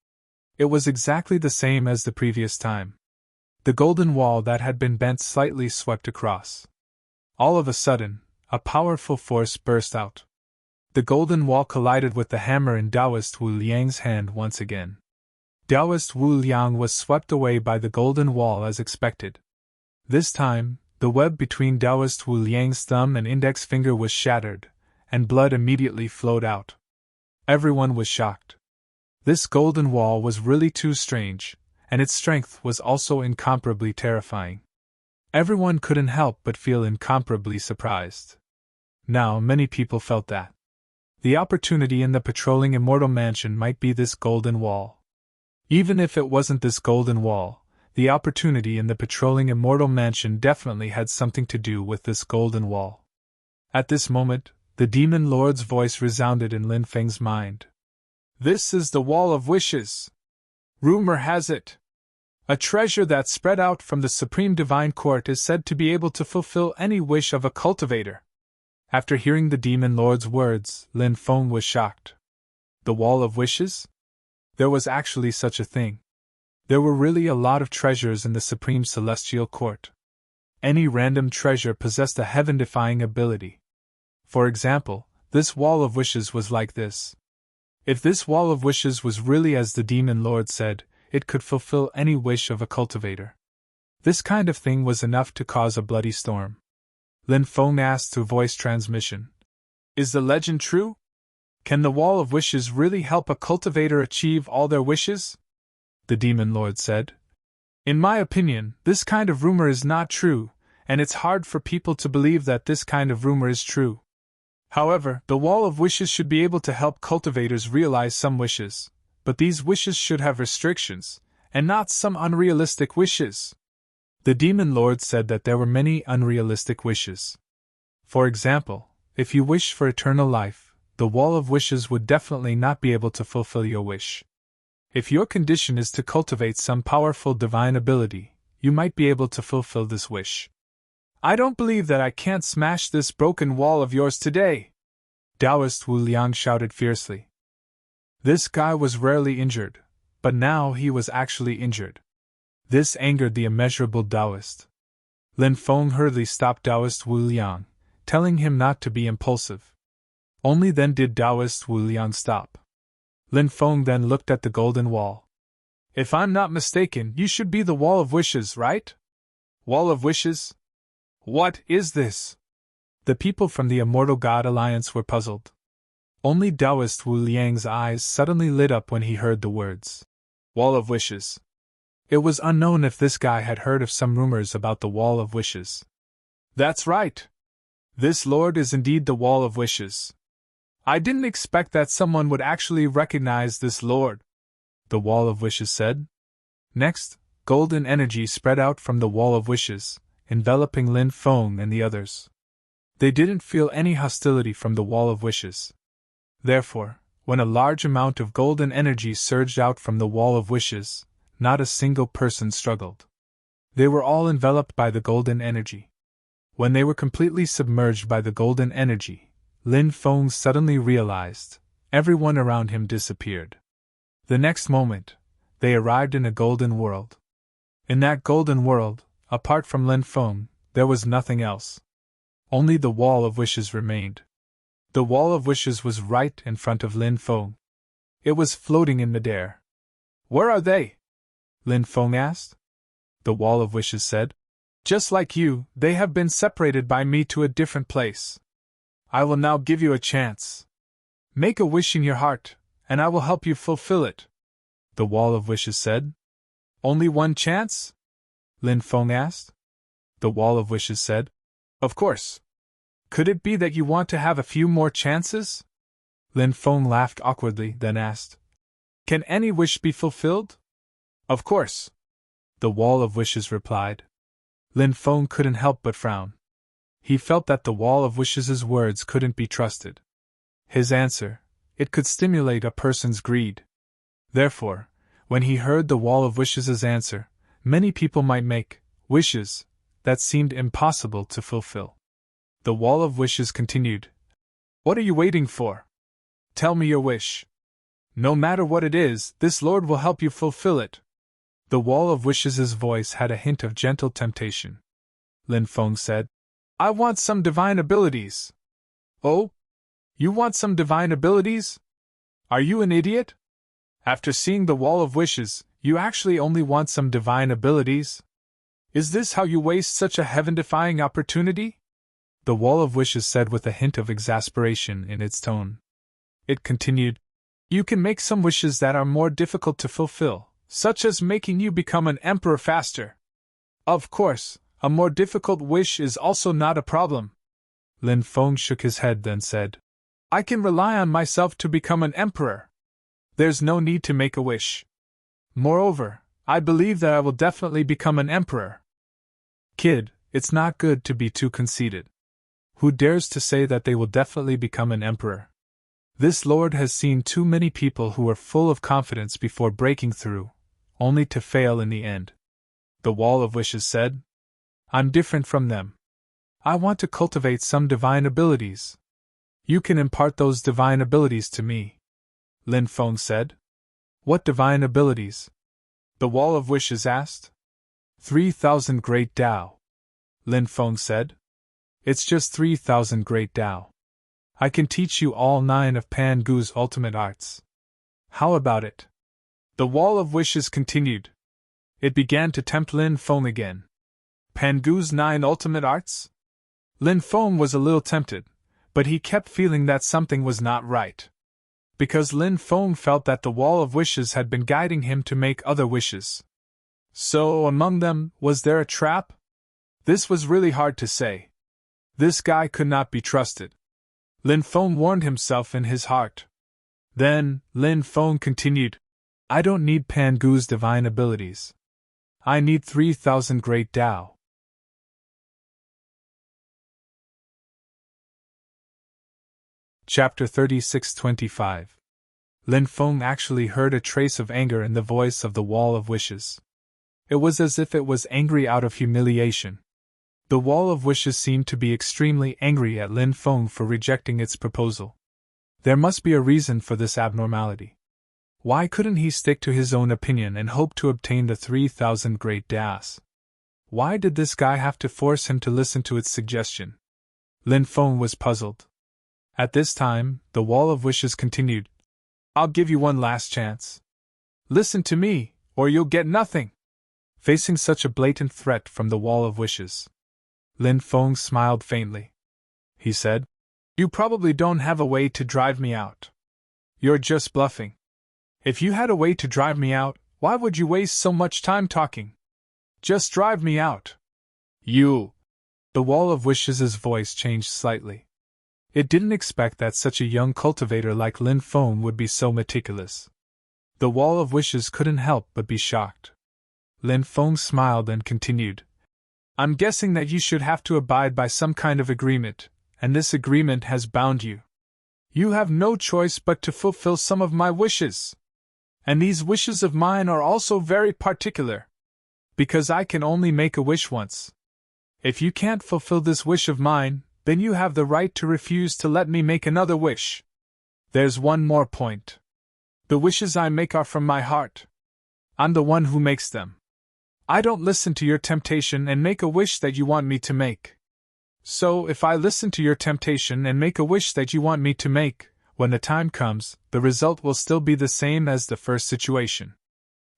It was exactly the same as the previous time. The golden wall that had been bent slightly swept across. All of a sudden, a powerful force burst out. The golden wall collided with the hammer in Taoist Wu Liang's hand once again. Taoist Wu Liang was swept away by the golden wall as expected. This time, the web between Taoist Wu Liang's thumb and index finger was shattered, and blood immediately flowed out. Everyone was shocked. This golden wall was really too strange, and its strength was also incomparably terrifying. Everyone couldn't help but feel incomparably surprised. Now many people felt that the opportunity in the patrolling Immortal Mansion might be this golden wall. Even if it wasn't this golden wall, the opportunity in the patrolling Immortal Mansion definitely had something to do with this golden wall. At this moment, the Demon Lord's voice resounded in Lin Feng's mind. "This is the Wall of Wishes. Rumor has it. A treasure that spread out from the Supreme Divine Court is said to be able to fulfill any wish of a cultivator." After hearing the Demon Lord's words, Lin Feng was shocked. The Wall of Wishes? There was actually such a thing. There were really a lot of treasures in the Supreme Celestial Court. Any random treasure possessed a heaven-defying ability. For example, this Wall of Wishes was like this. If this Wall of Wishes was really as the Demon Lord said, it could fulfill any wish of a cultivator. This kind of thing was enough to cause a bloody storm. Lin Feng asked through voice transmission, "Is the legend true? Can the Wall of Wishes really help a cultivator achieve all their wishes?" The Demon Lord said, "In my opinion, this kind of rumor is not true, and it's hard for people to believe that this kind of rumor is true. However, the Wall of Wishes should be able to help cultivators realize some wishes, but these wishes should have restrictions, and not some unrealistic wishes. The Demon Lord said that there were many unrealistic wishes. For example, if you wish for eternal life, the Wall of Wishes would definitely not be able to fulfill your wish. If your condition is to cultivate some powerful divine ability, you might be able to fulfill this wish. I don't believe that I can't smash this broken wall of yours today, Taoist Wu Liang shouted fiercely. This guy was rarely injured, but now he was actually injured. This angered the immeasurable Taoist. Lin Feng hurriedly stopped Taoist Wu Liang, telling him not to be impulsive. Only then did Taoist Wu Liang stop. Lin Feng then looked at the golden wall. If I'm not mistaken, you should be the Wall of Wishes, right? Wall of Wishes? What is this? The people from the Immortal God Alliance were puzzled. Only Taoist Wu Liang's eyes suddenly lit up when he heard the words. Wall of Wishes. It was unknown if this guy had heard of some rumors about the Wall of Wishes. That's right. This lord is indeed the Wall of Wishes. I didn't expect that someone would actually recognize this lord, the Wall of Wishes said. Next, golden energy spread out from the Wall of Wishes, enveloping Lin Feng and the others. They didn't feel any hostility from the Wall of Wishes. Therefore, when a large amount of golden energy surged out from the Wall of Wishes, not a single person struggled. They were all enveloped by the golden energy. When they were completely submerged by the golden energy, Lin Feng suddenly realized everyone around him disappeared. The next moment, they arrived in a golden world. In that golden world, apart from Lin Feng, there was nothing else. Only the Wall of Wishes remained. The Wall of Wishes was right in front of Lin Feng. It was floating in midair. Where are they? Lin Feng asked. The Wall of Wishes said. Just like you, they have been separated by me to a different place. I will now give you a chance. Make a wish in your heart, and I will help you fulfill it, the Wall of Wishes said. Only one chance? Lin Feng asked. The Wall of Wishes said. Of course. Could it be that you want to have a few more chances? Lin Feng laughed awkwardly, then asked. Can any wish be fulfilled? Of course. The Wall of Wishes replied. Lin Feng couldn't help but frown. He felt that the Wall of Wishes' words couldn't be trusted. His answer, it could stimulate a person's greed. Therefore, when he heard the Wall of Wishes' answer, many people might make wishes that seemed impossible to fulfill. The Wall of Wishes continued. What are you waiting for? Tell me your wish. No matter what it is, this Lord will help you fulfill it. The Wall of Wishes' voice had a hint of gentle temptation. Lin Feng said, I want some divine abilities. Oh? You want some divine abilities? Are you an idiot? After seeing the Wall of Wishes, you actually only want some divine abilities? Is this how you waste such a heaven-defying opportunity? The Wall of Wishes said with a hint of exasperation in its tone. It continued, You can make some wishes that are more difficult to fulfill, such as making you become an emperor faster. Of course, a more difficult wish is also not a problem. Lin Feng shook his head then said, I can rely on myself to become an emperor. There's no need to make a wish. Moreover, I believe that I will definitely become an emperor. Kid, it's not good to be too conceited. Who dares to say that they will definitely become an emperor? This lord has seen too many people who were full of confidence before breaking through, only to fail in the end. The Wall of Wishes said, I'm different from them. I want to cultivate some divine abilities. You can impart those divine abilities to me. Lin Feng said. What divine abilities? The Wall of Wishes asked. 3,000 Great Tao. Lin Feng said. It's just 3,000 Great Tao. I can teach you all 9 of Pan Gu's ultimate arts. How about it? The Wall of Wishes continued. It began to tempt Lin Feng again. Pan Gu's 9 ultimate arts? Lin Feng was a little tempted, but he kept feeling that something was not right. Because Lin Feng felt that the Wall of Wishes had been guiding him to make other wishes. So, among them, was there a trap? This was really hard to say. This guy could not be trusted. Lin Feng warned himself in his heart. Then, Lin Feng continued, I don't need Pan Gu's divine abilities. I need 3,000 Great Tao. Chapter 36-25. Lin Feng actually heard a trace of anger in the voice of the Wall of Wishes. It was as if it was angry out of humiliation. The Wall of Wishes seemed to be extremely angry at Lin Feng for rejecting its proposal. There must be a reason for this abnormality. Why couldn't he stick to his own opinion and hope to obtain the 3,000 Great Taos? Why did this guy have to force him to listen to its suggestion? Lin Feng was puzzled. At this time, the Wall of Wishes continued. I'll give you one last chance. Listen to me, or you'll get nothing. Facing such a blatant threat from the Wall of Wishes, Lin Feng smiled faintly. He said, You probably don't have a way to drive me out. You're just bluffing. If you had a way to drive me out, why would you waste so much time talking? Just drive me out. You. The Wall of Wishes' voice changed slightly. It didn't expect that such a young cultivator like Lin Feng would be so meticulous. The Wall of Wishes couldn't help but be shocked. Lin Feng smiled and continued. I'm guessing that you should have to abide by some kind of agreement, and this agreement has bound you. You have no choice but to fulfill some of my wishes. And these wishes of mine are also very particular. Because I can only make a wish once. If you can't fulfill this wish of mine, then you have the right to refuse to let me make another wish. There's one more point. The wishes I make are from my heart. I'm the one who makes them. I don't listen to your temptation and make a wish that you want me to make. So, if I listen to your temptation and make a wish that you want me to make, when the time comes, the result will still be the same as the first situation.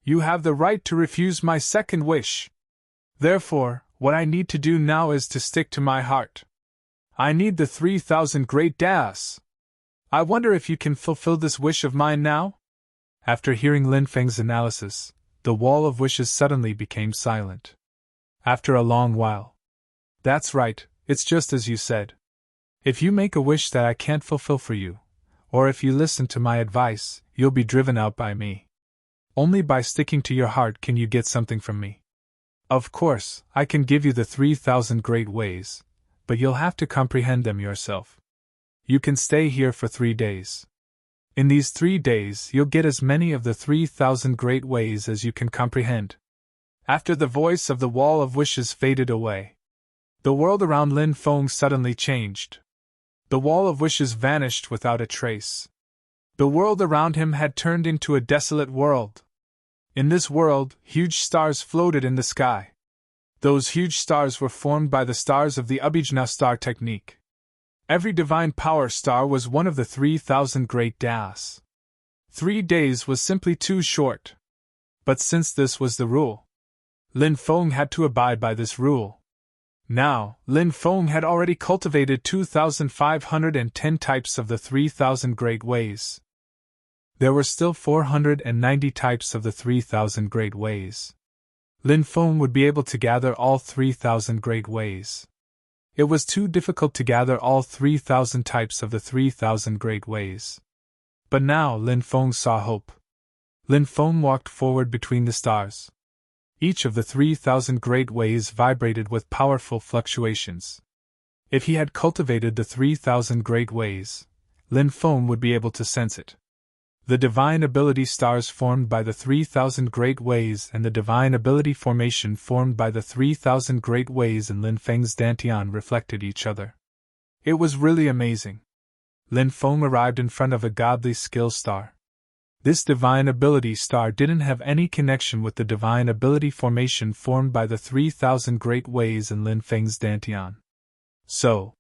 You have the right to refuse my second wish. Therefore, what I need to do now is to stick to my heart. I need the 3,000 Great Taos. I wonder if you can fulfill this wish of mine now? After hearing Lin Feng's analysis, the Wall of Wishes suddenly became silent. After a long while. That's right, it's just as you said. If you make a wish that I can't fulfill for you, or if you listen to my advice, you'll be driven out by me. Only by sticking to your heart can you get something from me. Of course, I can give you the 3,000 great ways, but you'll have to comprehend them yourself. You can stay here for 3 days. In these 3 days, you'll get as many of the 3,000 great ways as you can comprehend. After the voice of the Wall of Wishes faded away, the world around Lin Feng suddenly changed. The Wall of Wishes vanished without a trace. The world around him had turned into a desolate world. In this world, huge stars floated in the sky. Those huge stars were formed by the stars of the Abhijna star technique. Every divine power star was one of the 3,000 Great Taos. 3 days was simply too short. But since this was the rule, Lin Feng had to abide by this rule. Now, Lin Feng had already cultivated 2,510 types of the 3,000 Great Ways. There were still 490 types of the 3,000 Great Ways. Lin Feng would be able to gather all 3,000 Great Ways. It was too difficult to gather all 3,000 types of the 3,000 Great Ways. But now Lin Feng saw hope. Lin Feng walked forward between the stars. Each of the 3,000 Great Ways vibrated with powerful fluctuations. If he had cultivated the 3,000 Great Ways, Lin Feng would be able to sense it. The divine ability stars formed by the 3,000 Great Ways and the divine ability formation formed by the 3,000 Great Ways in Lin Feng's dantian reflected each other. It was really amazing. Lin Feng arrived in front of a godly skill star. This divine ability star didn't have any connection with the divine ability formation formed by the 3,000 Great Ways in Lin Feng's dantian. So,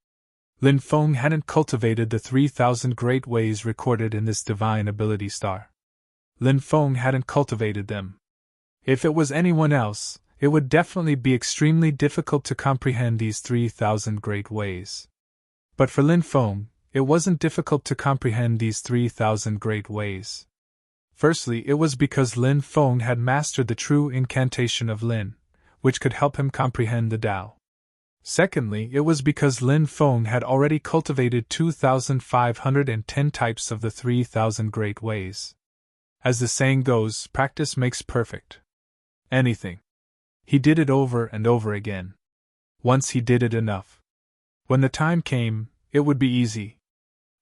Lin Feng hadn't cultivated the 3,000 Great Ways recorded in this divine ability star. Lin Feng hadn't cultivated them. If it was anyone else, it would definitely be extremely difficult to comprehend these 3,000 Great Ways. But for Lin Feng, it wasn't difficult to comprehend these 3,000 Great Ways. Firstly, it was because Lin Feng had mastered the true incantation of Lin, which could help him comprehend the Tao. Secondly, it was because Lin Feng had already cultivated 2,510 types of the 3,000 great ways. As the saying goes, practice makes perfect. Anything. He did it over and over again. Once he did it enough. When the time came, it would be easy.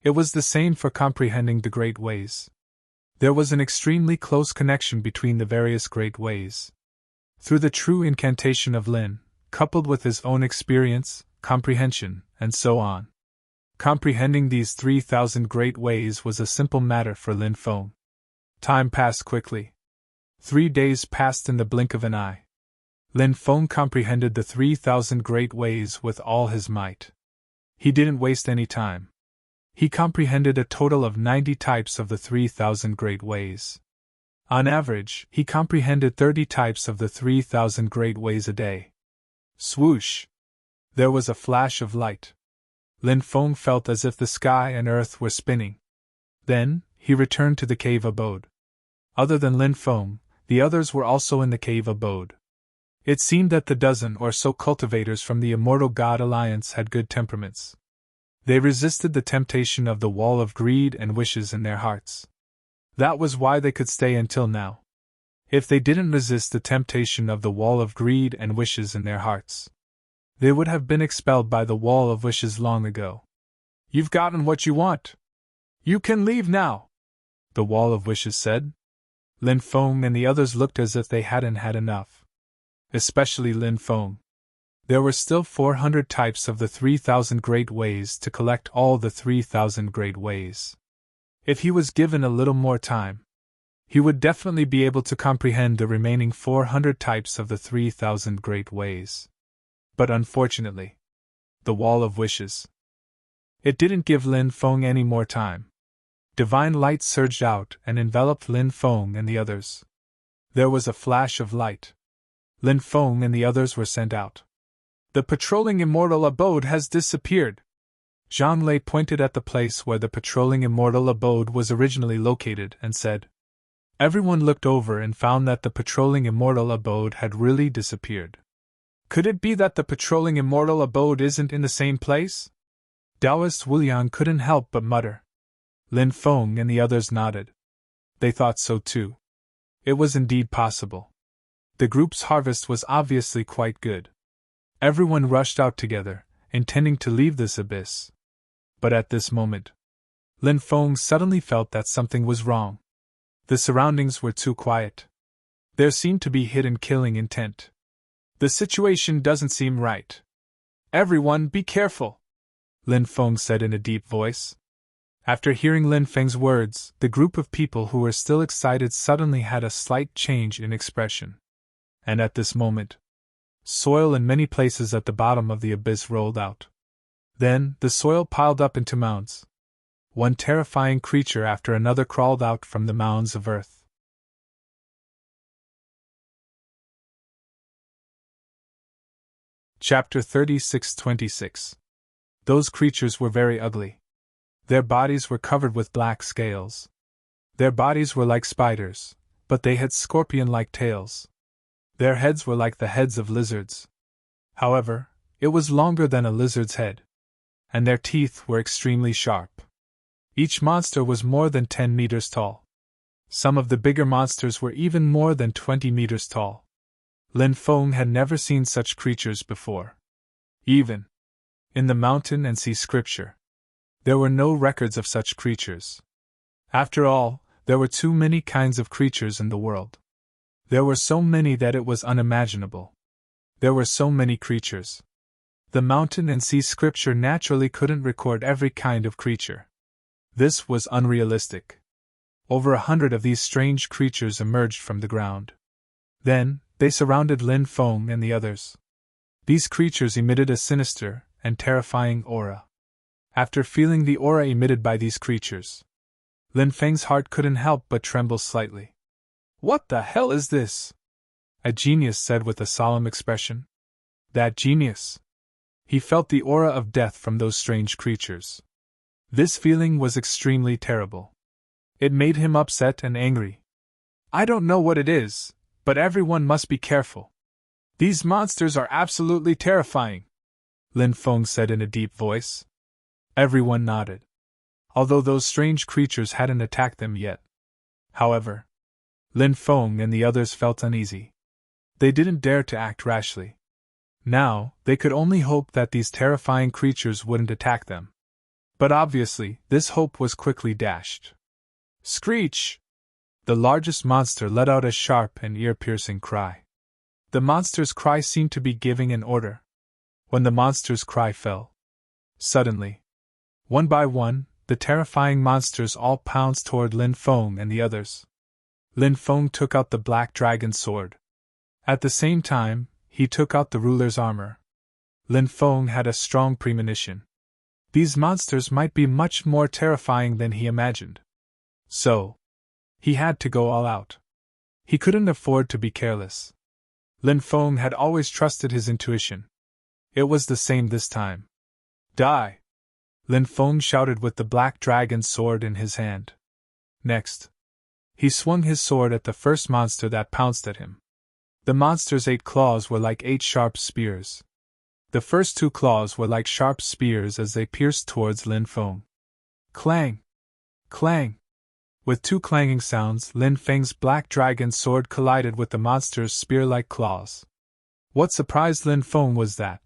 It was the same for comprehending the great ways. There was an extremely close connection between the various great ways. Through the true incantation of Lin, coupled with his own experience, comprehension, and so on. Comprehending these 3,000 great ways was a simple matter for Lin Feng. Time passed quickly. 3 days passed in the blink of an eye. Lin Feng comprehended the 3,000 great ways with all his might. He didn't waste any time. He comprehended a total of 90 types of the 3,000 great ways. On average, he comprehended 30 types of the 3,000 great ways a day. Swoosh! There was a flash of light. Lin Feng felt as if the sky and earth were spinning. Then, he returned to the cave abode. Other than Lin Feng, the others were also in the cave abode. It seemed that the dozen or so cultivators from the Immortal God Alliance had good temperaments. They resisted the temptation of the wall of greed and wishes in their hearts. That was why they could stay until now. If they didn't resist the temptation of the wall of greed and wishes in their hearts, they would have been expelled by the wall of wishes long ago. You've gotten what you want. You can leave now, the wall of wishes said. Lin Feng and the others looked as if they hadn't had enough. Especially Lin Feng. There were still 400 types of the 3,000 great ways to collect all the 3,000 great ways. If he was given a little more time, he would definitely be able to comprehend the remaining 400 types of the 3,000 great ways. But unfortunately, the wall of wishes. It didn't give Lin Feng any more time. Divine light surged out and enveloped Lin Feng and the others. There was a flash of light. Lin Feng and the others were sent out. The patrolling immortal abode has disappeared. Zhang Lei pointed at the place where the patrolling immortal abode was originally located and said. Everyone looked over and found that the patrolling immortal abode had really disappeared. Could it be that the patrolling immortal abode isn't in the same place? Taoist Wuliang couldn't help but mutter. Lin Feng and the others nodded. They thought so too. It was indeed possible. The group's harvest was obviously quite good. Everyone rushed out together, intending to leave this abyss. But at this moment, Lin Feng suddenly felt that something was wrong. The surroundings were too quiet. There seemed to be hidden killing intent. The situation doesn't seem right. Everyone be careful, Lin Feng said in a deep voice. After hearing Lin Feng's words, the group of people who were still excited suddenly had a slight change in expression. And at this moment, soil in many places at the bottom of the abyss rolled out. Then, the soil piled up into mounds. One terrifying creature after another crawled out from the mounds of earth. Chapter 36:26. Those creatures were very ugly. Their bodies were covered with black scales. Their bodies were like spiders, but they had scorpion-like tails. Their heads were like the heads of lizards. However, it was longer than a lizard's head. And their teeth were extremely sharp. Each monster was more than 10 meters tall. Some of the bigger monsters were even more than 20 meters tall. Lin Feng had never seen such creatures before. Even in the mountain and sea scripture, there were no records of such creatures. After all, there were too many kinds of creatures in the world. There were so many that it was unimaginable. There were so many creatures. The mountain and sea scripture naturally couldn't record every kind of creature. This was unrealistic. Over 100 of these strange creatures emerged from the ground. Then, they surrounded Lin Feng and the others. These creatures emitted a sinister and terrifying aura. After feeling the aura emitted by these creatures, Lin Feng's heart couldn't help but tremble slightly. What the hell is this? A genius said with a solemn expression. That genius. He felt the aura of death from those strange creatures. This feeling was extremely terrible. It made him upset and angry. I don't know what it is, but everyone must be careful. These monsters are absolutely terrifying. Lin Feng said in a deep voice. Everyone nodded. Although those strange creatures hadn't attacked them yet. However, Lin Feng and the others felt uneasy. They didn't dare to act rashly. Now, they could only hope that these terrifying creatures wouldn't attack them. But obviously, this hope was quickly dashed. Screech! The largest monster let out a sharp and ear-piercing cry. The monster's cry seemed to be giving an order. When the monster's cry fell, suddenly, one by one, the terrifying monsters all pounced toward Lin Feng and the others. Lin Feng took out the black dragon sword. At the same time, he took out the ruler's armor. Lin Feng had a strong premonition. These monsters might be much more terrifying than he imagined. So, he had to go all out. He couldn't afford to be careless. Lin Feng had always trusted his intuition. It was the same this time. Die! Lin Feng shouted with the black dragon sword in his hand. Next, he swung his sword at the first monster that pounced at him. The monster's 8 claws were like 8 sharp spears. The first 2 claws were like sharp spears as they pierced towards Lin Feng. Clang! Clang! With 2 clanging sounds, Lin Feng's black dragon sword collided with the monster's spear-like claws. What surprised Lin Feng was that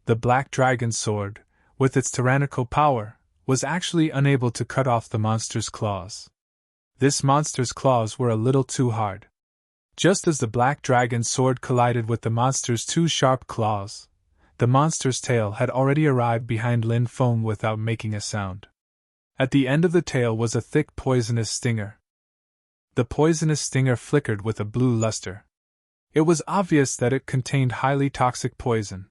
the black dragon sword, with its tyrannical power, was actually unable to cut off the monster's claws. This monster's claws were a little too hard. Just as the black dragon sword collided with the monster's 2 sharp claws, the monster's tail had already arrived behind Lin Feng without making a sound. At the end of the tail was a thick poisonous stinger. The poisonous stinger flickered with a blue luster. It was obvious that it contained highly toxic poison.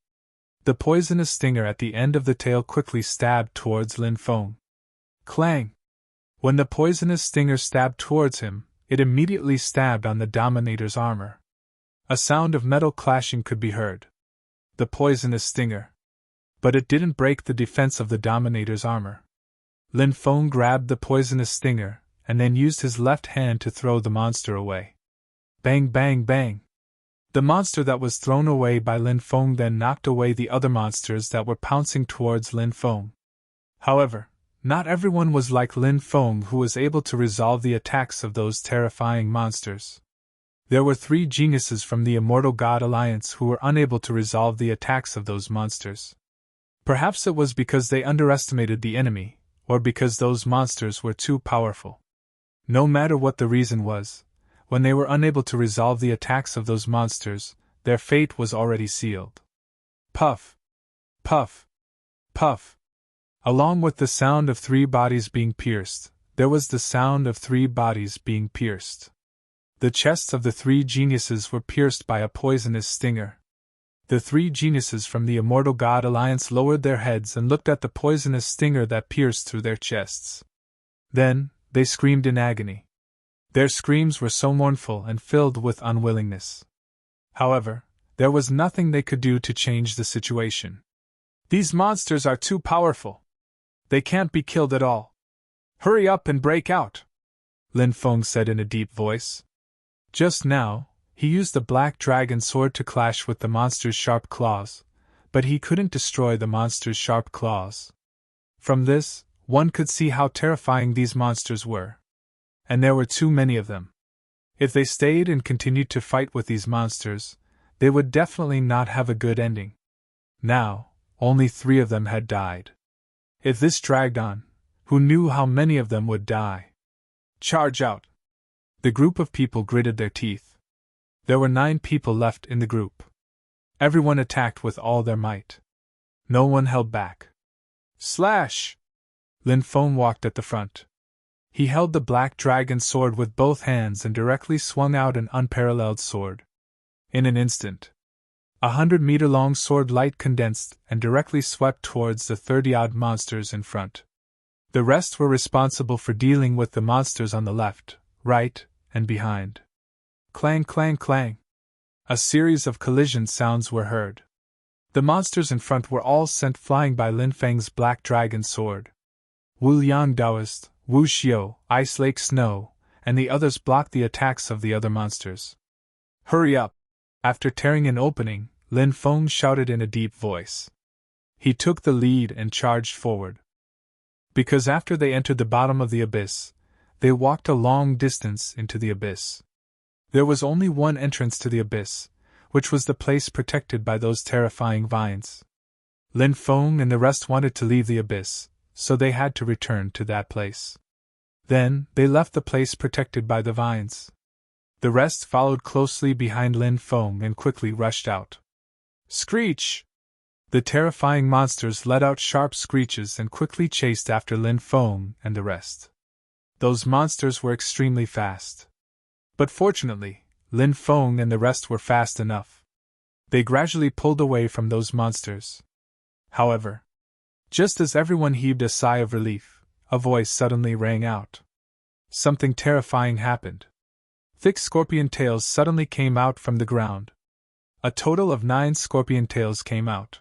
The poisonous stinger at the end of the tail quickly stabbed towards Lin Feng. Clang! When the poisonous stinger stabbed towards him, it immediately stabbed on the Dominator's armor. A sound of metal clashing could be heard. The poisonous stinger. But it didn't break the defense of the Dominator's armor. Lin Feng grabbed the poisonous stinger, and then used his left hand to throw the monster away. Bang bang bang! The monster that was thrown away by Lin Feng then knocked away the other monsters that were pouncing towards Lin Feng. However, not everyone was like Lin Feng, who was able to resolve the attacks of those terrifying monsters. There were 3 geniuses from the Immortal God Alliance who were unable to resolve the attacks of those monsters. Perhaps it was because they underestimated the enemy, or because those monsters were too powerful. No matter what the reason was, when they were unable to resolve the attacks of those monsters, their fate was already sealed. Puff! Puff! Puff! Along with the sound of 3 bodies being pierced, there was the sound of 3 bodies being pierced. The chests of the 3 geniuses were pierced by a poisonous stinger. The 3 geniuses from the Immortal God Alliance lowered their heads and looked at the poisonous stinger that pierced through their chests. Then, they screamed in agony. Their screams were so mournful and filled with unwillingness. However, there was nothing they could do to change the situation. These monsters are too powerful. They can't be killed at all. Hurry up and break out, Lin Feng said in a deep voice. Just now, he used the black dragon sword to clash with the monster's sharp claws, but he couldn't destroy the monster's sharp claws. From this, one could see how terrifying these monsters were. And there were too many of them. If they stayed and continued to fight with these monsters, they would definitely not have a good ending. Now, only 3 of them had died. If this dragged on, who knew how many of them would die? Charge out! The group of people gritted their teeth. There were 9 people left in the group. Everyone attacked with all their might. No one held back. Slash! Lin Feng walked at the front. He held the black dragon sword with both hands and directly swung out an unparalleled sword. In an instant, 100-meter-long sword light condensed and directly swept towards the 30-odd monsters in front. The rest were responsible for dealing with the monsters on the left, right, and behind. Clang, clang, clang. A series of collision sounds were heard. The monsters in front were all sent flying by Lin Feng's black dragon sword. Wu Liang Daoist, Wu Xiao, Ice Lake Snow, and the others blocked the attacks of the other monsters. Hurry up! After tearing an opening, Lin Feng shouted in a deep voice. He took the lead and charged forward. Because after they entered the bottom of the abyss, they walked a long distance into the abyss. There was only one entrance to the abyss, which was the place protected by those terrifying vines. Lin Feng and the rest wanted to leave the abyss, so they had to return to that place. Then, they left the place protected by the vines. The rest followed closely behind Lin Feng and quickly rushed out. Screech! The terrifying monsters let out sharp screeches and quickly chased after Lin Feng and the rest. Those monsters were extremely fast. But fortunately, Lin Feng and the rest were fast enough. They gradually pulled away from those monsters. However, just as everyone heaved a sigh of relief, a voice suddenly rang out. Something terrifying happened. Thick scorpion tails suddenly came out from the ground. A total of 9 scorpion tails came out.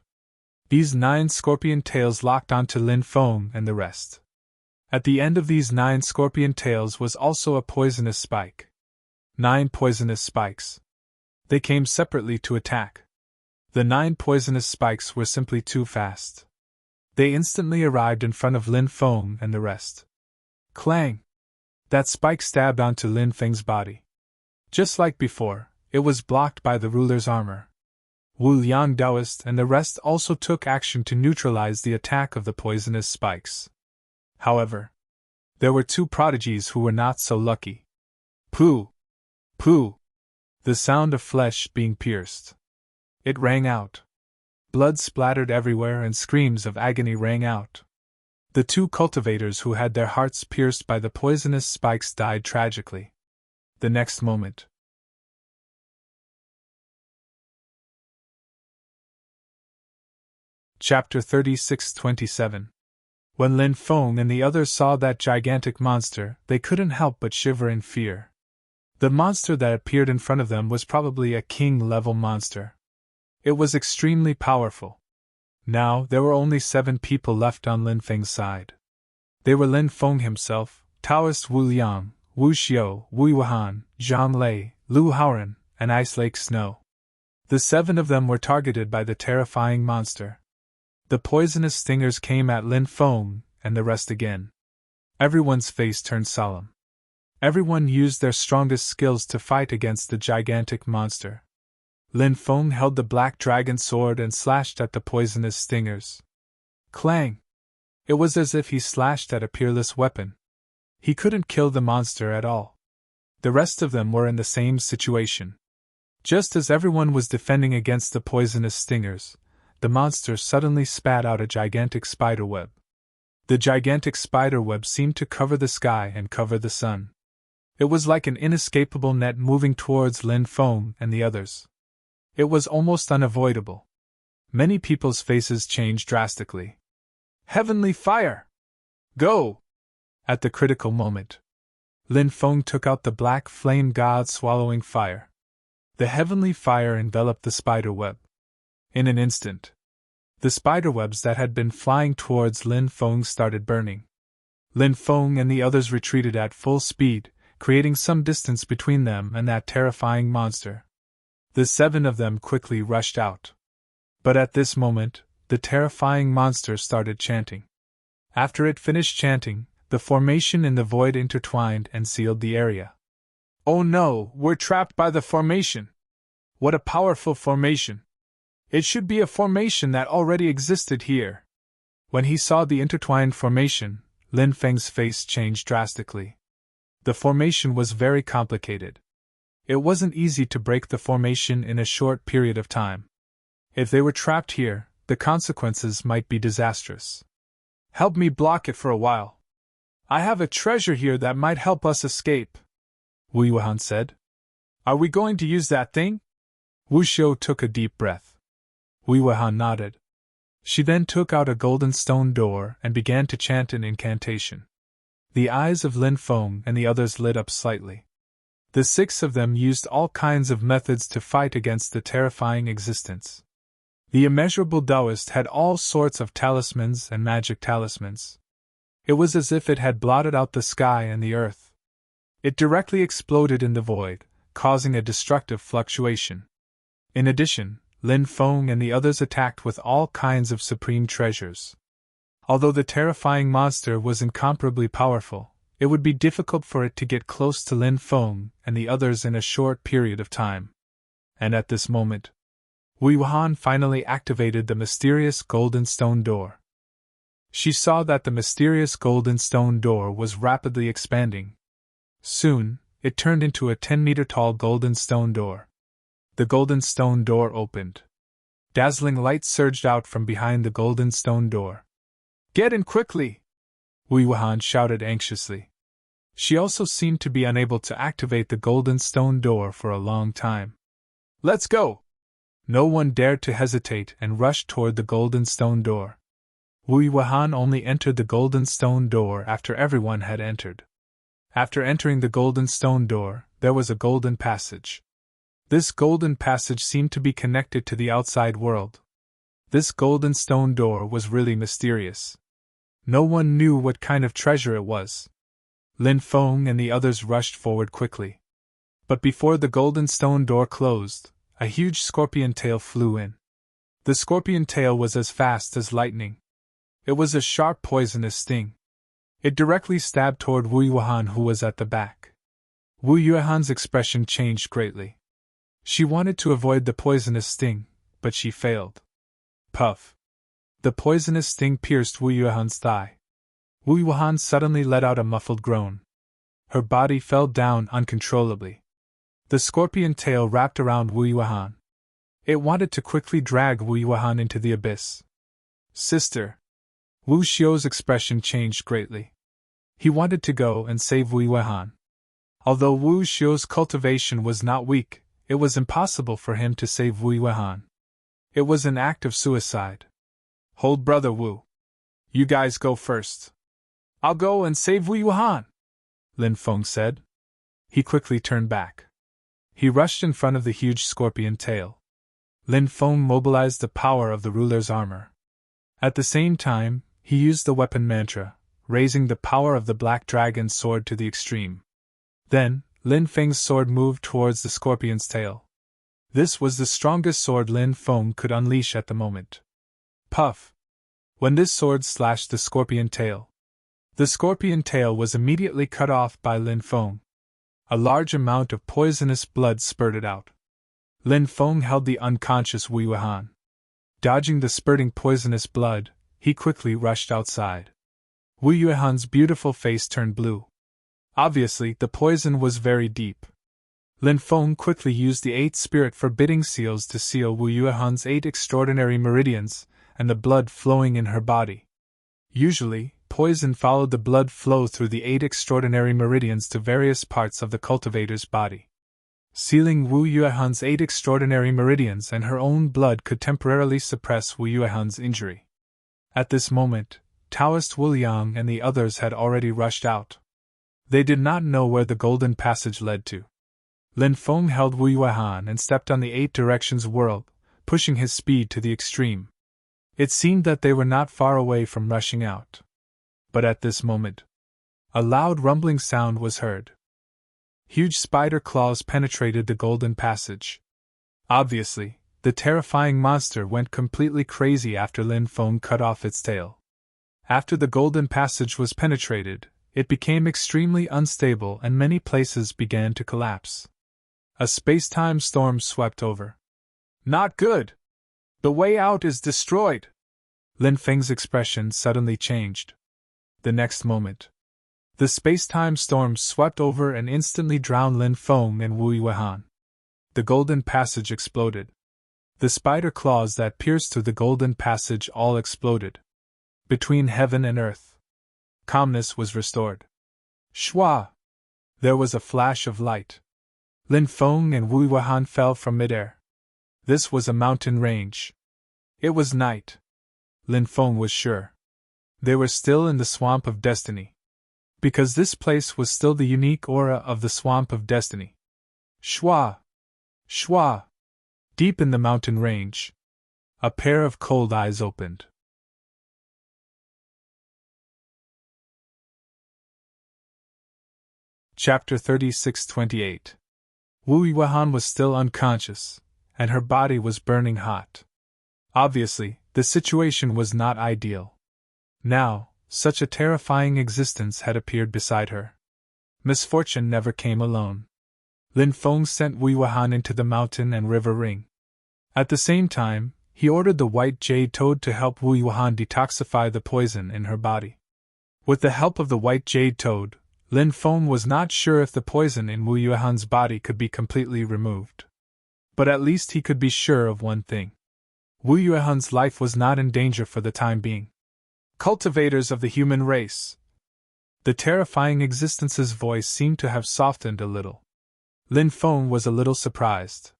These 9 scorpion tails locked onto Lin Feng and the rest. At the end of these 9 scorpion tails was also a poisonous spike. 9 poisonous spikes. They came separately to attack. The 9 poisonous spikes were simply too fast. They instantly arrived in front of Lin Feng and the rest. Clang! That spike stabbed onto Lin Feng's body. Just like before, it was blocked by the ruler's armor. Wu Liang Taoist and the rest also took action to neutralize the attack of the poisonous spikes. However, there were 2 prodigies who were not so lucky. Pooh! Pooh! The sound of flesh being pierced. It rang out. Blood splattered everywhere and screams of agony rang out. The 2 cultivators who had their hearts pierced by the poisonous spikes died tragically. The next moment. Chapter 36-27. When Lin Feng and the others saw that gigantic monster, they couldn't help but shiver in fear. The monster that appeared in front of them was probably a king-level monster. It was extremely powerful. Now, there were only 7 people left on Lin Feng's side. They were Lin Feng himself, Taoist Wu Liang, Wu Xiu, Wu Yuhan, Zhang Lei, Lu Haoran, and Ice Lake Snow. The 7 of them were targeted by the terrifying monster. The poisonous stingers came at Lin Feng and the rest again. Everyone's face turned solemn. Everyone used their strongest skills to fight against the gigantic monster. Lin Feng held the black dragon sword and slashed at the poisonous stingers. Clang! It was as if he slashed at a peerless weapon. He couldn't kill the monster at all. The rest of them were in the same situation. Just as everyone was defending against the poisonous stingers, the monster suddenly spat out a gigantic spiderweb. The gigantic spiderweb seemed to cover the sky and cover the sun. It was like an inescapable net moving towards Lin Feng and the others. It was almost unavoidable. Many people's faces changed drastically. Heavenly fire! Go! At the critical moment, Lin Feng took out the black flame god swallowing fire. The heavenly fire enveloped the spiderweb. In an instant, the spiderwebs that had been flying towards Lin Feng started burning. Lin Feng and the others retreated at full speed, creating some distance between them and that terrifying monster. The 7 of them quickly rushed out. But at this moment, the terrifying monster started chanting. After it finished chanting, the formation in the void intertwined and sealed the area. Oh no, we're trapped by the formation! What a powerful formation! It should be a formation that already existed here. When he saw the intertwined formation, Lin Feng's face changed drastically. The formation was very complicated. It wasn't easy to break the formation in a short period of time. If they were trapped here, the consequences might be disastrous. Help me block it for a while. I have a treasure here that might help us escape, Wu Yuhan said. Are we going to use that thing? Wu Xiu took a deep breath. Wu Yuhan nodded. She then took out a golden stone door and began to chant an incantation. The eyes of Lin Feng and the others lit up slightly. The 6 of them used all kinds of methods to fight against the terrifying existence. The immeasurable Taoist had all sorts of talismans and magic talismans. It was as if it had blotted out the sky and the earth. It directly exploded in the void, causing a destructive fluctuation. In addition, Lin Feng and the others attacked with all kinds of supreme treasures. Although the terrifying monster was incomparably powerful, it would be difficult for it to get close to Lin Feng and the others in a short period of time. And at this moment, Wu Yuan finally activated the mysterious golden stone door. She saw that the mysterious golden stone door was rapidly expanding. Soon, it turned into a 10-meter-tall golden stone door. The golden stone door opened. Dazzling light surged out from behind the golden stone door. "Get in quickly!" Wu Yuan shouted anxiously. She also seemed to be unable to activate the golden stone door for a long time. "Let's go!" No one dared to hesitate and rushed toward the golden stone door. Wu Yuan only entered the golden stone door after everyone had entered. After entering the golden stone door, there was a golden passage. This golden passage seemed to be connected to the outside world. This golden stone door was really mysterious. No one knew what kind of treasure it was. Lin Feng and the others rushed forward quickly. But before the golden stone door closed, a huge scorpion tail flew in. The scorpion tail was as fast as lightning. It was a sharp poisonous sting. It directly stabbed toward Wu Yuan, who was at the back. Wu Yuan's expression changed greatly. She wanted to avoid the poisonous sting, but she failed. Puff! The poisonous sting pierced Wu Yuan's thigh. Wu Yuan suddenly let out a muffled groan. Her body fell down uncontrollably. The scorpion tail wrapped around Wu Yuan. It wanted to quickly drag Wu Yuan into the abyss. "Sister!" Wu Xiu's expression changed greatly. He wanted to go and save Wu Yuan. Although Wu Xiu's cultivation was not weak, it was impossible for him to save Wu Yuan. It was an act of suicide. "Hold, Brother Wu. You guys go first. I'll go and save Wu Yuan," Lin Feng said. He quickly turned back. He rushed in front of the huge scorpion tail. Lin Feng mobilized the power of the ruler's armor. At the same time, he used the weapon mantra, raising the power of the black dragon's sword to the extreme. Then, Lin Feng's sword moved towards the scorpion's tail. This was the strongest sword Lin Feng could unleash at the moment. Puff! When this sword slashed the scorpion tail, the scorpion tail was immediately cut off by Lin Feng. A large amount of poisonous blood spurted out. Lin Feng held the unconscious Wu Yuan. Dodging the spurting poisonous blood, he quickly rushed outside. Wu Yuan's beautiful face turned blue. Obviously, the poison was very deep. Lin Feng quickly used the 8 spirit forbidding seals to seal Wu Yuan's 8 extraordinary meridians, and the blood flowing in her body. Usually, poison followed the blood flow through the 8 extraordinary meridians to various parts of the cultivator's body. Sealing Wu Yuan's 8 extraordinary meridians and her own blood could temporarily suppress Wu Yuan's injury. At this moment, Taoist Wu Liang and the others had already rushed out. They did not know where the golden passage led to. Lin Feng held Wu Yuan and stepped on the 8 directions whirl, pushing his speed to the extreme. It seemed that they were not far away from rushing out. But at this moment, a loud rumbling sound was heard. Huge spider claws penetrated the golden passage. Obviously, the terrifying monster went completely crazy after Lin Feng cut off its tail. After the golden passage was penetrated, it became extremely unstable and many places began to collapse. A space-time storm swept over. "Not good! The way out is destroyed!" Lin Feng's expression suddenly changed. The next moment, the space-time storm swept over and instantly drowned Lin Feng and Wu Yuan. The golden passage exploded. The spider claws that pierced through the golden passage all exploded. Between heaven and earth, calmness was restored. Shwa! There was a flash of light. Lin Feng and Wu Yuan fell from midair. This was a mountain range. It was night. Lin Feng was sure. They were still in the Swamp of Destiny. Because this place was still the unique aura of the Swamp of Destiny. Shwa! Shwa! Deep in the mountain range, a pair of cold eyes opened. Chapter 36-28. Wu Yuan was still unconscious, and her body was burning hot. Obviously, the situation was not ideal. Now, such a terrifying existence had appeared beside her. Misfortune never came alone. Lin Feng sent Wu Yuan into the mountain and river ring. At the same time, he ordered the white jade toad to help Wu Yuan detoxify the poison in her body. With the help of the white jade toad, Lin Feng was not sure if the poison in Wu Yuan's body could be completely removed. But at least he could be sure of one thing. Wu Yuan's life was not in danger for the time being. Cultivators of the human race. The terrifying existence's voice seemed to have softened a little. Lin Feng was a little surprised.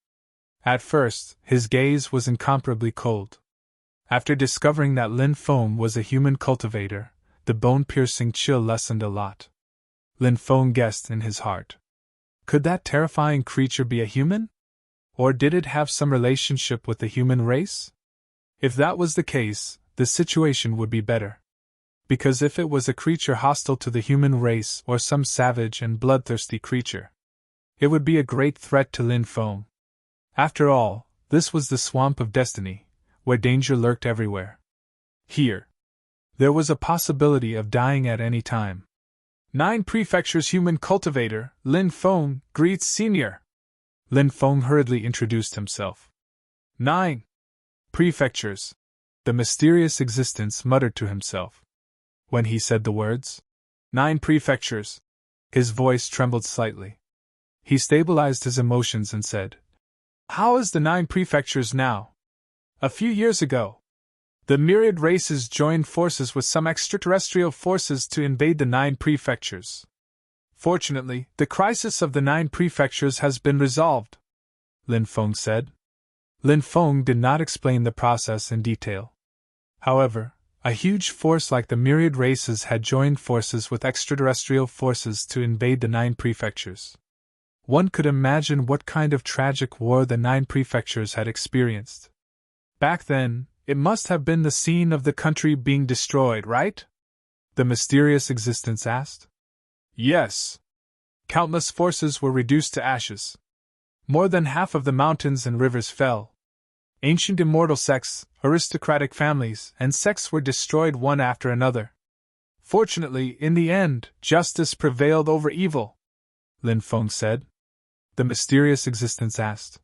At first, his gaze was incomparably cold. After discovering that Lin Feng was a human cultivator, the bone-piercing chill lessened a lot. Lin Feng guessed in his heart. Could that terrifying creature be a human? Or did it have some relationship with the human race? If that was the case, the situation would be better. Because if it was a creature hostile to the human race or some savage and bloodthirsty creature, it would be a great threat to Lin Feng. After all, this was the swamp of destiny, where danger lurked everywhere. Here, there was a possibility of dying at any time. 9 Prefectures Human Cultivator, Lin Feng, greets Senior. Lin Feng hurriedly introduced himself. 9 Prefectures, the mysterious existence muttered to himself. When he said the words, 9 Prefectures, his voice trembled slightly. He stabilized his emotions and said, How is the 9 Prefectures now? A few years ago, the myriad races joined forces with some extraterrestrial forces to invade the 9 Prefectures. Fortunately, the crisis of the 9 Prefectures has been resolved, Lin Feng said. Lin Feng did not explain the process in detail. However, a huge force like the myriad races had joined forces with extraterrestrial forces to invade the 9 Prefectures. One could imagine what kind of tragic war the 9 Prefectures had experienced. Back then, it must have been the scene of the country being destroyed, right? The mysterious existence asked. Yes. Countless forces were reduced to ashes. More than half of the mountains and rivers fell. Ancient immortal sects, aristocratic families, and sects were destroyed one after another. Fortunately, in the end, justice prevailed over evil, Lin Feng said. The mysterious existence asked.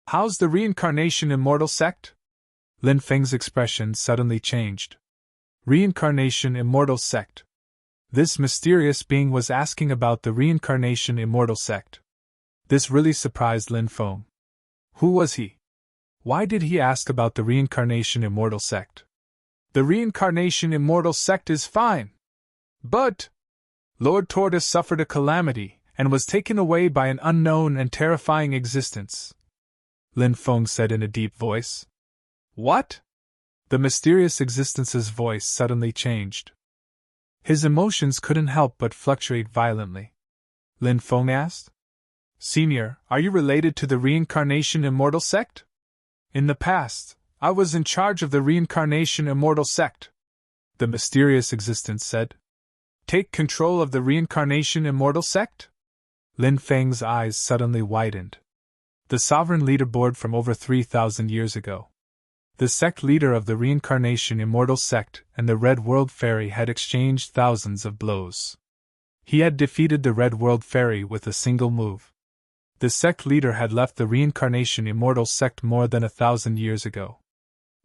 How's the reincarnation immortal sect? Lin Feng's expression suddenly changed. Reincarnation immortal sect. This mysterious being was asking about the reincarnation immortal sect. This really surprised Lin Feng. Who was he? Why did he ask about the reincarnation immortal sect? The reincarnation immortal sect is fine. But Lord Tortoise suffered a calamity and was taken away by an unknown and terrifying existence, Lin Feng said in a deep voice. What? The mysterious existence's voice suddenly changed. His emotions couldn't help but fluctuate violently. Lin Feng asked. Senior, are you related to the reincarnation immortal sect? In the past, I was in charge of the reincarnation immortal sect, the mysterious existence said. Take control of the reincarnation immortal sect? Lin Feng's eyes suddenly widened. The sovereign leaderboard from over 3,000 years ago. The sect leader of the reincarnation immortal sect and the Red World Fairy had exchanged thousands of blows. He had defeated the Red World Fairy with a single move. The sect leader had left the reincarnation immortal sect more than 1,000 years ago.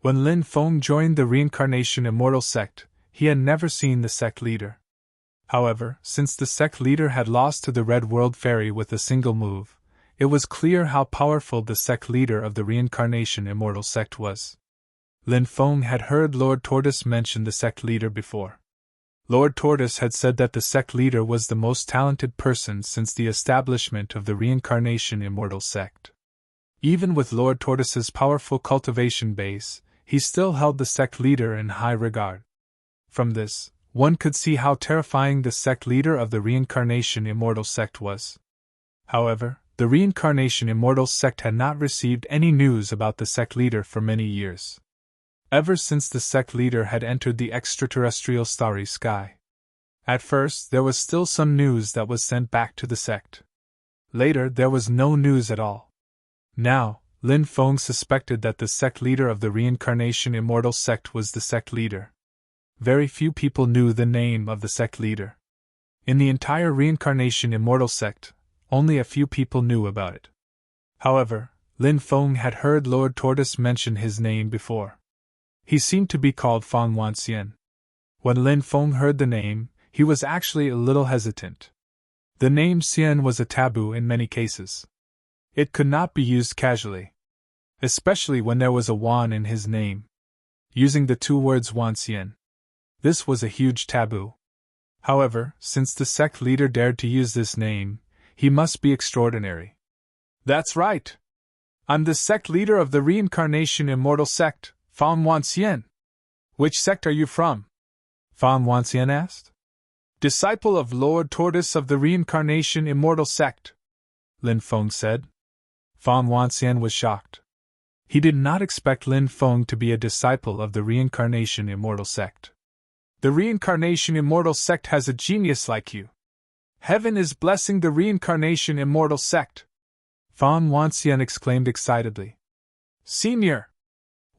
When Lin Feng joined the reincarnation immortal sect, he had never seen the sect leader. However, since the sect leader had lost to the Red World Fairy with a single move, it was clear how powerful the sect leader of the reincarnation immortal sect was. Lin Feng had heard Lord Tortoise mention the sect leader before. Lord Tortoise had said that the sect leader was the most talented person since the establishment of the reincarnation immortal sect. Even with Lord Tortoise's powerful cultivation base, he still held the sect leader in high regard. From this, one could see how terrifying the sect leader of the reincarnation immortal sect was. However, the reincarnation immortal sect had not received any news about the sect leader for many years. Ever since the sect leader had entered the extraterrestrial starry sky. At first, there was still some news that was sent back to the sect. Later, there was no news at all. Now, Lin Feng suspected that the sect leader of the Reincarnation Immortal sect was the sect leader. Very few people knew the name of the sect leader. In the entire Reincarnation Immortal sect, only a few people knew about it. However, Lin Feng had heard Lord Tortoise mention his name before. He seemed to be called Fang Wanxian. When Lin Feng heard the name, he was actually a little hesitant. The name Xian was a taboo in many cases. It could not be used casually, especially when there was a Wan in his name. Using the two words Wanxian, this was a huge taboo. However, since the sect leader dared to use this name, he must be extraordinary. That's right. I'm the sect leader of the Reincarnation Immortal sect, Fang Wanxian. Which sect are you from? Fang Wanxian asked. Disciple of Lord Tortoise of the Reincarnation Immortal sect, Lin Feng said. Fang Wanxian was shocked. He did not expect Lin Feng to be a disciple of the Reincarnation Immortal sect. The Reincarnation Immortal sect has a genius like you. Heaven is blessing the Reincarnation Immortal sect, Fang Wanxian exclaimed excitedly. Senior!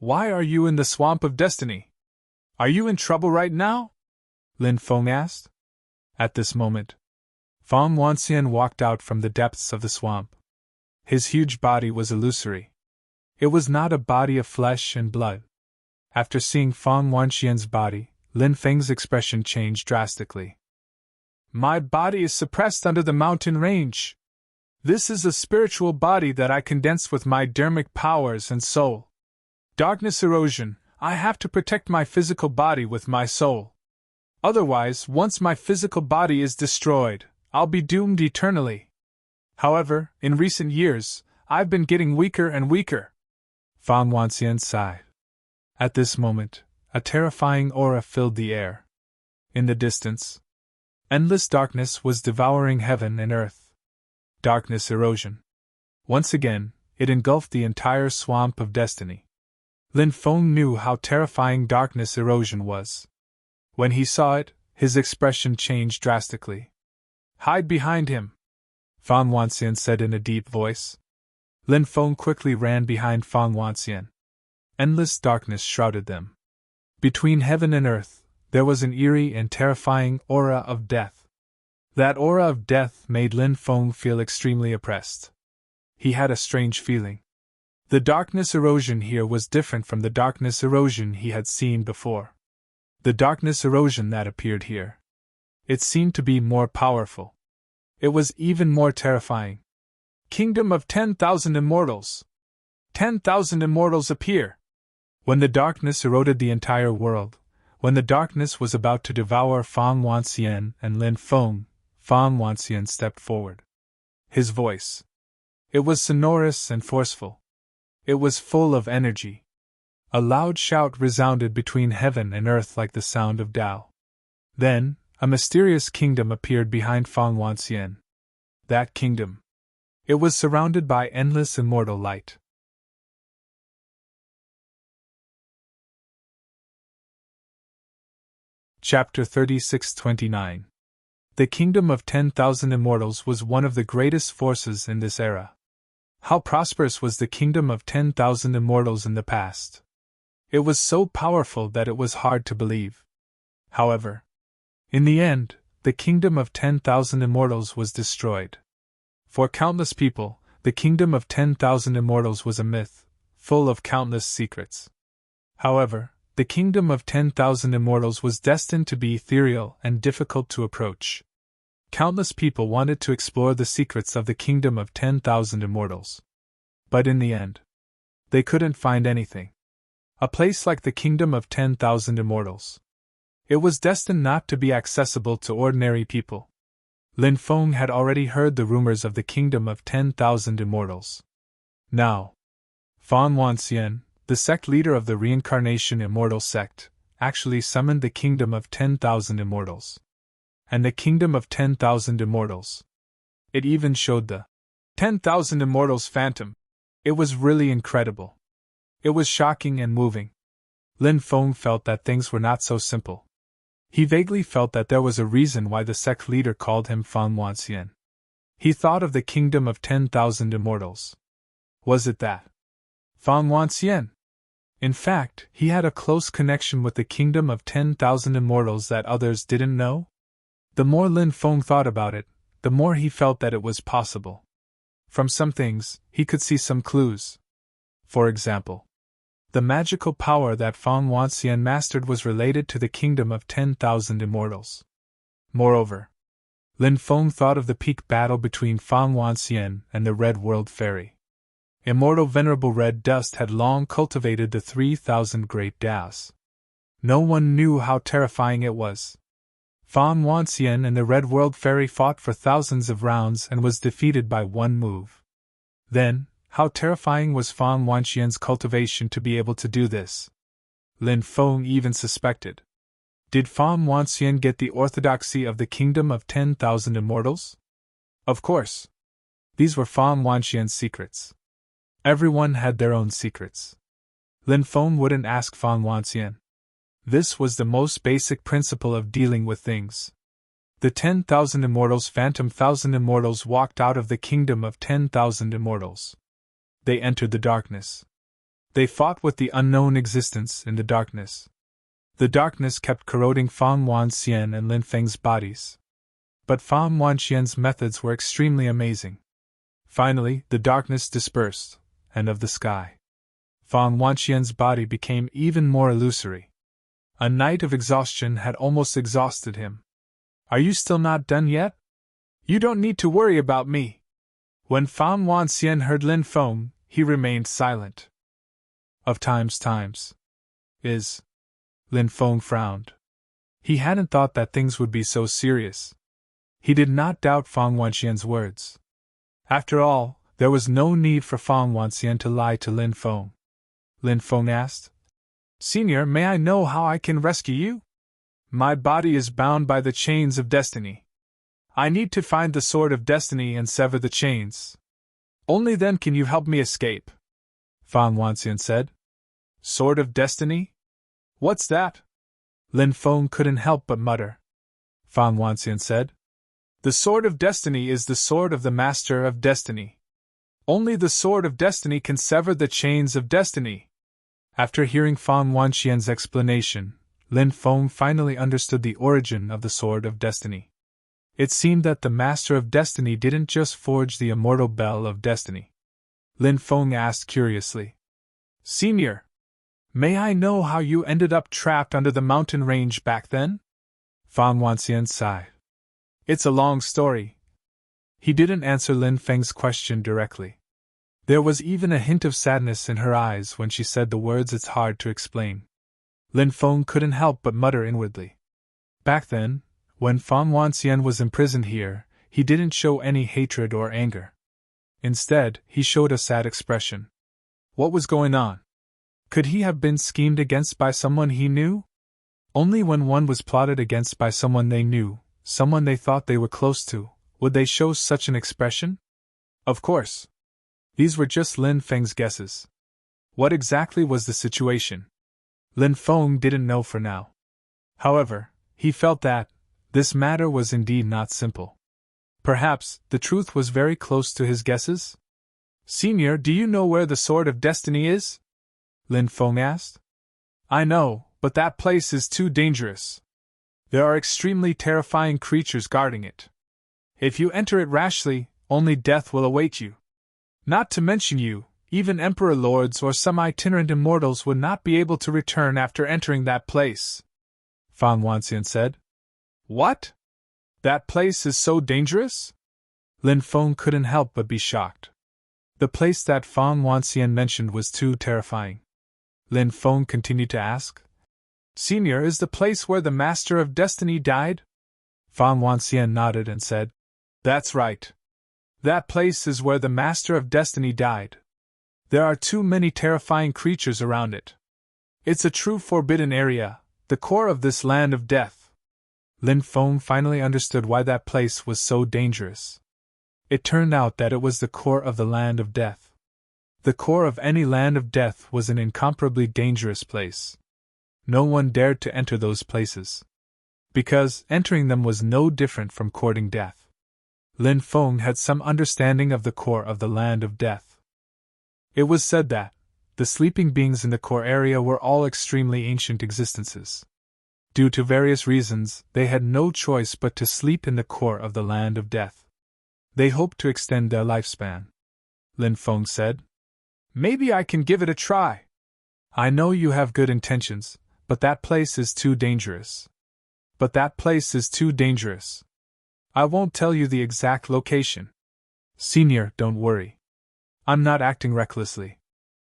Why are you in the swamp of destiny? Are you in trouble right now? Lin Feng asked. At this moment, Fang Wanxian walked out from the depths of the swamp. His huge body was illusory. It was not a body of flesh and blood. After seeing Fang Wanxian's body, Lin Feng's expression changed drastically. My body is suppressed under the mountain range. This is a spiritual body that I condensed with my dharmic powers and soul. Darkness erosion, I have to protect my physical body with my soul. Otherwise, once my physical body is destroyed, I'll be doomed eternally. However, in recent years, I've been getting weaker and weaker. Fang Wanxian sighed. At this moment, a terrifying aura filled the air. In the distance, endless darkness was devouring heaven and earth. Darkness erosion. Once again, it engulfed the entire swamp of destiny. Lin Feng knew how terrifying darkness erosion was. When he saw it, his expression changed drastically. Hide behind him, Fang Wanxian said in a deep voice. Lin Feng quickly ran behind Fang Wanxian. Endless darkness shrouded them. Between heaven and earth, there was an eerie and terrifying aura of death. That aura of death made Lin Feng feel extremely oppressed. He had a strange feeling. The darkness erosion here was different from the darkness erosion he had seen before. The darkness erosion that appeared here. It seemed to be more powerful. It was even more terrifying. Kingdom of 10,000 immortals. 10,000 immortals appear. When the darkness eroded the entire world, when the darkness was about to devour Fang Wanxian and Lin Feng, Fang Wanxian stepped forward. His voice. It was sonorous and forceful. It was full of energy. A loud shout resounded between heaven and earth like the sound of Tao. Then, a mysterious kingdom appeared behind Fang Wanxian. That kingdom. It was surrounded by endless immortal light. Chapter 36-29. The kingdom of 10,000 immortals was one of the greatest forces in this era. How prosperous was the kingdom of 10,000 immortals in the past! It was so powerful that it was hard to believe. However, in the end, the kingdom of 10,000 immortals was destroyed. For countless people, the kingdom of 10,000 immortals was a myth, full of countless secrets. However, the kingdom of 10,000 immortals was destined to be ethereal and difficult to approach. Countless people wanted to explore the secrets of the kingdom of 10,000 immortals. But in the end, they couldn't find anything. A place like the kingdom of 10,000 immortals. It was destined not to be accessible to ordinary people. Lin Feng had already heard the rumors of the kingdom of 10,000 immortals. Now, Fang Wanxian, the sect leader of the Reincarnation Immortal sect, actually summoned the kingdom of 10,000 immortals. And the kingdom of 10,000 immortals. It even showed the 10,000 immortals phantom. It was really incredible. It was shocking and moving. Lin Feng felt that things were not so simple. He vaguely felt that there was a reason why the sect leader called him Fang Wanxian. He thought of the kingdom of 10,000 immortals. Was it that Fang Wanxian. In fact, he had a close connection with the kingdom of 10,000 immortals that others didn't know? The more Lin Feng thought about it, the more he felt that it was possible. From some things, he could see some clues. For example, the magical power that Fang Wanxian mastered was related to the kingdom of 10,000 immortals. Moreover, Lin Feng thought of the peak battle between Fang Wanxian and the Red World Fairy. Immortal Venerable Red Dust had long cultivated the 3,000 great Daos. No one knew how terrifying it was. Fang Wanxian and the Red World Fairy fought for thousands of rounds and was defeated by one move. Then, how terrifying was Fang Wanxian's cultivation to be able to do this? Lin Feng even suspected. Did Fang Wanxian get the orthodoxy of the kingdom of 10,000 immortals? Of course. These were Fang Wanxian's secrets. Everyone had their own secrets. Lin Feng wouldn't ask Fang Wanxian. This was the most basic principle of dealing with things. The 10,000 immortals, Phantom 1,000 immortals, walked out of the kingdom of 10,000 immortals. They entered the darkness. They fought with the unknown existence in the darkness. The darkness kept corroding Fang Wanxian and Lin Feng's bodies. But Fang Wanxian's methods were extremely amazing. Finally, the darkness dispersed, and of the sky, Fang Wanxian's body became even more illusory. A night of exhaustion had almost exhausted him. Are you still not done yet? You don't need to worry about me. When Fang Wanxian heard Lin Feng, he remained silent. Of times. Lin Feng frowned. He hadn't thought that things would be so serious. He did not doubt Fang Wanxian's words. After all, there was no need for Fang Wanxian to lie to Lin Feng. Lin Feng asked, Senior, may I know how I can rescue you? My body is bound by the chains of destiny. I need to find the sword of destiny and sever the chains. Only then can you help me escape. Fang Wanxian said. Sword of destiny? What's that? Lin Feng couldn't help but mutter. Fang Wanxian said. The sword of destiny is the sword of the master of destiny. Only the sword of destiny can sever the chains of destiny. After hearing Fang Wanxian's explanation, Lin Feng finally understood the origin of the sword of destiny. It seemed that the master of destiny didn't just forge the immortal bell of destiny. Lin Feng asked curiously. Senior, may I know how you ended up trapped under the mountain range back then? Fang Wanxian sighed. It's a long story. He didn't answer Lin Feng's question directly. There was even a hint of sadness in her eyes when she said the words it's hard to explain. Lin Feng couldn't help but mutter inwardly. Back then, when Fang Wanxian was imprisoned here, he didn't show any hatred or anger. Instead, he showed a sad expression. What was going on? Could he have been schemed against by someone he knew? Only when one was plotted against by someone they knew, someone they thought they were close to, would they show such an expression? Of course. These were just Lin Feng's guesses. What exactly was the situation? Lin Feng didn't know for now. However, he felt that this matter was indeed not simple. Perhaps the truth was very close to his guesses? Senior, do you know where the Sword of Destiny is? Lin Feng asked. I know, but that place is too dangerous. There are extremely terrifying creatures guarding it. If you enter it rashly, only death will await you. Not to mention you, even Emperor Lords or some itinerant immortals would not be able to return after entering that place. Fang Wanxian said. What? That place is so dangerous? Lin Feng couldn't help but be shocked. The place that Fang Wanxian mentioned was too terrifying. Lin Feng continued to ask. Senior, is the place where the Master of Destiny died? Fang Wanxian nodded and said. That's right. That place is where the Master of Destiny died. There are too many terrifying creatures around it. It's a true forbidden area, the core of this land of death. Lin Feng finally understood why that place was so dangerous. It turned out that it was the core of the land of death. The core of any land of death was an incomparably dangerous place. No one dared to enter those places, because entering them was no different from courting death. Lin Feng had some understanding of the core of the land of death. It was said that, The sleeping beings in the core area were all extremely ancient existences. Due to various reasons, they had no choice but to sleep in the core of the land of death. They hoped to extend their lifespan. Lin Feng said, "Maybe I can give it a try. I know you have good intentions, but that place is too dangerous. I won't tell you the exact location. Senior, don't worry. I'm not acting recklessly.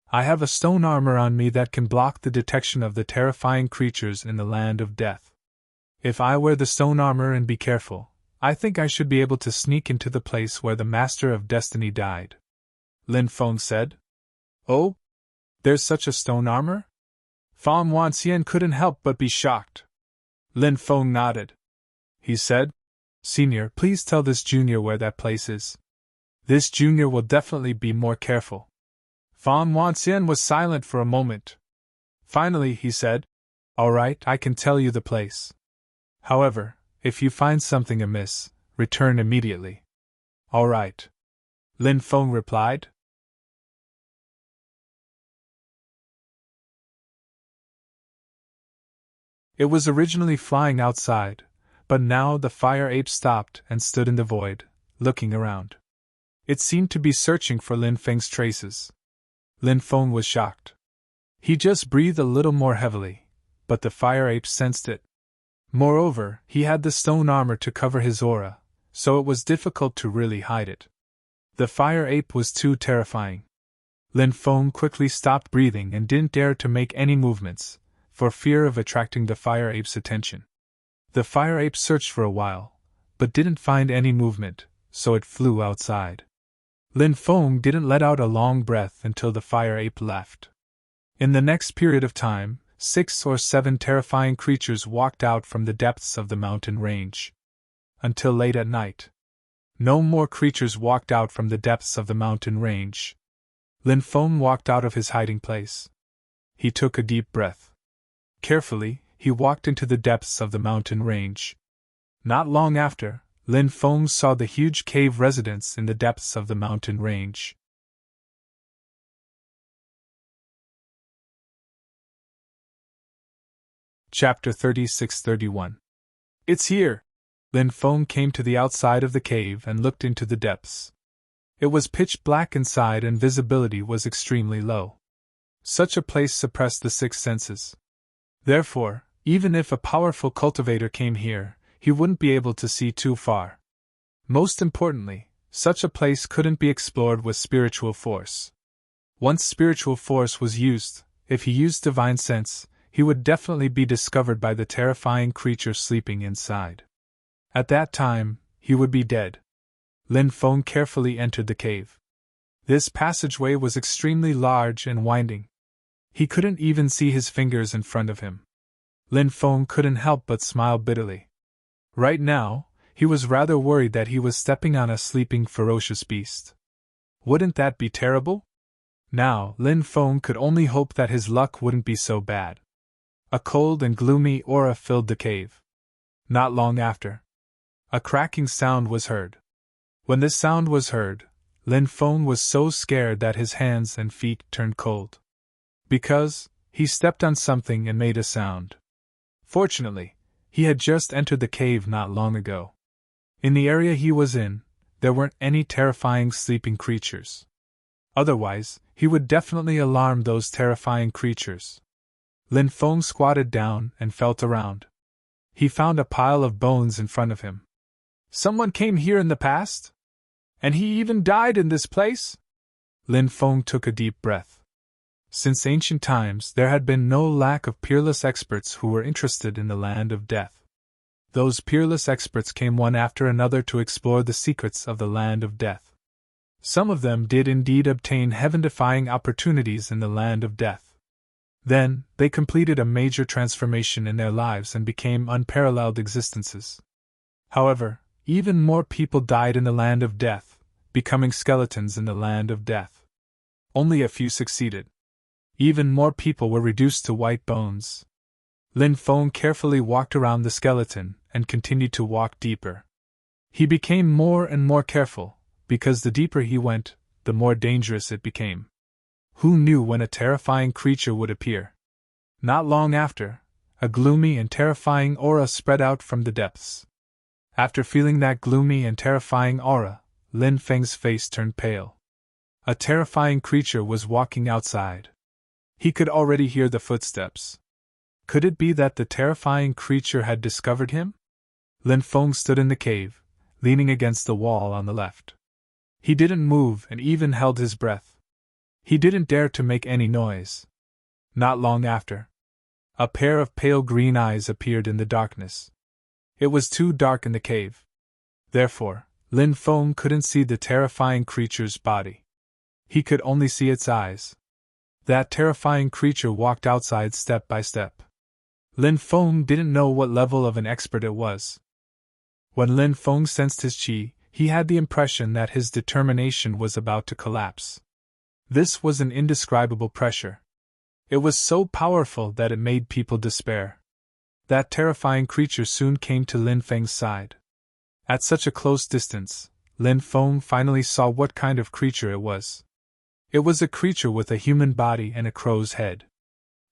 I have a stone armor on me that can block the detection of the terrifying creatures in the land of death. If I wear the stone armor and be careful, I think I should be able to sneak into the place where the Master of Destiny died." Lin Feng said. "Oh? There's such a stone armor?" Fan Wanxian couldn't help but be shocked. Lin Feng nodded. He said, "Senior, please tell this junior where that place is. This junior will definitely be more careful." Fan Wanxian was silent for a moment. Finally, he said, "All right, I can tell you the place. However, if you find something amiss, return immediately." "All right," Lin Feng replied. It was originally flying outside, but now the fire ape stopped and stood in the void, looking around. It seemed to be searching for Lin Feng's traces. Lin Feng was shocked. He just breathed a little more heavily, but the fire ape sensed it. Moreover, he had the stone armor to cover his aura, so it was difficult to really hide it. The fire ape was too terrifying. Lin Feng quickly stopped breathing and didn't dare to make any movements, for fear of attracting the fire ape's attention. The fire ape searched for a while, but didn't find any movement, so it flew outside. Lin Feng didn't let out a long breath until the fire ape left. In the next period of time, 6 or 7 terrifying creatures walked out from the depths of the mountain range. Until late at night, no more creatures walked out from the depths of the mountain range. Lin Feng walked out of his hiding place. He took a deep breath. Carefully, he walked into the depths of the mountain range. Not long after, Lin Feng saw the huge cave residence in the depths of the mountain range. Chapter 36-31. "It's here!" Lin Feng came to the outside of the cave and looked into the depths. It was pitch black inside and visibility was extremely low. Such a place suppressed the 6 senses. Therefore, even if a powerful cultivator came here, he wouldn't be able to see too far. Most importantly, such a place couldn't be explored with spiritual force. Once spiritual force was used, if he used divine sense, he would definitely be discovered by the terrifying creature sleeping inside. At that time, he would be dead. Lin Feng carefully entered the cave. This passageway was extremely large and winding. He couldn't even see his fingers in front of him. Lin Feng couldn't help but smile bitterly. Right now, he was rather worried that he was stepping on a sleeping ferocious beast. Wouldn't that be terrible? Now, Lin Feng could only hope that his luck wouldn't be so bad. A cold and gloomy aura filled the cave. Not long after, a cracking sound was heard. When this sound was heard, Lin Feng was so scared that his hands and feet turned cold. Because he stepped on something and made a sound. Fortunately, he had just entered the cave not long ago. In the area he was in, there weren't any terrifying sleeping creatures. Otherwise, he would definitely alarm those terrifying creatures. Lin Feng squatted down and felt around. He found a pile of bones in front of him. Someone came here in the past? And he even died in this place? Lin Feng took a deep breath. Since ancient times, there had been no lack of peerless experts who were interested in the land of death. Those peerless experts came one after another to explore the secrets of the land of death. Some of them did indeed obtain heaven-defying opportunities in the land of death. Then, they completed a major transformation in their lives and became unparalleled existences. However, even more people died in the land of death, becoming skeletons in the land of death. Only a few succeeded. Even more people were reduced to white bones. Lin Feng carefully walked around the skeleton and continued to walk deeper. He became more and more careful, because the deeper he went, the more dangerous it became. Who knew when a terrifying creature would appear? Not long after, a gloomy and terrifying aura spread out from the depths. After feeling that gloomy and terrifying aura, Lin Feng's face turned pale. A terrifying creature was walking outside. He could already hear the footsteps. Could it be that the terrifying creature had discovered him? Lin Feng stood in the cave, leaning against the wall on the left. He didn't move and even held his breath. He didn't dare to make any noise. Not long after, a pair of pale green eyes appeared in the darkness. It was too dark in the cave. Therefore, Lin Feng couldn't see the terrifying creature's body. He could only see its eyes. That terrifying creature walked outside step by step. Lin Feng didn't know what level of an expert it was. When Lin Feng sensed his qi, he had the impression that his determination was about to collapse. This was an indescribable pressure. It was so powerful that it made people despair. That terrifying creature soon came to Lin Feng's side. At such a close distance, Lin Feng finally saw what kind of creature it was. It was a creature with a human body and a crow's head.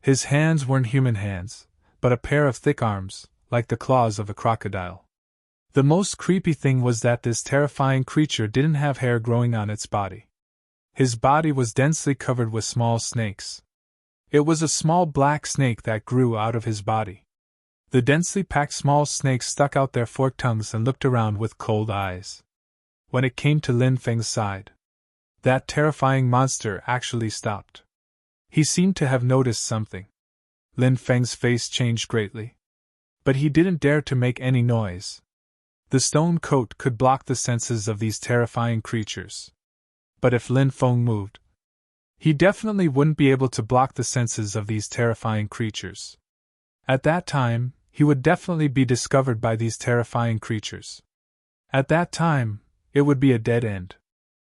His hands weren't human hands, but a pair of thick arms, like the claws of a crocodile. The most creepy thing was that this terrifying creature didn't have hair growing on its body. His body was densely covered with small snakes. It was a small black snake that grew out of his body. The densely packed small snakes stuck out their forked tongues and looked around with cold eyes. When it came to Lin Feng's side, that terrifying monster actually stopped. He seemed to have noticed something. Lin Feng's face changed greatly. But he didn't dare to make any noise. The stone coat could block the senses of these terrifying creatures. But if Lin Feng moved, he definitely wouldn't be able to block the senses of these terrifying creatures. At that time, he would definitely be discovered by these terrifying creatures. At that time, it would be a dead end.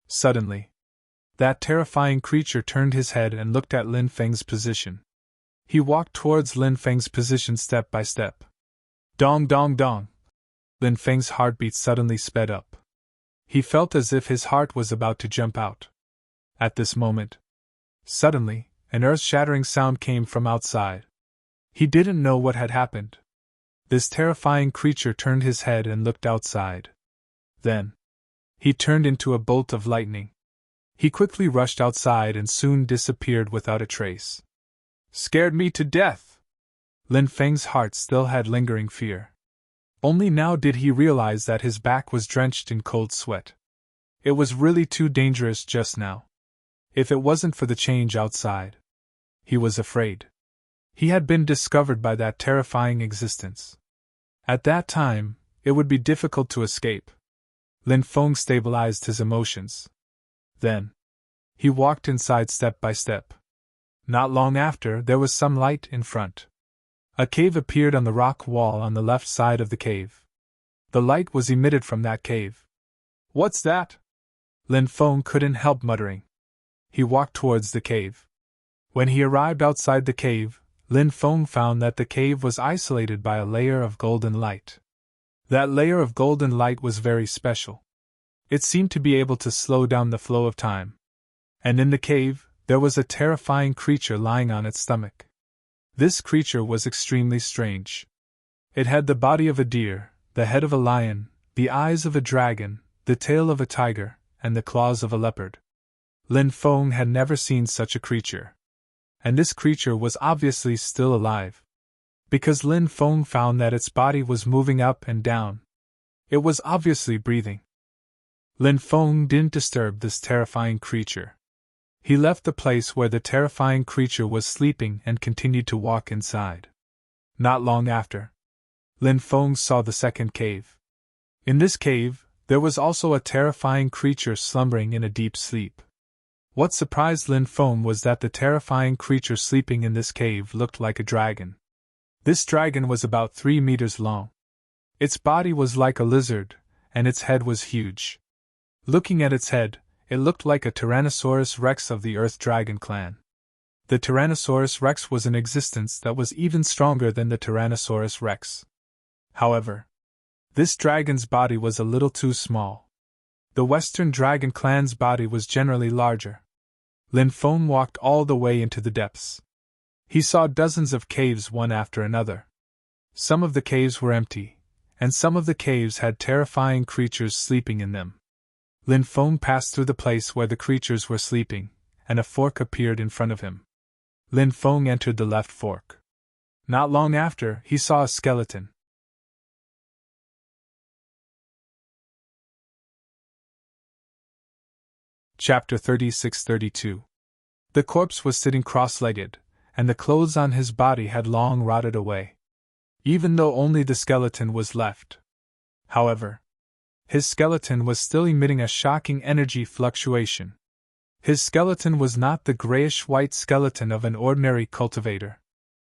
Suddenly, that terrifying creature turned his head and looked at Lin Feng's position. He walked towards Lin Feng's position step by step. Dong dong dong! Lin Feng's heartbeat suddenly sped up. He felt as if his heart was about to jump out. At this moment, suddenly, an earth-shattering sound came from outside. He didn't know what had happened. This terrifying creature turned his head and looked outside. Then, he turned into a bolt of lightning. He quickly rushed outside and soon disappeared without a trace. Scared me to death! Lin Feng's heart still had lingering fear. Only now did he realize that his back was drenched in cold sweat. It was really too dangerous just now. If it wasn't for the change outside. He was afraid. He had been discovered by that terrifying existence. At that time, it would be difficult to escape. Lin Feng stabilized his emotions. Then, he walked inside step by step. Not long after, there was some light in front. A cave appeared on the rock wall on the left side of the cave. The light was emitted from that cave. What's that? Lin Feng couldn't help muttering. He walked towards the cave. When he arrived outside the cave, Lin Feng found that the cave was isolated by a layer of golden light. That layer of golden light was very special. It seemed to be able to slow down the flow of time. And in the cave, there was a terrifying creature lying on its stomach. This creature was extremely strange. It had the body of a deer, the head of a lion, the eyes of a dragon, the tail of a tiger, and the claws of a leopard. Lin Feng had never seen such a creature. And this creature was obviously still alive. Because Lin Feng found that its body was moving up and down. It was obviously breathing. Lin Feng didn't disturb this terrifying creature. He left the place where the terrifying creature was sleeping and continued to walk inside. Not long after, Lin Feng saw the second cave. In this cave, there was also a terrifying creature slumbering in a deep sleep. What surprised Lin Feng was that the terrifying creature sleeping in this cave looked like a dragon. This dragon was about 3 meters long. Its body was like a lizard, and its head was huge. Looking at its head, it looked like a Tyrannosaurus rex of the Earth Dragon clan. The Tyrannosaurus rex was in existence that was even stronger than the Tyrannosaurus rex. However, this dragon's body was a little too small. The Western Dragon clan's body was generally larger. Lin Feng walked all the way into the depths. He saw dozens of caves one after another. Some of the caves were empty, and some of the caves had terrifying creatures sleeping in them. Lin Feng passed through the place where the creatures were sleeping, and a fork appeared in front of him. Lin Feng entered the left fork. Not long after, he saw a skeleton. Chapter 36-32. The corpse was sitting cross-legged, and the clothes on his body had long rotted away. Even though only the skeleton was left. However, his skeleton was still emitting a shocking energy fluctuation. His skeleton was not the grayish-white skeleton of an ordinary cultivator.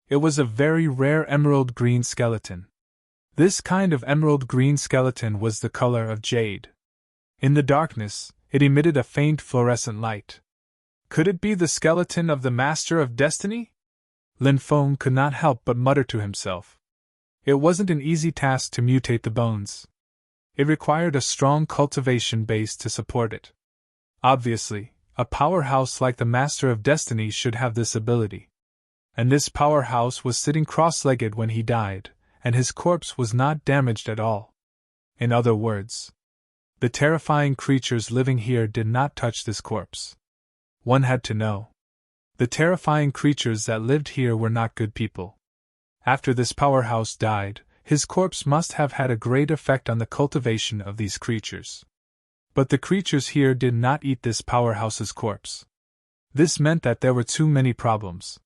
It was a very rare emerald green skeleton. This kind of emerald green skeleton was the color of jade. In the darkness, it emitted a faint fluorescent light. Could it be the skeleton of the Master of Destiny? Lin Feng could not help but mutter to himself. It wasn't an easy task to mutate the bones. It required a strong cultivation base to support it. Obviously, a powerhouse like the Master of Destiny should have this ability. And this powerhouse was sitting cross-legged when he died, and his corpse was not damaged at all. In other words, the terrifying creatures living here did not touch this corpse. One had to know. The terrifying creatures that lived here were not good people. After this powerhouse died, his corpse must have had a great effect on the cultivation of these creatures. But the creatures here did not eat this powerhouse's corpse. This meant that there were too many problems.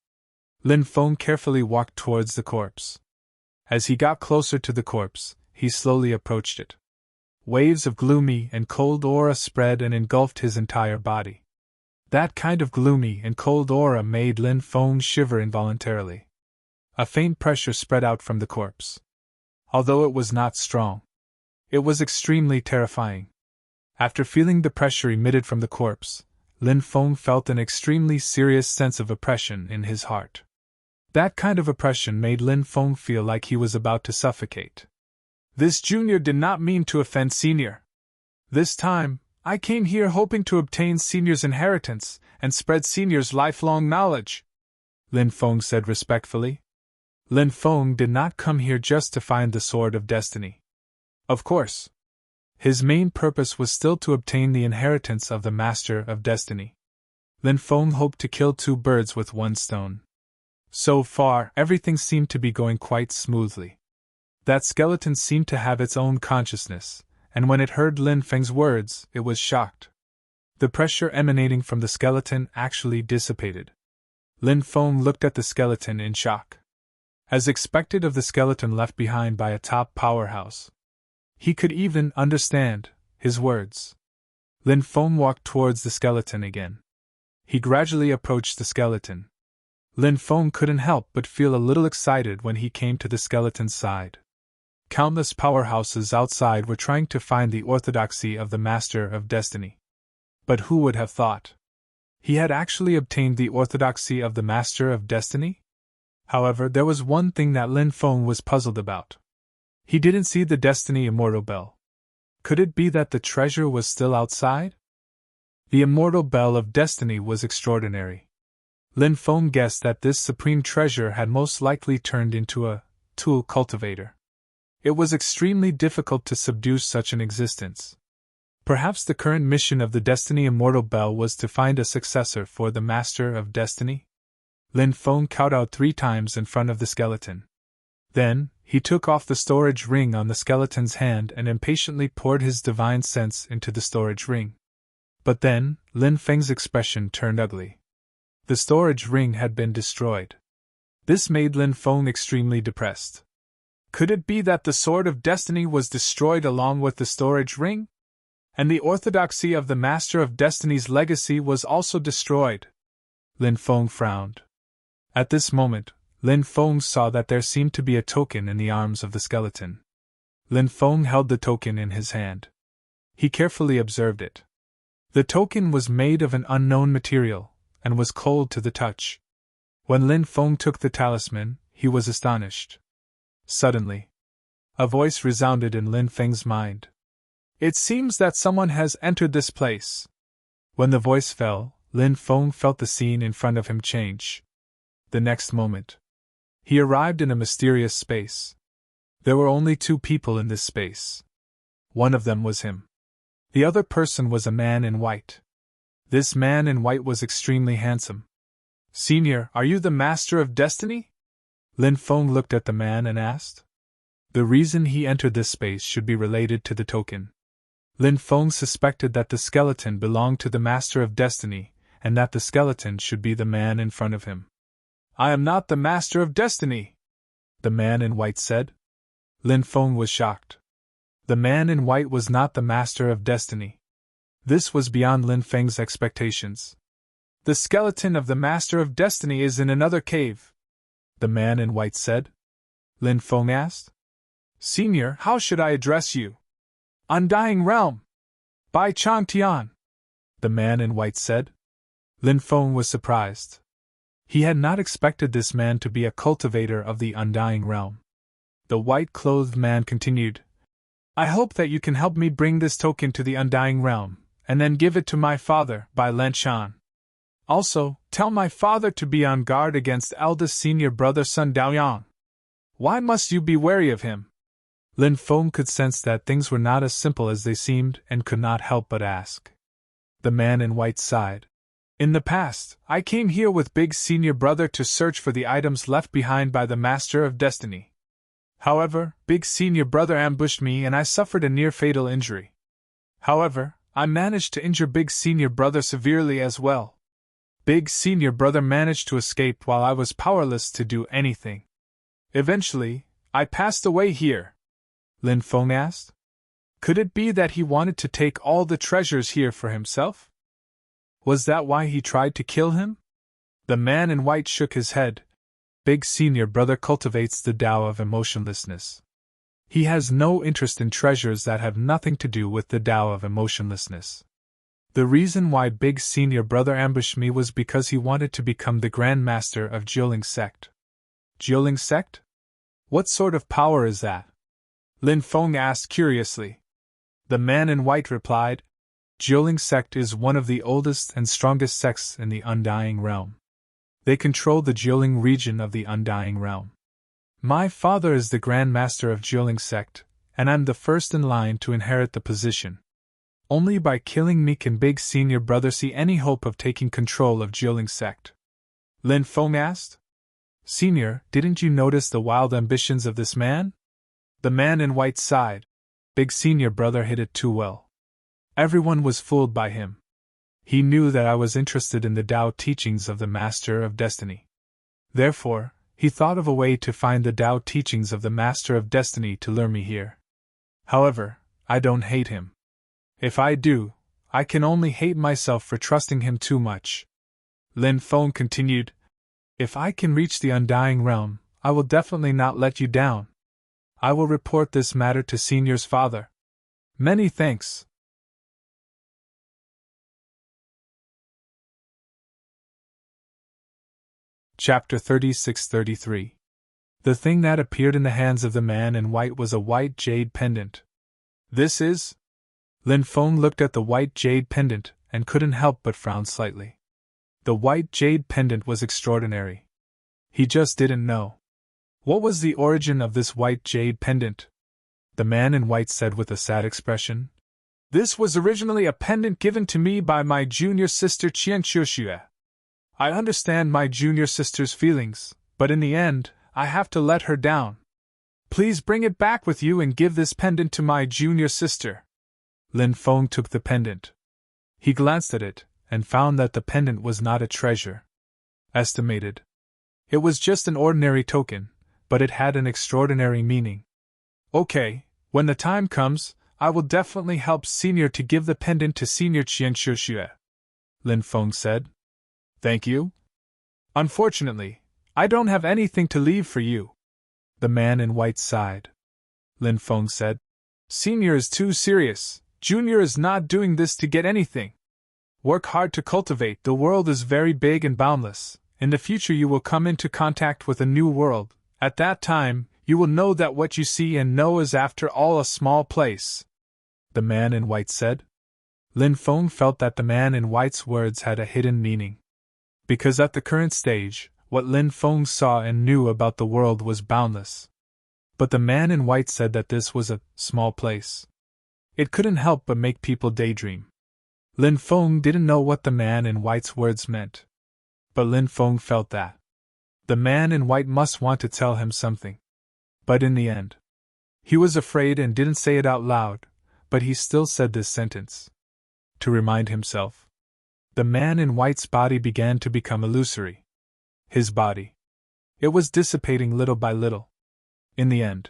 Lin Feng carefully walked towards the corpse. As he got closer to the corpse, he slowly approached it. Waves of gloomy and cold aura spread and engulfed his entire body. That kind of gloomy and cold aura made Lin Feng shiver involuntarily. A faint pressure spread out from the corpse. Although it was not strong, it was extremely terrifying. After feeling the pressure emitted from the corpse, Lin Feng felt an extremely serious sense of oppression in his heart. That kind of oppression made Lin Feng feel like he was about to suffocate. This junior did not mean to offend senior. This time, I came here hoping to obtain senior's inheritance and spread senior's lifelong knowledge, Lin Feng said respectfully. Lin Feng did not come here just to find the Sword of Destiny. Of course. His main purpose was still to obtain the inheritance of the Master of Destiny. Lin Feng hoped to kill two birds with one stone. So far, everything seemed to be going quite smoothly. That skeleton seemed to have its own consciousness, and when it heard Lin Feng's words, it was shocked. The pressure emanating from the skeleton actually dissipated. Lin Feng looked at the skeleton in shock. As expected of the skeleton left behind by a top powerhouse. He could even understand his words. Lin Feng walked towards the skeleton again. He gradually approached the skeleton. Lin Feng couldn't help but feel a little excited when he came to the skeleton's side. Countless powerhouses outside were trying to find the orthodoxy of the Master of Destiny. But who would have thought? He had actually obtained the orthodoxy of the Master of Destiny? However, there was one thing that Lin Feng was puzzled about. He didn't see the Destiny Immortal Bell. Could it be that the treasure was still outside? The Immortal Bell of Destiny was extraordinary. Lin Feng guessed that this supreme treasure had most likely turned into a tool cultivator. It was extremely difficult to subdue such an existence. Perhaps the current mission of the Destiny Immortal Bell was to find a successor for the Master of Destiny? Lin Feng kowtowed 3 times in front of the skeleton. Then, he took off the storage ring on the skeleton's hand and impatiently poured his divine sense into the storage ring. But then, Lin Feng's expression turned ugly. The storage ring had been destroyed. This made Lin Feng extremely depressed. Could it be that the Sword of Destiny was destroyed along with the storage ring? And the orthodoxy of the Master of Destiny's legacy was also destroyed? Lin Feng frowned. At this moment, Lin Feng saw that there seemed to be a token in the arms of the skeleton. Lin Feng held the token in his hand. He carefully observed it. The token was made of an unknown material, and was cold to the touch. When Lin Feng took the talisman, he was astonished. Suddenly, a voice resounded in Lin Feng's mind. It seems that someone has entered this place. When the voice fell, Lin Feng felt the scene in front of him change. The next moment, he arrived in a mysterious space. There were only two people in this space. One of them was him. The other person was a man in white. This man in white was extremely handsome. "Senior, are you the Master of Destiny?" Lin Feng looked at the man and asked. The reason he entered this space should be related to the token. Lin Feng suspected that the skeleton belonged to the Master of Destiny, and that the skeleton should be the man in front of him. "I am not the Master of Destiny," the man in white said. Lin Feng was shocked. The man in white was not the Master of Destiny. This was beyond Lin Feng's expectations. "The skeleton of the Master of Destiny is in another cave," the man in white said. Lin Feng asked. "Senior, how should I address you?" "Undying Realm." "Bai Chang Tian," the man in white said. Lin Feng was surprised. He had not expected this man to be a cultivator of the Undying Realm. The white-clothed man continued, "I hope that you can help me bring this token to the Undying Realm, and then give it to my father, Bai Lanshan. Also, tell my father to be on guard against eldest senior brother Sun Daoyang. Why must you be wary of him?" Lin Feng could sense that things were not as simple as they seemed and could not help but ask. The man in white sighed. "In the past, I came here with big senior brother to search for the items left behind by the Master of Destiny. However, big senior brother ambushed me and I suffered a near-fatal injury. However, I managed to injure big senior brother severely as well. Big senior brother managed to escape while I was powerless to do anything. Eventually, I passed away here." Lin Feng asked. "Could it be that he wanted to take all the treasures here for himself? Was that why he tried to kill him?" The man in white shook his head. "Big senior brother cultivates the Tao of emotionlessness. He has no interest in treasures that have nothing to do with the Tao of emotionlessness. The reason why big senior brother ambushed me was because he wanted to become the Grand Master of Jiuling sect." "Jiuling sect? What sort of power is that?" Lin Feng asked curiously. The man in white replied, "Jiuling sect is one of the oldest and strongest sects in the Undying Realm. They control the Jiuling region of the Undying Realm. My father is the Grand Master of Jiuling sect, and I'm the first in line to inherit the position. Only by killing me can big senior brother see any hope of taking control of Jiuling sect." Lin Feng asked. "Senior, didn't you notice the wild ambitions of this man?" The man in white sighed. "Big senior brother hit it too well. Everyone was fooled by him. He knew that I was interested in the Tao teachings of the Master of Destiny. Therefore, he thought of a way to find the Tao teachings of the Master of Destiny to lure me here. However, I don't hate him. If I do, I can only hate myself for trusting him too much." Lin Feng continued, "If I can reach the Undying Realm, I will definitely not let you down. I will report this matter to Senior's father. Many thanks." Chapter 36-33. The thing that appeared in the hands of the man in white was a white jade pendant. "This is?" Lin Feng looked at the white jade pendant and couldn't help but frown slightly. The white jade pendant was extraordinary. He just didn't know. What was the origin of this white jade pendant? The man in white said with a sad expression. "This was originally a pendant given to me by my junior sister Qian Qiuxue. I understand my junior sister's feelings, but in the end, I have to let her down. Please bring it back with you and give this pendant to my junior sister." Lin Feng took the pendant. He glanced at it, and found that the pendant was not a treasure. Estimated. It was just an ordinary token, but it had an extraordinary meaning. "Okay, when the time comes, I will definitely help Senior to give the pendant to Senior Qian Qiuxue," Lin Feng said. "Thank you? Unfortunately, I don't have anything to leave for you." The man in white sighed. Lin Feng said, "Senior is too serious. Junior is not doing this to get anything. Work hard to cultivate. The world is very big and boundless. In the future you will come into contact with a new world. At that time, you will know that what you see and know is after all a small place," the man in white said. Lin Feng felt that the man in white's words had a hidden meaning. Because at the current stage, what Lin Feng saw and knew about the world was boundless. But the man in white said that this was a small place. It couldn't help but make people daydream. Lin Feng didn't know what the man in white's words meant. But Lin Feng felt that the man in white must want to tell him something. But in the end, he was afraid and didn't say it out loud, but he still said this sentence to remind himself. The man in white's body began to become illusory. His body. It was dissipating little by little. In the end,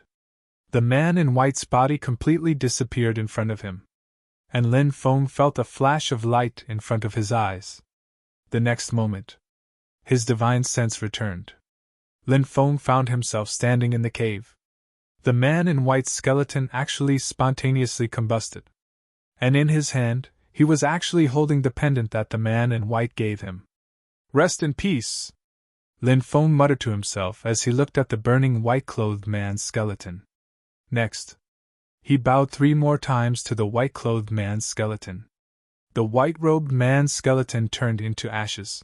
the man in white's body completely disappeared in front of him. And Lin Feng felt a flash of light in front of his eyes. The next moment, his divine sense returned. Lin Feng found himself standing in the cave. The man in white's skeleton actually spontaneously combusted. And in his hand, he was actually holding the pendant that the man in white gave him. Rest in peace, Lin Feng muttered to himself as he looked at the burning white-clothed man's skeleton. Next, he bowed 3 more times to the white-clothed man's skeleton. The white-robed man's skeleton turned into ashes.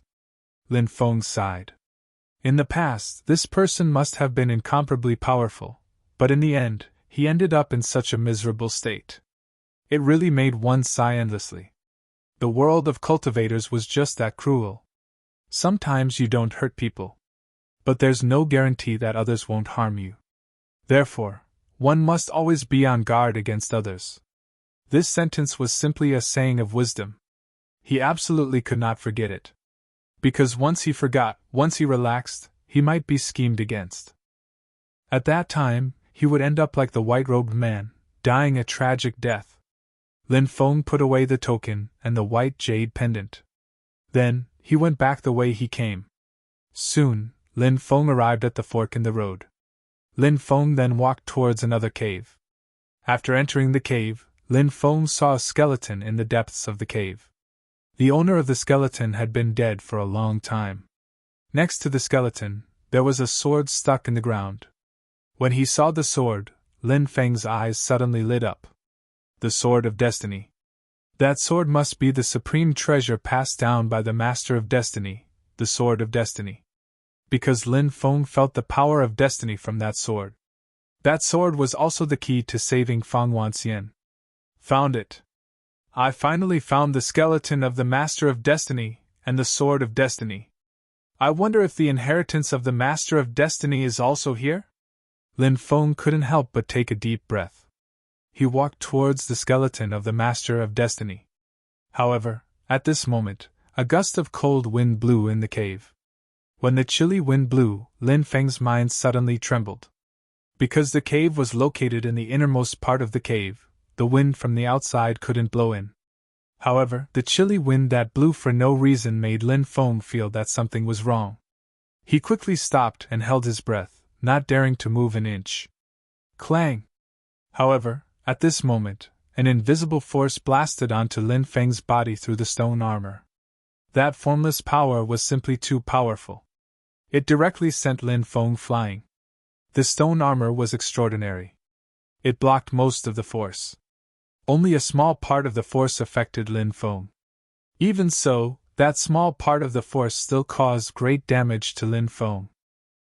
Lin Feng sighed. In the past, this person must have been incomparably powerful, but in the end, he ended up in such a miserable state. It really made one sigh endlessly. The world of cultivators was just that cruel. Sometimes you don't hurt people, but there's no guarantee that others won't harm you. Therefore, one must always be on guard against others. This sentence was simply a saying of wisdom. He absolutely could not forget it. Because once he forgot, once he relaxed, he might be schemed against. At that time, he would end up like the white-robed man, dying a tragic death. Lin Feng put away the token and the white jade pendant. Then, he went back the way he came. Soon, Lin Feng arrived at the fork in the road. Lin Feng then walked towards another cave. After entering the cave, Lin Feng saw a skeleton in the depths of the cave. The owner of the skeleton had been dead for a long time. Next to the skeleton, there was a sword stuck in the ground. When he saw the sword, Lin Feng's eyes suddenly lit up. The Sword of Destiny. That sword must be the supreme treasure passed down by the Master of Destiny, the Sword of Destiny. Because Lin Feng felt the power of destiny from that sword. That sword was also the key to saving Fang Wanxian. Found it. I finally found the skeleton of the Master of Destiny and the Sword of Destiny. I wonder if the inheritance of the Master of Destiny is also here? Lin Feng couldn't help but take a deep breath. He walked towards the skeleton of the Master of Destiny. However, at this moment, a gust of cold wind blew in the cave. When the chilly wind blew, Lin Feng's mind suddenly trembled. Because the cave was located in the innermost part of the cave, the wind from the outside couldn't blow in. However, the chilly wind that blew for no reason made Lin Feng feel that something was wrong. He quickly stopped and held his breath, not daring to move an inch. Clang! However, at this moment, an invisible force blasted onto Lin Feng's body through the stone armor. That formless power was simply too powerful. It directly sent Lin Feng flying. The stone armor was extraordinary. It blocked most of the force. Only a small part of the force affected Lin Feng. Even so, that small part of the force still caused great damage to Lin Feng.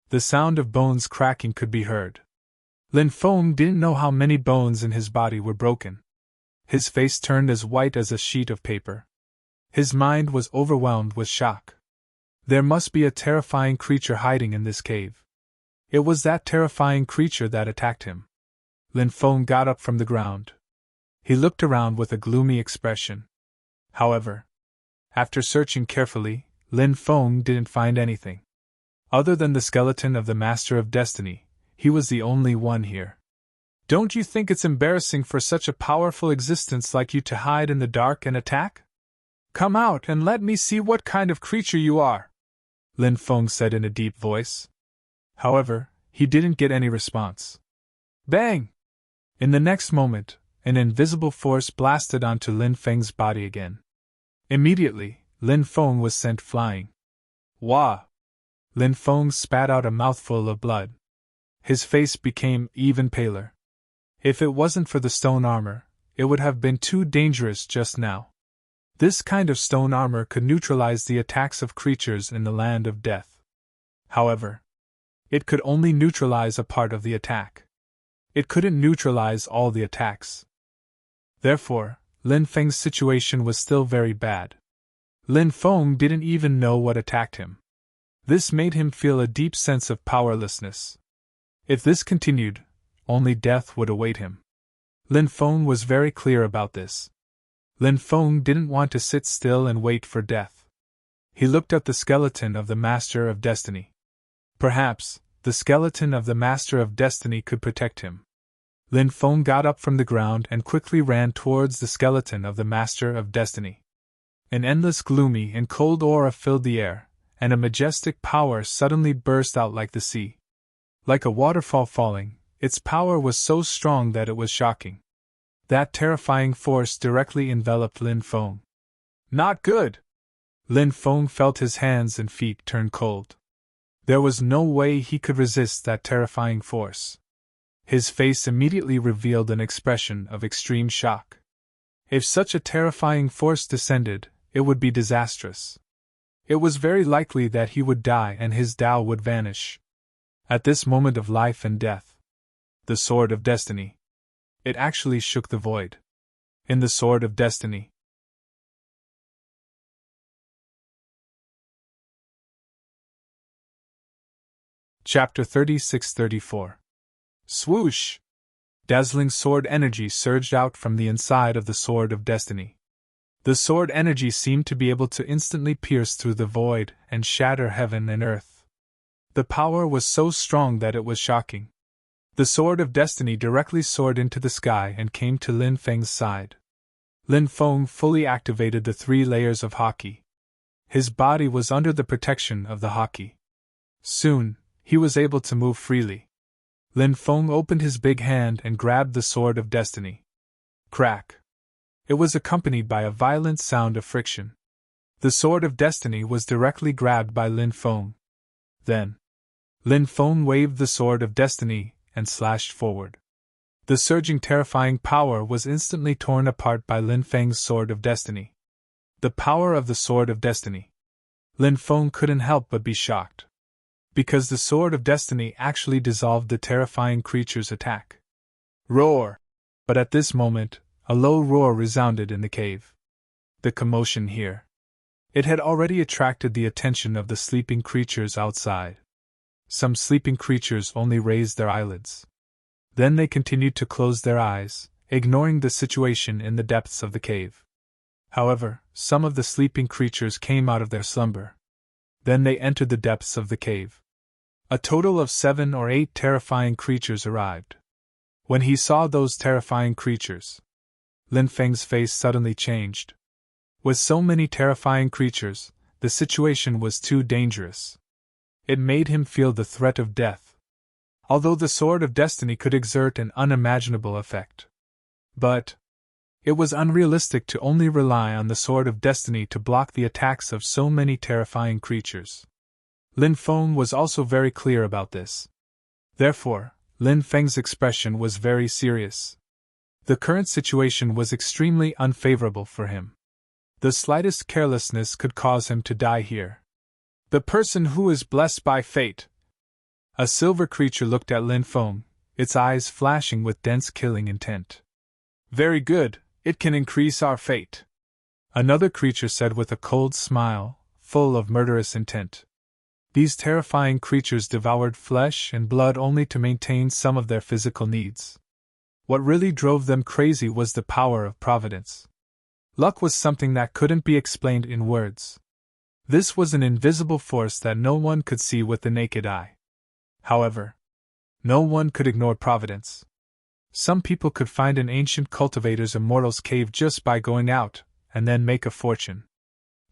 The sound of bones cracking could be heard. Lin Feng didn't know how many bones in his body were broken. His face turned as white as a sheet of paper. His mind was overwhelmed with shock. There must be a terrifying creature hiding in this cave. It was that terrifying creature that attacked him. Lin Feng got up from the ground. He looked around with a gloomy expression. However, after searching carefully, Lin Feng didn't find anything. Other than the skeleton of the Master of Destiny, he was the only one here. Don't you think it's embarrassing for such a powerful existence like you to hide in the dark and attack? Come out and let me see what kind of creature you are, Lin Feng said in a deep voice. However, he didn't get any response. Bang! In the next moment, an invisible force blasted onto Lin Feng's body again. Immediately, Lin Feng was sent flying. Wah! Lin Feng spat out a mouthful of blood. His face became even paler. If it wasn't for the stone armor, it would have been too dangerous just now. This kind of stone armor could neutralize the attacks of creatures in the land of death. However, it could only neutralize a part of the attack. It couldn't neutralize all the attacks. Therefore, Lin Feng's situation was still very bad. Lin Feng didn't even know what attacked him. This made him feel a deep sense of powerlessness. If this continued, only death would await him. Lin Feng was very clear about this. Lin Feng didn't want to sit still and wait for death. He looked at the skeleton of the Master of Destiny. Perhaps, the skeleton of the Master of Destiny could protect him. Lin Feng got up from the ground and quickly ran towards the skeleton of the Master of Destiny. An endless gloomy and cold aura filled the air, and a majestic power suddenly burst out like the sea. Like a waterfall falling, its power was so strong that it was shocking. That terrifying force directly enveloped Lin Feng. Not good! Lin Feng felt his hands and feet turn cold. There was no way he could resist that terrifying force. His face immediately revealed an expression of extreme shock. If such a terrifying force descended, it would be disastrous. It was very likely that he would die and his Tao would vanish. At this moment of life and death, the Sword of Destiny. It actually shook the void. In the Sword of Destiny. Chapter 36-34. Swoosh! Dazzling sword energy surged out from the inside of the Sword of Destiny. The sword energy seemed to be able to instantly pierce through the void and shatter heaven and earth. The power was so strong that it was shocking. The Sword of Destiny directly soared into the sky and came to Lin Feng's side. Lin Feng fully activated the 3 layers of Haki. His body was under the protection of the Haki. Soon, he was able to move freely. Lin Feng opened his big hand and grabbed the Sword of Destiny. Crack! It was accompanied by a violent sound of friction. The Sword of Destiny was directly grabbed by Lin Feng. Then, Lin Feng waved the Sword of Destiny and slashed forward. The surging terrifying power was instantly torn apart by Lin Feng's Sword of Destiny. The power of the Sword of Destiny. Lin Feng couldn't help but be shocked. Because the Sword of Destiny actually dissolved the terrifying creature's attack. Roar! But at this moment, a low roar resounded in the cave. The commotion here. It had already attracted the attention of the sleeping creatures outside. Some sleeping creatures only raised their eyelids. Then they continued to close their eyes, ignoring the situation in the depths of the cave. However, some of the sleeping creatures came out of their slumber. Then they entered the depths of the cave. A total of 7 or 8 terrifying creatures arrived. When he saw those terrifying creatures, Lin Feng's face suddenly changed. With so many terrifying creatures, the situation was too dangerous. It made him feel the threat of death. Although the Sword of Destiny could exert an unimaginable effect. But it was unrealistic to only rely on the Sword of Destiny to block the attacks of so many terrifying creatures. Lin Feng was also very clear about this. Therefore, Lin Feng's expression was very serious. The current situation was extremely unfavorable for him. The slightest carelessness could cause him to die here. The person who is blessed by fate. A silver creature looked at Lin Feng, its eyes flashing with dense killing intent. Very good, it can increase our fate. Another creature said with a cold smile, full of murderous intent. These terrifying creatures devoured flesh and blood only to maintain some of their physical needs. What really drove them crazy was the power of providence. Luck was something that couldn't be explained in words. This was an invisible force that no one could see with the naked eye. However, no one could ignore providence. Some people could find an ancient cultivator's immortal's cave just by going out, and then make a fortune.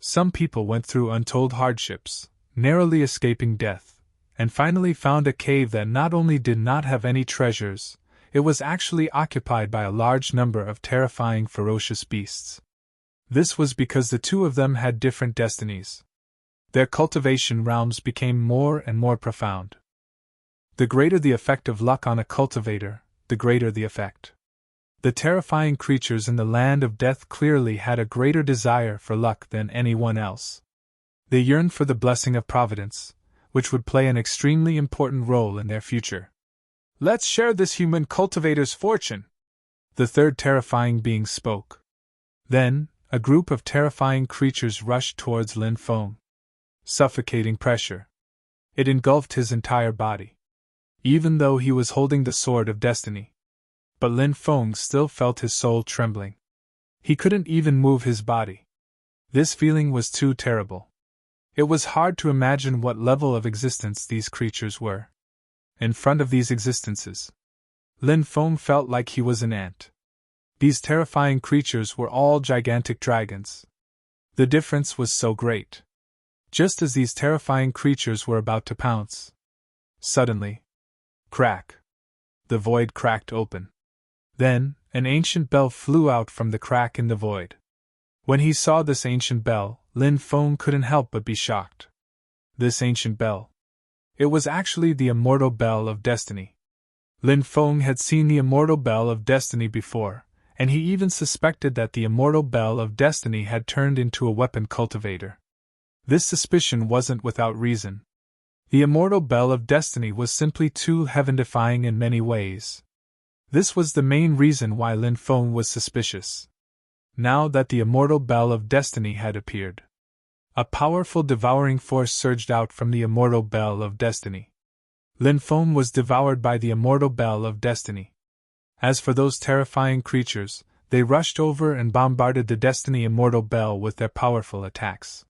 Some people went through untold hardships, narrowly escaping death, and finally found a cave that not only did not have any treasures, it was actually occupied by a large number of terrifying ferocious beasts. This was because the two of them had different destinies. Their cultivation realms became more and more profound. The greater the effect of luck on a cultivator, the greater the effect. The terrifying creatures in the land of death clearly had a greater desire for luck than anyone else. They yearned for the blessing of Providence, which would play an extremely important role in their future. "Let's share this human cultivator's fortune," the third terrifying being spoke. Then, a group of terrifying creatures rushed towards Lin Feng. Suffocating pressure. It engulfed his entire body. Even though he was holding the sword of destiny. But Lin Feng still felt his soul trembling. He couldn't even move his body. This feeling was too terrible. It was hard to imagine what level of existence these creatures were. In front of these existences, Lin Feng felt like he was an ant. These terrifying creatures were all gigantic dragons. The difference was so great. Just as these terrifying creatures were about to pounce, suddenly, crack! The void cracked open. Then, an ancient bell flew out from the crack in the void. When he saw this ancient bell, Lin Feng couldn't help but be shocked. This ancient bell. It was actually the immortal bell of destiny. Lin Feng had seen the immortal bell of destiny before, and he even suspected that the immortal bell of destiny had turned into a weapon cultivator. This suspicion wasn't without reason. The immortal bell of destiny was simply too heaven-defying in many ways. This was the main reason why Lin Feng was suspicious. Now that the immortal bell of destiny had appeared, a powerful devouring force surged out from the immortal bell of destiny. Lin Feng was devoured by the immortal bell of destiny. As for those terrifying creatures, they rushed over and bombarded the destiny immortal bell with their powerful attacks.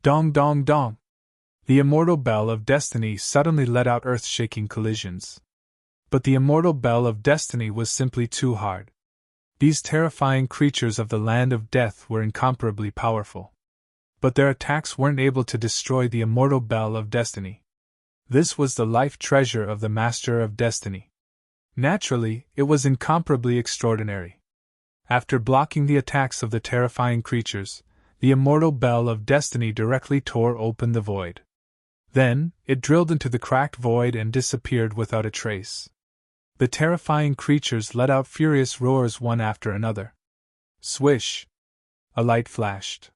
Dong dong dong! The immortal bell of destiny suddenly let out earth-shaking collisions. But the immortal bell of destiny was simply too hard. These terrifying creatures of the land of death were incomparably powerful. But their attacks weren't able to destroy the immortal bell of destiny. This was the life treasure of the Master of Destiny. Naturally, it was incomparably extraordinary. After blocking the attacks of the terrifying creatures, the immortal bell of destiny directly tore open the void. Then, it drilled into the cracked void and disappeared without a trace. The terrifying creatures let out furious roars one after another. Swish! A light flashed.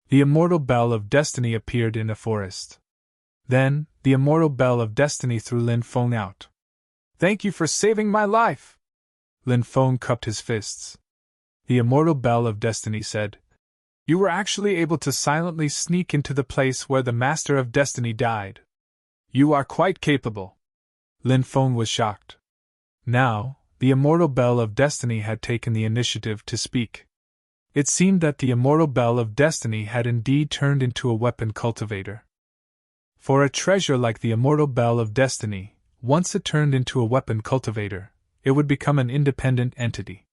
The immortal bell of destiny appeared in a forest. Then, the immortal bell of destiny threw Lin Feng out. "Thank you for saving my life!" Lin Feng cupped his fists. The immortal bell of destiny said, "You were actually able to silently sneak into the place where the Master of Destiny died. You are quite capable." Lin Feng was shocked. Now, the immortal bell of destiny had taken the initiative to speak. It seemed that the immortal bell of destiny had indeed turned into a weapon cultivator. For a treasure like the immortal bell of destiny, once it turned into a weapon cultivator, it would become an independent entity.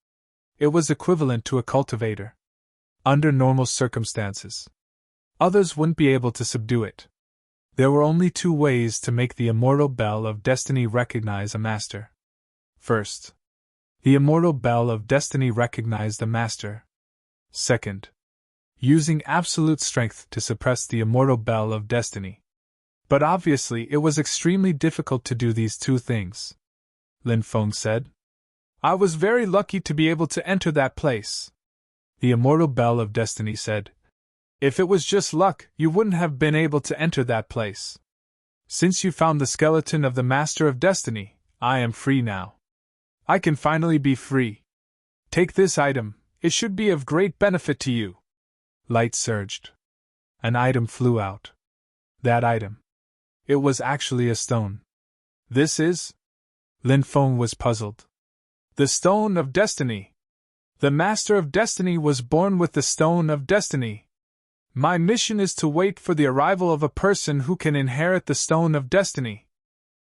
It was equivalent to a cultivator. Under normal circumstances, others wouldn't be able to subdue it. There were only two ways to make the immortal bell of destiny recognize a master. First, the immortal bell of destiny recognized a master. Second, using absolute strength to suppress the immortal bell of destiny. But obviously it was extremely difficult to do these two things. Lin Feng said, "I was very lucky to be able to enter that place." The immortal bell of destiny said, "If it was just luck, you wouldn't have been able to enter that place. Since you found the skeleton of the Master of Destiny, I am free now. I can finally be free. Take this item, it should be of great benefit to you." Light surged. An item flew out. That item. It was actually a stone. "This is?" Lin Feng was puzzled. "The Stone of Destiny. The Master of Destiny was born with the Stone of Destiny. My mission is to wait for the arrival of a person who can inherit the Stone of Destiny.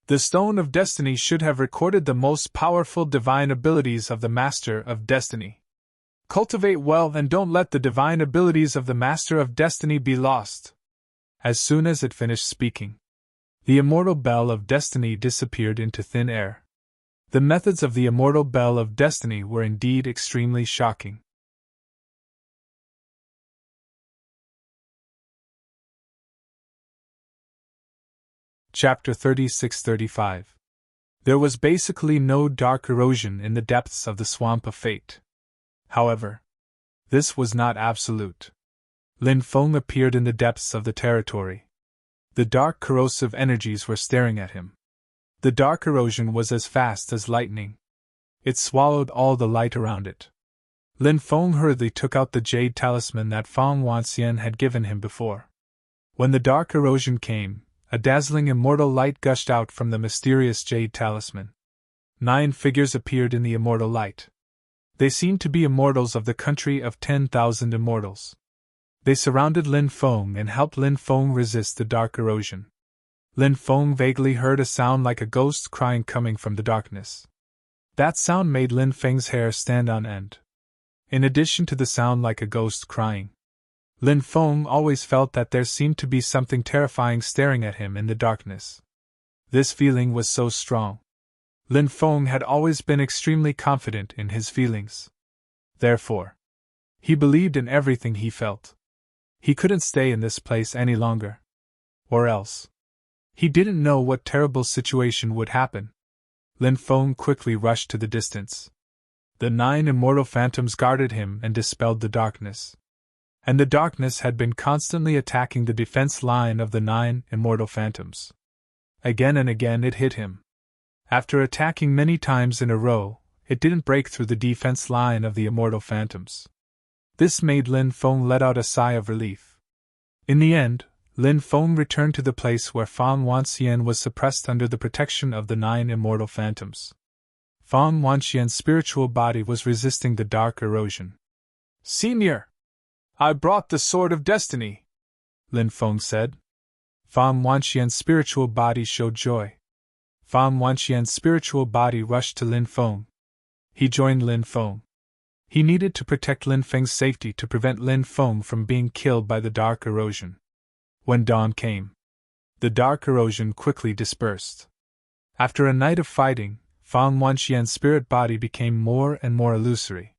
The Stone of Destiny should have recorded the most powerful divine abilities of the Master of Destiny. Cultivate well and don't let the divine abilities of the Master of Destiny be lost." As soon as it finished speaking, the immortal bell of destiny disappeared into thin air. The methods of the immortal bell of destiny were indeed extremely shocking. Chapter 36-35. There was basically no dark erosion in the depths of the swamp of fate. However, this was not absolute. Lin Feng appeared in the depths of the territory. The dark corrosive energies were staring at him. The dark erosion was as fast as lightning. It swallowed all the light around it. Lin Feng hurriedly took out the jade talisman that Fang Wanxian had given him before. When the dark erosion came, a dazzling immortal light gushed out from the mysterious jade talisman. 9 figures appeared in the immortal light. They seemed to be immortals of the country of 10,000 immortals. They surrounded Lin Feng and helped Lin Feng resist the dark erosion. Lin Feng vaguely heard a sound like a ghost crying coming from the darkness. That sound made Lin Feng's hair stand on end. In addition to the sound like a ghost crying, Lin Feng always felt that there seemed to be something terrifying staring at him in the darkness. This feeling was so strong. Lin Feng had always been extremely confident in his feelings. Therefore, he believed in everything he felt. He couldn't stay in this place any longer. Or else. He didn't know what terrible situation would happen. Lin Feng quickly rushed to the distance. The 9 immortal phantoms guarded him and dispelled the darkness. And the darkness had been constantly attacking the defense line of the 9 immortal phantoms. Again and again it hit him. After attacking many times in a row, it didn't break through the defense line of the immortal phantoms. This made Lin Feng let out a sigh of relief. In the end, Lin Feng returned to the place where Fang Wanxian was suppressed under the protection of the 9 immortal phantoms. Fang Wanxian's spiritual body was resisting the dark erosion. "Senior! I brought the Sword of Destiny," Lin Feng said. Fang Wanxian's spiritual body showed joy. Fang Wanxian's spiritual body rushed to Lin Feng. He joined Lin Feng. He needed to protect Lin Feng's safety to prevent Lin Feng from being killed by the dark erosion. When dawn came, the dark erosion quickly dispersed. After a night of fighting, Fang Wanxian's spirit body became more and more illusory.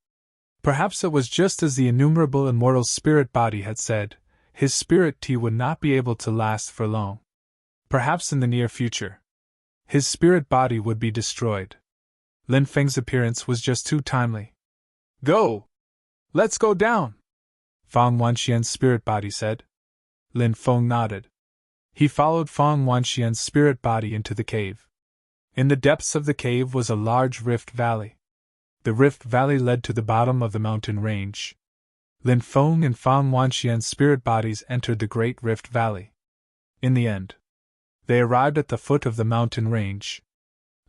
Perhaps it was just as the innumerable immortal spirit body had said, his spirit tea would not be able to last for long. Perhaps in the near future, his spirit body would be destroyed. Lin Feng's appearance was just too timely. "Go! Let's go down!" Fang Wanxian's spirit body said. Lin Feng nodded. He followed Fang Wanxian's spirit body into the cave. In the depths of the cave was a large rift valley. The rift valley led to the bottom of the mountain range. Lin Feng and Fang Wanxian's spirit bodies entered the great rift valley. In the end, they arrived at the foot of the mountain range.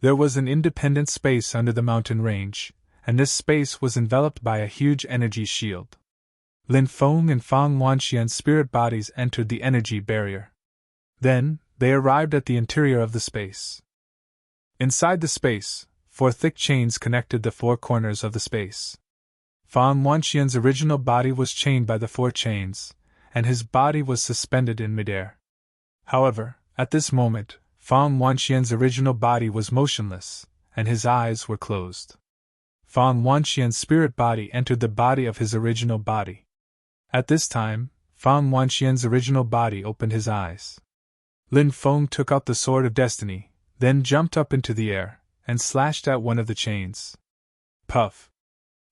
There was an independent space under the mountain range, and this space was enveloped by a huge energy shield. Lin Feng and Fang Wanxian's spirit bodies entered the energy barrier. Then, they arrived at the interior of the space. Inside the space, 4 thick chains connected the 4 corners of the space. Fang Wanxian's original body was chained by the 4 chains, and his body was suspended in midair. However, at this moment, Fang Wanxian's original body was motionless, and his eyes were closed. Fang Wanxian's spirit body entered the body of his original body. At this time, Fang Wanxian's original body opened his eyes. Lin Feng took out the Sword of Destiny, then jumped up into the air, and slashed at one of the chains. Puff!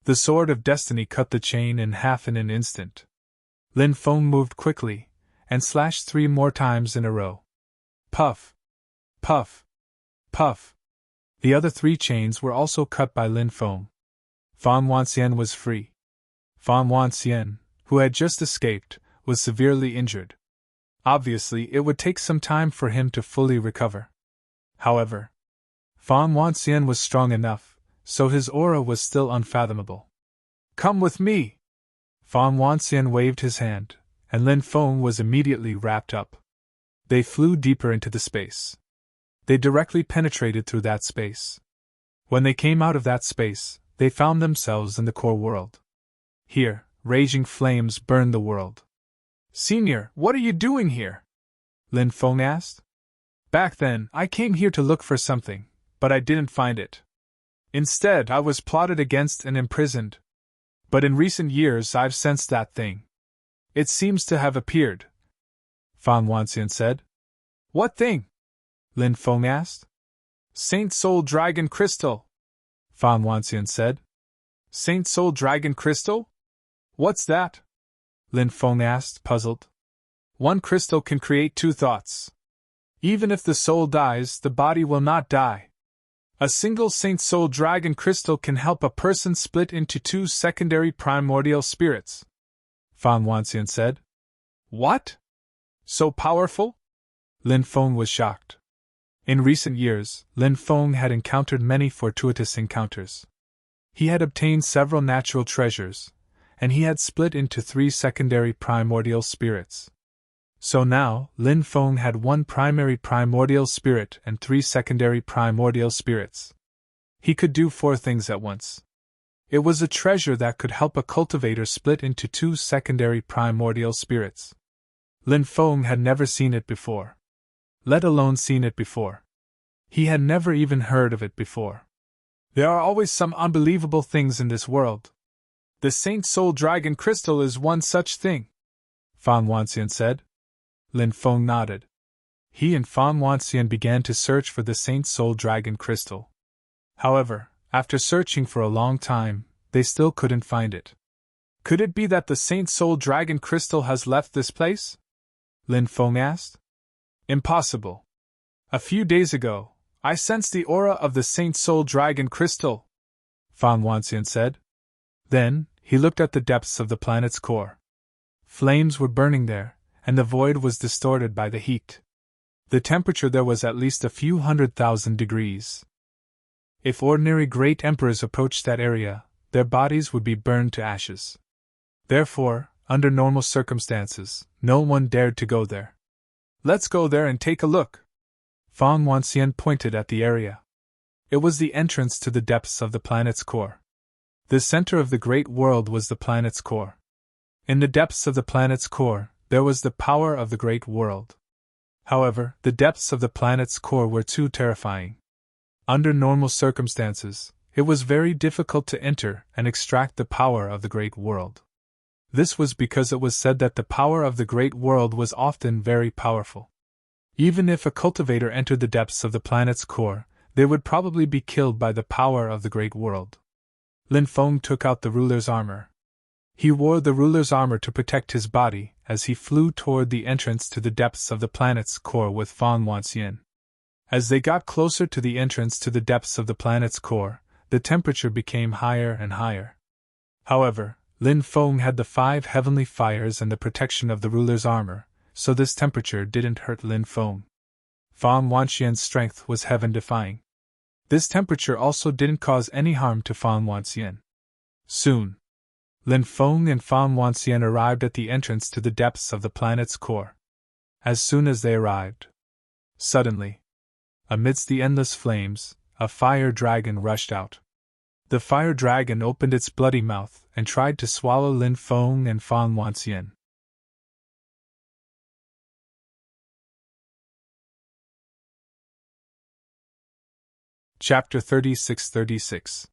The Sword of Destiny cut the chain in half in an instant. Lin Feng moved quickly, and slashed 3 more times in a row. Puff! Puff! Puff! The other 3 chains were also cut by Lin Feng. Fang Wanxian was free. Fang Wanxian, who had just escaped, was severely injured. Obviously, it would take some time for him to fully recover. However, Fang Wanxian was strong enough, so his aura was still unfathomable. "Come with me!" Fang Wanxian waved his hand, and Lin Feng was immediately wrapped up. They flew deeper into the space. They directly penetrated through that space. When they came out of that space, they found themselves in the core world. Here, raging flames burned the world. "Senior, what are you doing here?" Lin Feng asked. "Back then, I came here to look for something, but I didn't find it. Instead, I was plotted against and imprisoned. But in recent years, I've sensed that thing. It seems to have appeared," Fang Wanxian said. "What thing?" Lin Feng asked. Saint Soul Dragon Crystal, Fan Wanxian said. Saint Soul Dragon Crystal? What's that? Lin Feng asked, puzzled. One crystal can create two thoughts. Even if the soul dies, the body will not die. A single Saint Soul Dragon Crystal can help a person split into two secondary primordial spirits, Fan Wanxian said. What? So powerful? Lin Feng was shocked. In recent years, Lin Feng had encountered many fortuitous encounters. He had obtained several natural treasures, and he had split into three secondary primordial spirits. So now, Lin Feng had one primary primordial spirit and three secondary primordial spirits. He could do four things at once. It was a treasure that could help a cultivator split into two secondary primordial spirits. Lin Feng had never seen it before. Let alone seen it before. He had never even heard of it before. There are always some unbelievable things in this world. The Saint Soul Dragon Crystal is one such thing, Fan Wanxian said. Lin Feng nodded. He and Fan Wanxian began to search for the Saint Soul Dragon Crystal. However, after searching for a long time, they still couldn't find it. Could it be that the Saint Soul Dragon Crystal has left this place? Lin Feng asked. Impossible. A few days ago, I sensed the aura of the Saint Soul Dragon Crystal, Fan Wanxian said. Then, he looked at the depths of the planet's core. Flames were burning there, and the void was distorted by the heat. The temperature there was at least a few 100,000 degrees. If ordinary great emperors approached that area, their bodies would be burned to ashes. Therefore, under normal circumstances, no one dared to go there. Let's go there and take a look. Fan Wanxian pointed at the area. It was the entrance to the depths of the planet's core. The center of the great world was the planet's core. In the depths of the planet's core, there was the power of the great world. However, the depths of the planet's core were too terrifying. Under normal circumstances, it was very difficult to enter and extract the power of the great world. This was because it was said that the power of the great world was often very powerful. Even if a cultivator entered the depths of the planet's core, they would probably be killed by the power of the great world. Lin Feng took out the ruler's armor. He wore the ruler's armor to protect his body as he flew toward the entrance to the depths of the planet's core with Fan Wanxian. As they got closer to the entrance to the depths of the planet's core, the temperature became higher and higher. However, Lin Feng had the 5 heavenly fires and the protection of the ruler's armor, so this temperature didn't hurt Lin Feng. Fan Wanxian's strength was heaven-defying. This temperature also didn't cause any harm to Fan Wanxian. Soon, Lin Feng and Fan Wanxian arrived at the entrance to the depths of the planet's core. As soon as they arrived, suddenly, amidst the endless flames, a fire dragon rushed out. The fire dragon opened its bloody mouth and tried to swallow Lin Feng and Fan Wanxian. Chapter 36:36.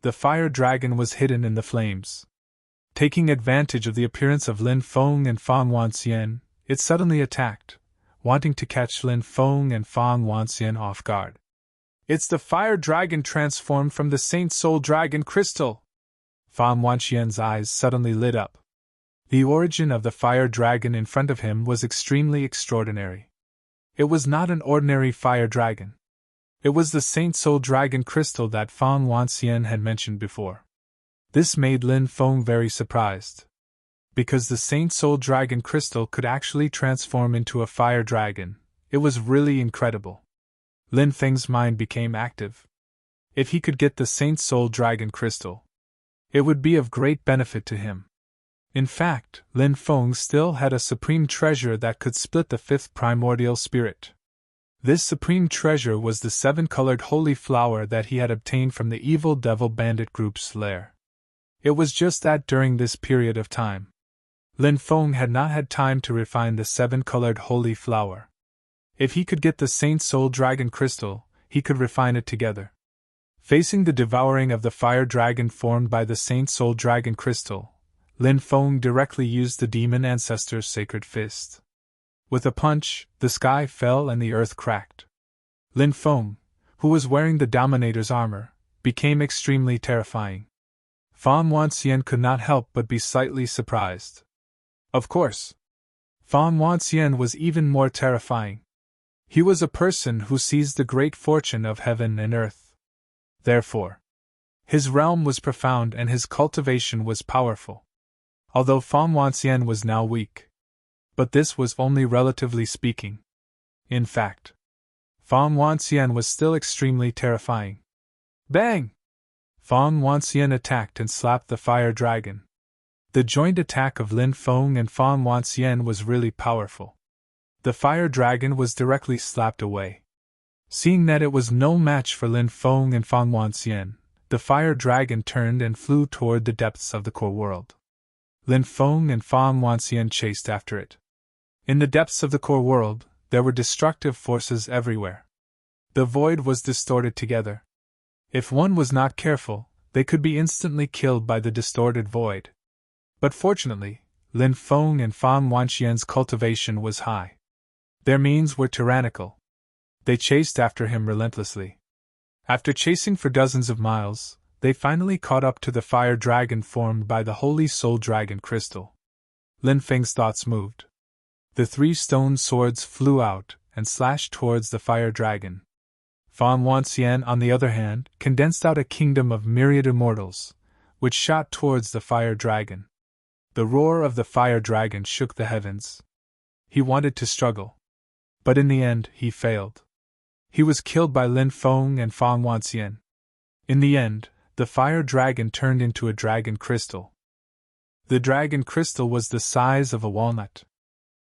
The fire dragon was hidden in the flames. Taking advantage of the appearance of Lin Feng and Fan Wanxian, it suddenly attacked, wanting to catch Lin Feng and Fan Wanxian off guard. It's the fire dragon transformed from the Saint Soul Dragon Crystal! Fan Wanxian's eyes suddenly lit up. The origin of the fire dragon in front of him was extremely extraordinary. It was not an ordinary fire dragon. It was the Saint Soul Dragon Crystal that Fan Wanxian had mentioned before. This made Lin Feng very surprised. Because the Saint Soul Dragon Crystal could actually transform into a fire dragon, it was really incredible. Lin Feng's mind became active. If he could get the Saint Soul Dragon Crystal, it would be of great benefit to him. In fact, Lin Feng still had a supreme treasure that could split the 5th primordial spirit. This supreme treasure was the 7-colored holy flower that he had obtained from the evil devil bandit group's lair. It was just that during this period of time, Lin Feng had not had time to refine the 7-colored holy flower. If he could get the Saint Soul Dragon Crystal, he could refine it together. Facing the devouring of the fire dragon formed by the Saint Soul Dragon Crystal, Lin Feng directly used the demon ancestor's sacred fist. With a punch, the sky fell and the earth cracked. Lin Feng, who was wearing the Dominator's armor, became extremely terrifying. Fan Wanxian could not help but be slightly surprised. Of course, Fan Wanxian was even more terrifying. He was a person who sees the great fortune of heaven and earth. Therefore, his realm was profound and his cultivation was powerful. Although Fan Wanxian was now weak. But this was only relatively speaking. In fact, Fan Wanxian was still extremely terrifying. Bang! Fan Wanxian attacked and slapped the fire dragon. The joint attack of Lin Feng and Fan Wanxian was really powerful. The fire dragon was directly slapped away. Seeing that it was no match for Lin Feng and Fan Wanxian, the fire dragon turned and flew toward the depths of the core world. Lin Feng and Fan Wanxian chased after it. In the depths of the core world, there were destructive forces everywhere. The void was distorted together. If one was not careful, they could be instantly killed by the distorted void. But fortunately, Lin Feng and Fan Wanxian's cultivation was high. Their means were tyrannical. They chased after him relentlessly. After chasing for dozens of miles, they finally caught up to the fire dragon formed by the Holy Soul Dragon crystal. Lin Feng's thoughts moved. The 3 stone swords flew out and slashed towards the fire dragon. Fan Wanxian, on the other hand, condensed out a kingdom of myriad immortals, which shot towards the fire dragon. The roar of the fire dragon shook the heavens. He wanted to struggle. But in the end, he failed. He was killed by Lin Feng and Fan Wanxian. In the end, the fire dragon turned into a dragon crystal. The dragon crystal was the size of a walnut.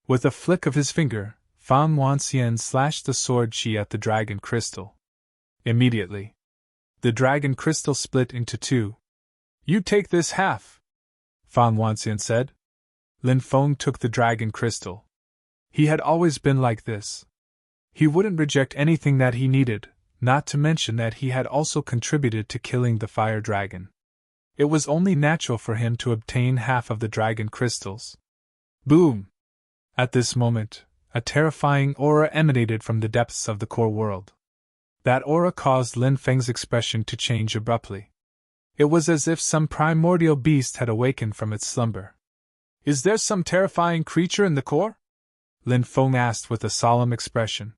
With a flick of his finger, Fan Wanxian slashed the sword chi at the dragon crystal. Immediately, the dragon crystal split into 2. "You take this half," Fan Wanxian said. Lin Feng took the dragon crystal. He had always been like this. He wouldn't reject anything that he needed, not to mention that he had also contributed to killing the fire dragon. It was only natural for him to obtain half of the dragon crystals. Boom! At this moment, a terrifying aura emanated from the depths of the core world. That aura caused Lin Feng's expression to change abruptly. It was as if some primordial beast had awakened from its slumber. "Is there some terrifying creature in the core?" Lin Feng asked with a solemn expression.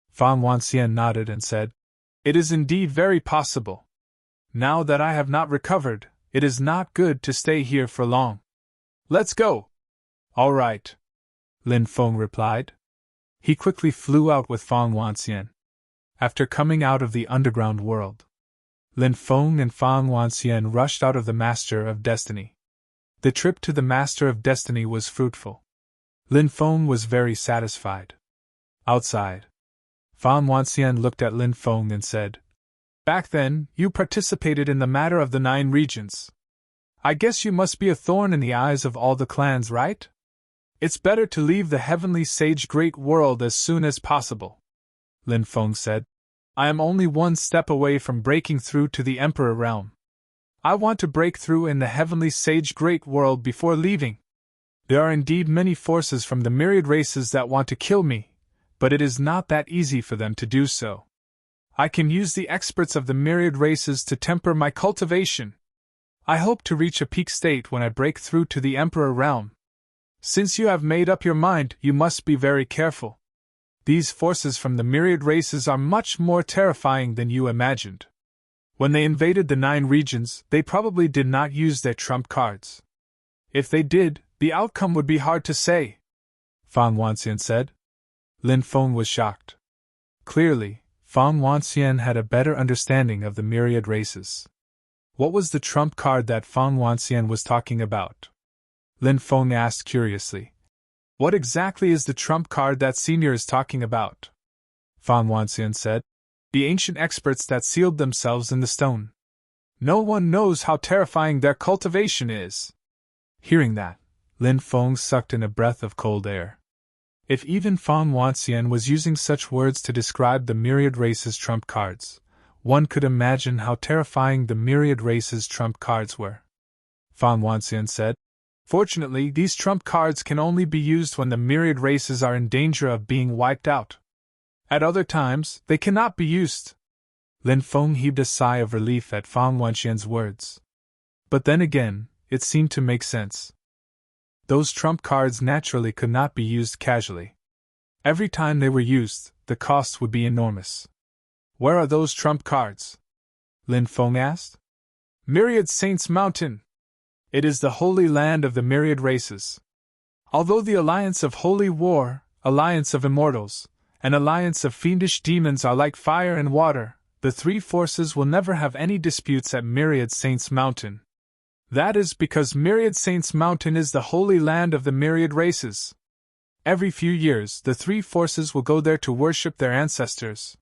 Fan Wanxian nodded and said, "It is indeed very possible. Now that I have not recovered, it is not good to stay here for long. Let's go." "All right," Lin Feng replied. He quickly flew out with Fan Wanxian. After coming out of the underground world, Lin Feng and Fan Wanxian rushed out of the Master of Destiny. The trip to the Master of Destiny was fruitful. Lin Feng was very satisfied. Outside, Fan Wanxian looked at Lin Feng and said, "Back then, you participated in the matter of the 9 regions. I guess you must be a thorn in the eyes of all the clans, right? It's better to leave the heavenly sage great world as soon as possible," Lin Feng said. "I am only 1 step away from breaking through to the Emperor realm. I want to break through in the heavenly sage great world before leaving. There are indeed many forces from the myriad races that want to kill me, but it is not that easy for them to do so. I can use the experts of the myriad races to temper my cultivation. I hope to reach a peak state when I break through to the Emperor realm. Since you have made up your mind, you must be very careful. These forces from the myriad races are much more terrifying than you imagined. When they invaded the 9 regions, they probably did not use their trump cards. If they did, the outcome would be hard to say," Fan Wanxian said. Lin Feng was shocked. Clearly, Fan Wanxian had a better understanding of the myriad races. What was the trump card that Fan Wanxian was talking about? Lin Feng asked curiously. "What exactly is the trump card that Senior is talking about?" Fan Wanxian said. "The ancient experts that sealed themselves in the stone. No one knows how terrifying their cultivation is." Hearing that, Lin Feng sucked in a breath of cold air. If even Fan Wanxian was using such words to describe the myriad races' trump cards, one could imagine how terrifying the myriad races' trump cards were. Fan Wanxian said, "Fortunately, these trump cards can only be used when the myriad races are in danger of being wiped out. At other times, they cannot be used. Lin Feng heaved a sigh of relief at Fang Wanxian's words. But then again, it seemed to make sense. Those trump cards naturally could not be used casually. Every time they were used, the cost would be enormous. Where are those trump cards? Lin Feng asked. Myriad Saints Mountain. It is the holy land of the myriad races. Although the alliance of holy war, alliance of immortals, and alliance of fiendish demons are like fire and water, the three forces will never have any disputes at Myriad Saints Mountain. That is because Myriad Saints Mountain is the holy land of the myriad races. Every few years, the three forces will go there to worship their ancestors.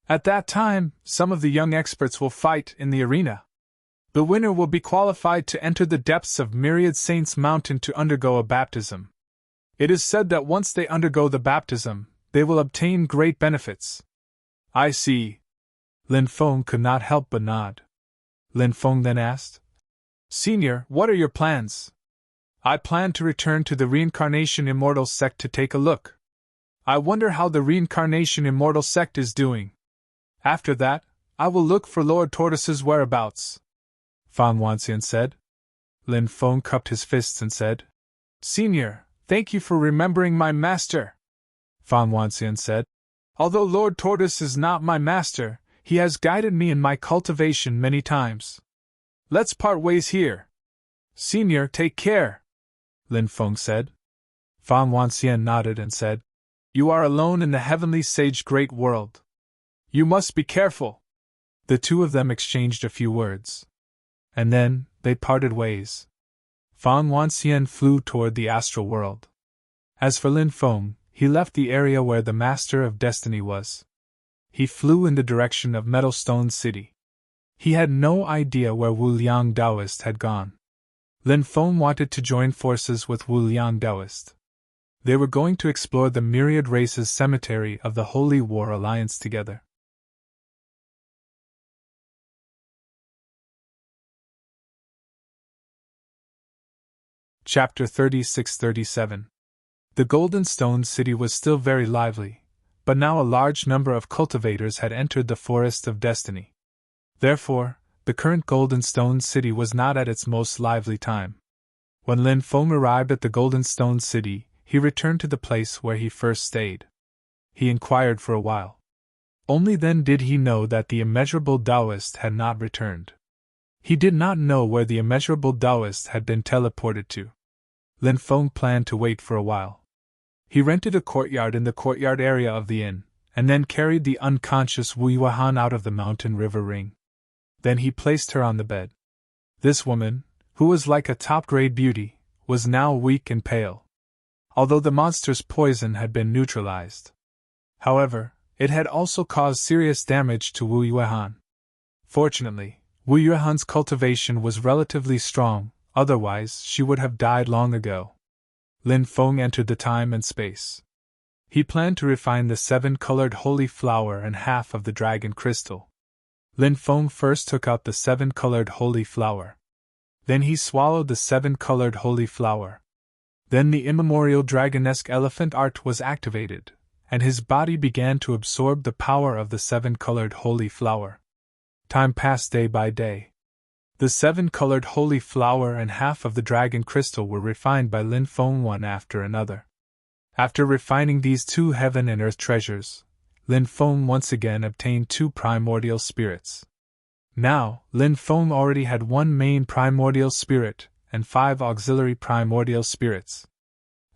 At that time, some of the young experts will fight in the arena. The winner will be qualified to enter the depths of Myriad Saints Mountain to undergo a baptism. It is said that once they undergo the baptism, they will obtain great benefits. I see. Lin Feng could not help but nod. Lin Feng then asked, Senior, what are your plans? I plan to return to the Reincarnation Immortal Sect to take a look. I wonder how the Reincarnation Immortal Sect is doing. After that, I will look for Lord Tortoise's whereabouts. Fang Wanxian said. Lin Feng cupped his fists and said, Senior, thank you for remembering my master. Fang Wanxian said, Although Lord Tortoise is not my master, he has guided me in my cultivation many times. Let's part ways here. Senior, take care, Lin Feng said. Fang Wanxian nodded and said, You are alone in the heavenly sage great world. You must be careful. The two of them exchanged a few words. And then, they parted ways. Fang Wanxian flew toward the astral world. As for Lin Feng, he left the area where the Master of Destiny was. He flew in the direction of Metalstone City. He had no idea where Wu Liang Taoist had gone. Lin Feng wanted to join forces with Wu Liang Taoist. They were going to explore the myriad races cemetery of the Holy War Alliance together. Chapter 36-37. The Golden Stone City was still very lively, but now a large number of cultivators had entered the Forest of Destiny. Therefore, the current Golden Stone City was not at its most lively time. When Lin Feng arrived at the Golden Stone City, he returned to the place where he first stayed. He inquired for a while. Only then did he know that the immeasurable Taoist had not returned. He did not know where the immeasurable Taoist had been teleported to. Lin Feng planned to wait for a while. He rented a courtyard in the courtyard area of the inn, and then carried the unconscious Wu Yuehan out of the mountain river ring. Then he placed her on the bed. This woman, who was like a top-grade beauty, was now weak and pale. Although the monster's poison had been neutralized. However, it had also caused serious damage to Wu Yuehan. Fortunately, Wu Yuehan's cultivation was relatively strong, otherwise she would have died long ago. Lin Feng entered the time and space. He planned to refine the 7-colored holy flower and half of the dragon crystal. Lin Feng first took out the 7-colored holy flower. Then he swallowed the 7-colored holy flower. Then the immemorial dragonesque elephant art was activated, and his body began to absorb the power of the 7-colored holy flower. Time passed day by day. The 7-colored holy flower and half of the dragon crystal were refined by Lin Feng one after another. After refining these 2 heaven and earth treasures, Lin Feng once again obtained 2 primordial spirits. Now, Lin Feng already had 1 main primordial spirit and 5 auxiliary primordial spirits.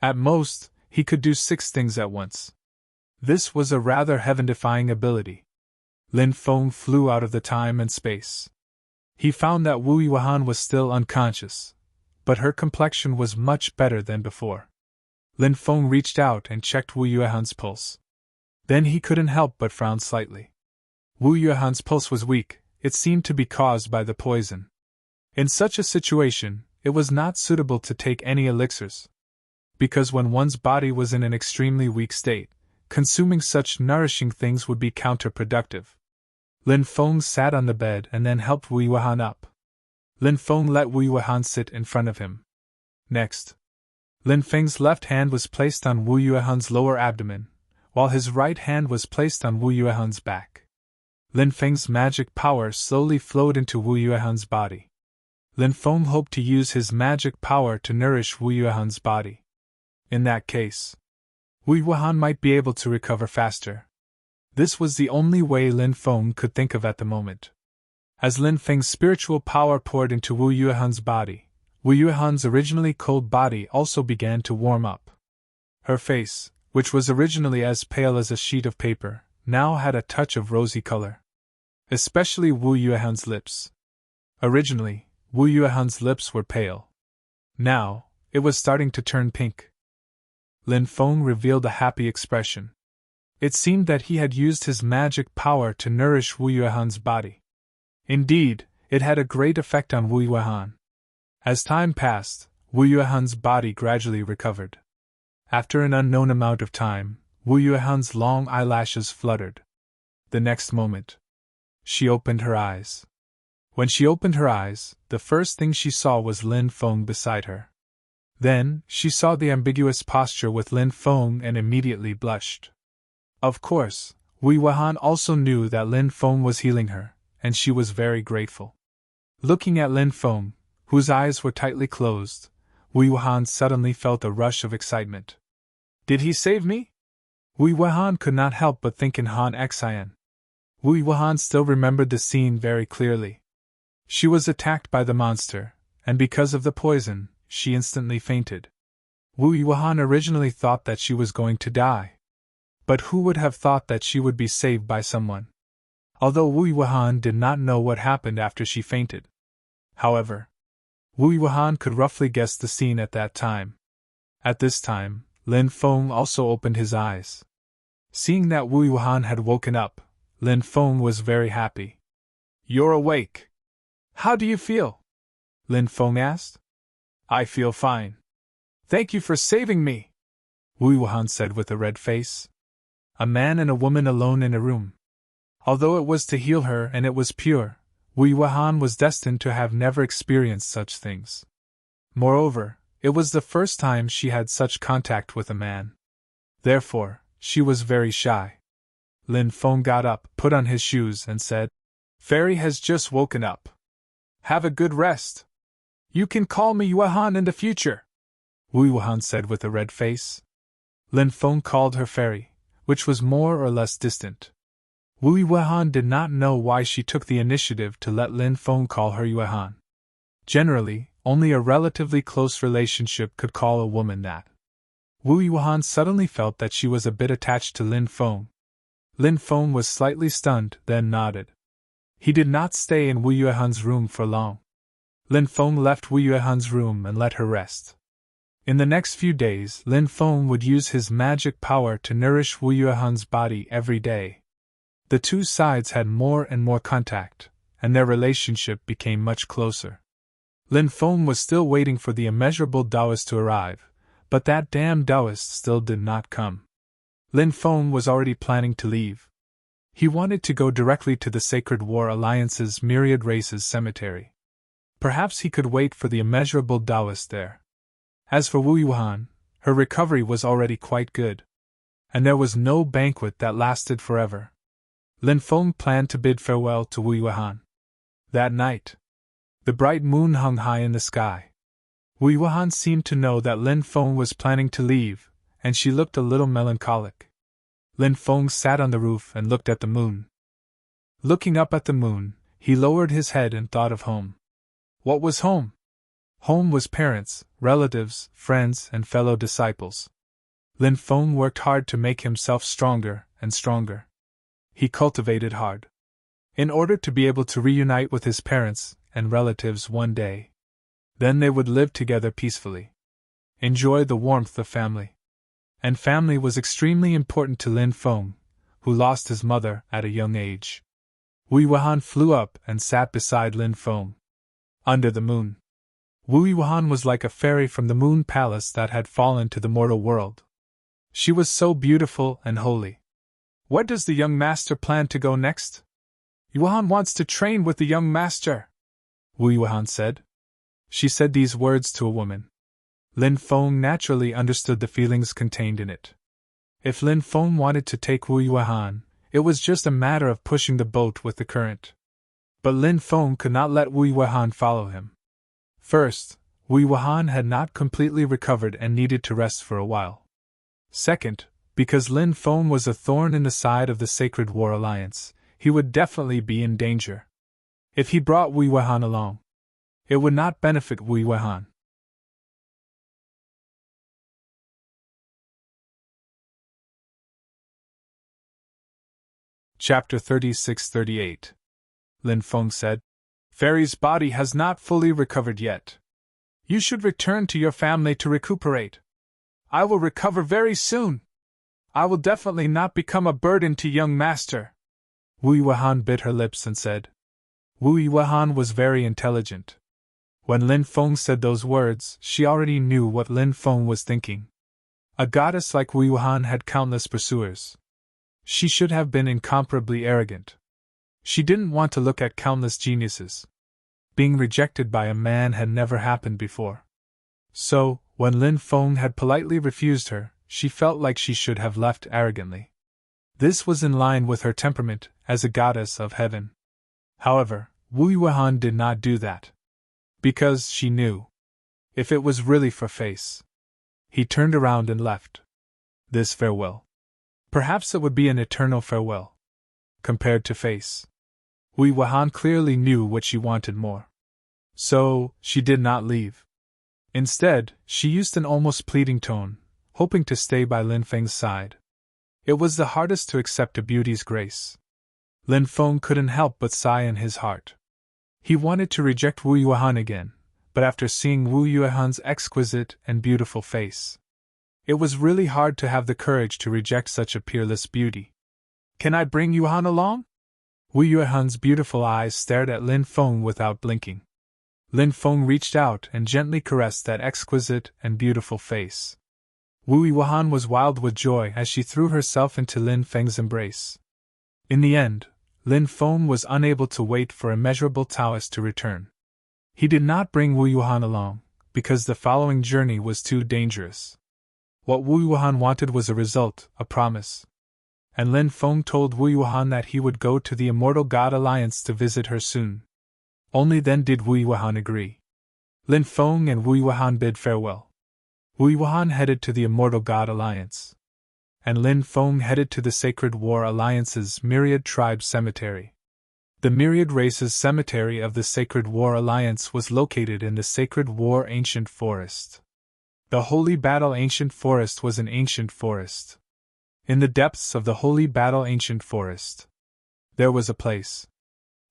At most, he could do 6 things at once. This was a rather heaven-defying ability. Lin Feng flew out of the time and space. He found that Wu Yuehan was still unconscious, but her complexion was much better than before. Lin Feng reached out and checked Wu Yuehan's pulse. Then he couldn't help but frown slightly. Wu Yuehan's pulse was weak, it seemed to be caused by the poison. In such a situation, it was not suitable to take any elixirs. Because when one's body was in an extremely weak state, consuming such nourishing things would be counterproductive. Lin Feng sat on the bed and then helped Wu Yuehan up. Lin Feng let Wu Yuehan sit in front of him. Next, Lin Feng's left hand was placed on Wu Yuehan's lower abdomen, while his right hand was placed on Wu Yuehan's back. Lin Feng's magic power slowly flowed into Wu Yuehan's body. Lin Feng hoped to use his magic power to nourish Wu Yuehan's body. In that case, Wu Yuehan might be able to recover faster. This was the only way Lin Feng could think of at the moment. As Lin Feng's spiritual power poured into Wu Yuehan's body, Wu Yuehan's originally cold body also began to warm up. Her face, which was originally as pale as a sheet of paper, now had a touch of rosy color. Especially Wu Yuehan's lips. Originally, Wu Yuehan's lips were pale. Now, it was starting to turn pink. Lin Feng revealed a happy expression. It seemed that he had used his magic power to nourish Wu Yuehan's body. Indeed, it had a great effect on Wu Yuehan. As time passed, Wu Yuehan's body gradually recovered. After an unknown amount of time, Wu Yuehan's long eyelashes fluttered. The next moment, she opened her eyes. When she opened her eyes, the first thing she saw was Lin Feng beside her. Then, she saw the ambiguous posture with Lin Feng and immediately blushed. Of course, Wu Yuehan also knew that Lin Feng was healing her, and she was very grateful. Looking at Lin Feng, whose eyes were tightly closed, Wu Yuehan suddenly felt a rush of excitement. Did he save me? Wu Yuehan could not help but think in Han Xian. Wu Yuehan still remembered the scene very clearly. She was attacked by the monster, and because of the poison, she instantly fainted. Wu Yuehan originally thought that she was going to die. But who would have thought that she would be saved by someone? Although Wu Yuehan did not know what happened after she fainted. However, Wu Yuehan could roughly guess the scene at that time. At this time, Lin Feng also opened his eyes. Seeing that Wu Yuehan had woken up, Lin Feng was very happy. You're awake. How do you feel? Lin Feng asked. I feel fine. Thank you for saving me, Wu Yuehan said with a red face. A man and a woman alone in a room. Although it was to heal her and it was pure, Wu Yuehan was destined to have never experienced such things. Moreover, it was the first time she had such contact with a man. Therefore, she was very shy. Lin Feng got up, put on his shoes, and said, Fairy has just woken up. Have a good rest. You can call me Yuehan in the future, Wu Yuehan said with a red face. Lin Feng called her Fairy, which was more or less distant. Wu Yuehan did not know why she took the initiative to let Lin Feng call her Yuehan. Generally, only a relatively close relationship could call a woman that. Wu Yuehan suddenly felt that she was a bit attached to Lin Feng. Lin Feng was slightly stunned, then nodded. He did not stay in Wu Yuehan's room for long. Lin Feng left Wu Yuehan's room and let her rest. In the next few days, Lin Feng would use his magic power to nourish Wu Yuehan's body every day. The two sides had more and more contact, and their relationship became much closer. Lin Feng was still waiting for the immeasurable Taoist to arrive, but that damn Taoist still did not come. Lin Feng was already planning to leave. He wanted to go directly to the Sacred War Alliance's Myriad Races cemetery. Perhaps he could wait for the immeasurable Taoist there. As for Wu Yuehan, her recovery was already quite good. And there was no banquet that lasted forever. Lin Feng planned to bid farewell to Wu Yuehan. That night, the bright moon hung high in the sky. Wu Yuehan seemed to know that Lin Feng was planning to leave, and she looked a little melancholic. Lin Feng sat on the roof and looked at the moon. Looking up at the moon, he lowered his head and thought of home. What was home? Home was parents, relatives, friends, and fellow disciples. Lin Feng worked hard to make himself stronger and stronger. He cultivated hard. In order to be able to reunite with his parents and relatives one day. Then they would live together peacefully. Enjoy the warmth of family. And family was extremely important to Lin Feng, who lost his mother at a young age. Wu Yuehan flew up and sat beside Lin Feng. Under the moon. Wu Yuehan was like a fairy from the moon palace that had fallen to the mortal world. She was so beautiful and holy. Where does the young master plan to go next? Yuehan wants to train with the young master, Wu Yuehan said. She said these words to a woman. Lin Feng naturally understood the feelings contained in it. If Lin Feng wanted to take Wu Yuehan, It was just a matter of pushing the boat with the current. But Lin Feng could not let Wei Wuhan follow him. First, Wei Wuhan had not completely recovered and needed to rest for a while. Second, because Lin Feng was a thorn in the side of the Sacred War Alliance, he would definitely be in danger. If he brought Wei Wuhan along, it would not benefit Wei Wuhan. Chapter 36-38. Lin Feng said, "Fairy's body has not fully recovered yet. You should return to your family to recuperate. I will recover very soon. I will definitely not become a burden to young master." Wei Wuhan bit her lips and said. Wei Wuhan was very intelligent. When Lin Feng said those words, she already knew what Lin Feng was thinking. A goddess like Wei Wuhan had countless pursuers. She should have been incomparably arrogant. She didn't want to look at countless geniuses. Being rejected by a man had never happened before. So, when Lin Feng had politely refused her, she felt like she should have left arrogantly. This was in line with her temperament as a goddess of heaven. However, Wei Wuhan did not do that. Because she knew. If it was really for face. He turned around and left. This farewell. Perhaps it would be an eternal farewell. Compared to face. Wei Wuhan clearly knew what she wanted more. So, she did not leave. Instead, she used an almost pleading tone, hoping to stay by Lin Feng's side. It was the hardest to accept a beauty's grace. Lin Feng couldn't help but sigh in his heart. He wanted to reject Wei Wuhan again, but after seeing Wei Wuhan's exquisite and beautiful face, it was really hard to have the courage to reject such a peerless beauty. "Can I bring Yuhan along?" Wei Wuhan's beautiful eyes stared at Lin Feng without blinking. Lin Feng reached out and gently caressed that exquisite and beautiful face. Wei Wuhan was wild with joy as she threw herself into Lin Feng's embrace. In the end, Lin Feng was unable to wait for immeasurable Taoist to return. He did not bring Wei Wuhan along, because the following journey was too dangerous. What Wei Wuhan wanted was a result, a promise. And Lin Feng told Wei Wuhan that he would go to the Immortal God Alliance to visit her soon. Only then did Wei Wuhan agree. Lin Feng and Wei Wuhan bid farewell. Wei Wuhan headed to the Immortal God Alliance. And Lin Feng headed to the Sacred War Alliance's Myriad Tribe Cemetery. The Myriad Races Cemetery of the Sacred War Alliance was located in the Sacred War Ancient Forest. The Holy Battle Ancient Forest was an ancient forest. In the depths of the Holy Battle Ancient Forest, there was a place.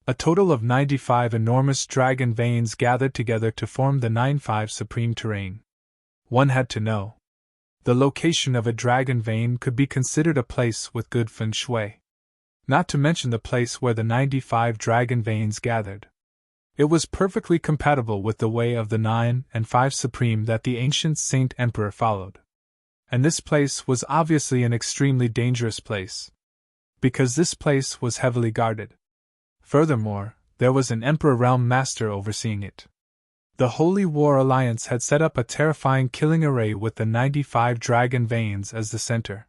A total of 95 enormous dragon veins gathered together to form the 95 Supreme Terrain. One had to know. The location of a dragon vein could be considered a place with good feng shui. Not to mention the place where the 95 dragon veins gathered. It was perfectly compatible with the way of the 9 and 5 Supreme that the ancient Saint Emperor followed. And this place was obviously an extremely dangerous place. Because this place was heavily guarded. Furthermore, there was an Emperor Realm Master overseeing it. The Holy War Alliance had set up a terrifying killing array with the 95 dragon veins as the center.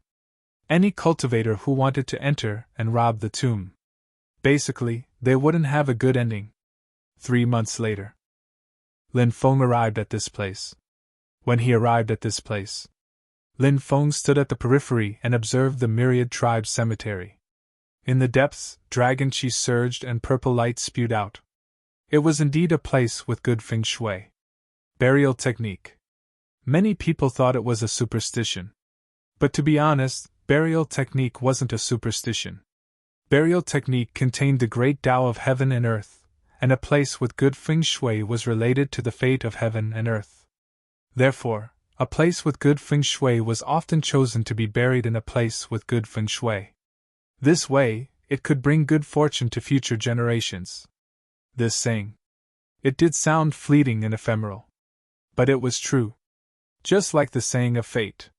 Any cultivator who wanted to enter and rob the tomb. Basically, they wouldn't have a good ending. 3 months later, Lin Feng arrived at this place. When he arrived at this place, Lin Feng stood at the periphery and observed the Myriad Tribe Cemetery. In the depths, dragon chi surged and purple light spewed out. It was indeed a place with good feng shui. Burial technique. Many people thought it was a superstition. But to be honest, burial technique wasn't a superstition. Burial technique contained the great Tao of heaven and earth, and a place with good feng shui was related to the fate of heaven and earth. Therefore, a place with good feng shui was often chosen to be buried in a place with good feng shui. This way, it could bring good fortune to future generations. This saying. It did sound fleeting and ephemeral. But it was true. Just like the saying of fate.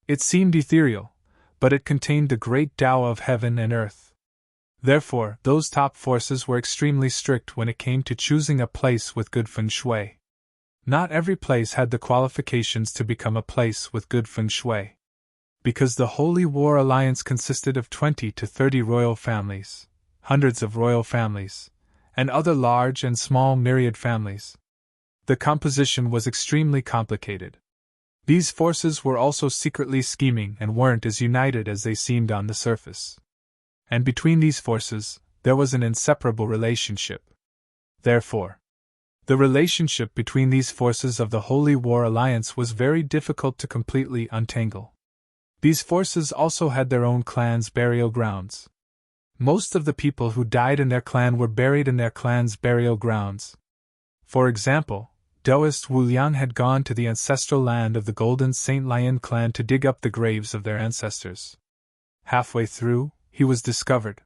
It seemed ethereal, but it contained the great Tao of heaven and earth. Therefore, those top forces were extremely strict when it came to choosing a place with good feng shui. Not every place had the qualifications to become a place with good feng shui. Because the Holy War Alliance consisted of 20 to 30 royal families, hundreds of royal families, and other large and small myriad families. The composition was extremely complicated. These forces were also secretly scheming and weren't as united as they seemed on the surface. And between these forces, there was an inseparable relationship. Therefore, the relationship between these forces of the Holy War Alliance was very difficult to completely untangle. These forces also had their own clans' burial grounds. Most of the people who died in their clan were buried in their clan's burial grounds. For example, Taoist Wu Liang had gone to the ancestral land of the Golden Saint Lion clan to dig up the graves of their ancestors. Halfway through, he was discovered.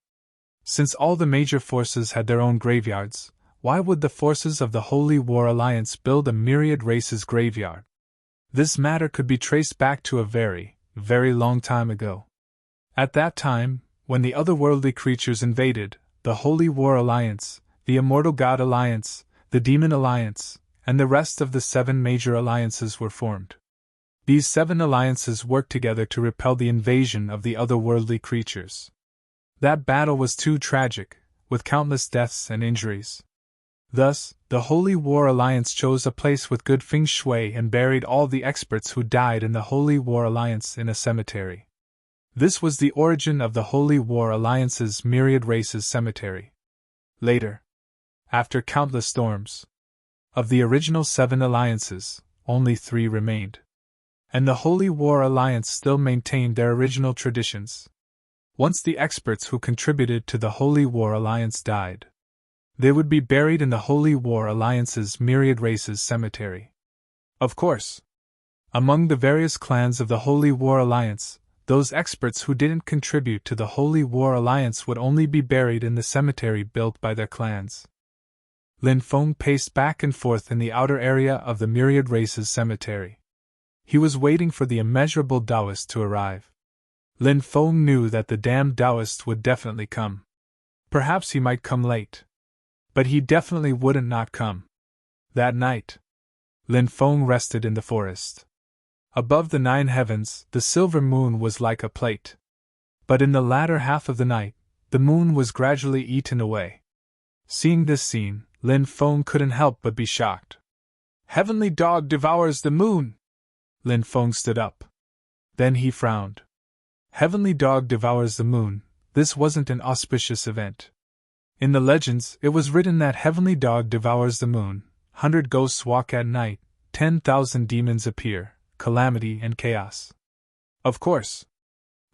Since all the major forces had their own graveyards, why would the forces of the Holy War Alliance build a myriad races graveyard? This matter could be traced back to a very, very long time ago. At that time, when the otherworldly creatures invaded, the Holy War Alliance, the Immortal God Alliance, the Demon Alliance, and the rest of the 7 major alliances were formed. These 7 alliances worked together to repel the invasion of the otherworldly creatures. That battle was too tragic, with countless deaths and injuries. Thus, the Holy War Alliance chose a place with good feng shui and buried all the experts who died in the Holy War Alliance in a cemetery. This was the origin of the Holy War Alliance's Myriad Races Cemetery. Later, after countless storms, of the original 7 alliances, only 3 remained. And the Holy War Alliance still maintained their original traditions. Once the experts who contributed to the Holy War Alliance died, they would be buried in the Holy War Alliance's Myriad Races Cemetery. Of course, among the various clans of the Holy War Alliance, those experts who didn't contribute to the Holy War Alliance would only be buried in the cemetery built by their clans. Lin Feng paced back and forth in the outer area of the Myriad Races Cemetery. He was waiting for the immeasurable Taoist to arrive. Lin Feng knew that the damned Taoist would definitely come. Perhaps he might come late, but he definitely wouldn't not come. That night, Lin Feng rested in the forest. Above the 9 heavens, the silver moon was like a plate. But in the latter half of the night, the moon was gradually eaten away. Seeing this scene, Lin Feng couldn't help but be shocked. Heavenly Dog devours the moon! Lin Feng stood up. Then he frowned. Heavenly Dog devours the moon, this wasn't an auspicious event. In the legends, it was written that Heavenly Dog devours the moon, 100 ghosts walk at night, 10,000 demons appear, calamity and chaos. Of course,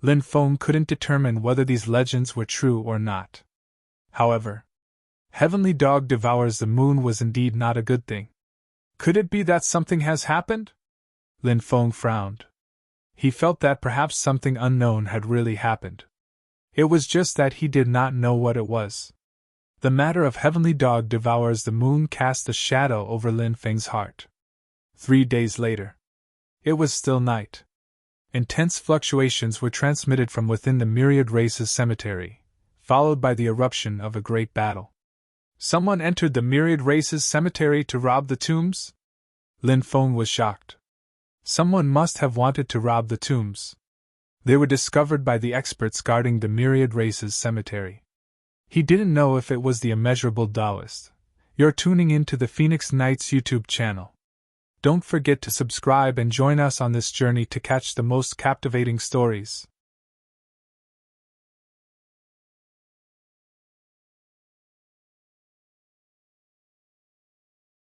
Lin Feng couldn't determine whether these legends were true or not. However, Heavenly Dog devours the moon was indeed not a good thing. Could it be that something has happened? Lin Feng frowned. He felt that perhaps something unknown had really happened. It was just that he did not know what it was. The matter of Heavenly Dog devours the moon cast a shadow over Lin Feng's heart. 3 days later, it was still night. Intense fluctuations were transmitted from within the Myriad Races Cemetery, followed by the eruption of a great battle. Someone entered the Myriad Races Cemetery to rob the tombs? Lin Feng was shocked. Someone must have wanted to rob the tombs. They were discovered by the experts guarding the Myriad Races Cemetery. He didn't know if it was the immeasurable Taoist. You're tuning in to the Phoenix Knights YouTube channel. Don't forget to subscribe and join us on this journey to catch the most captivating stories.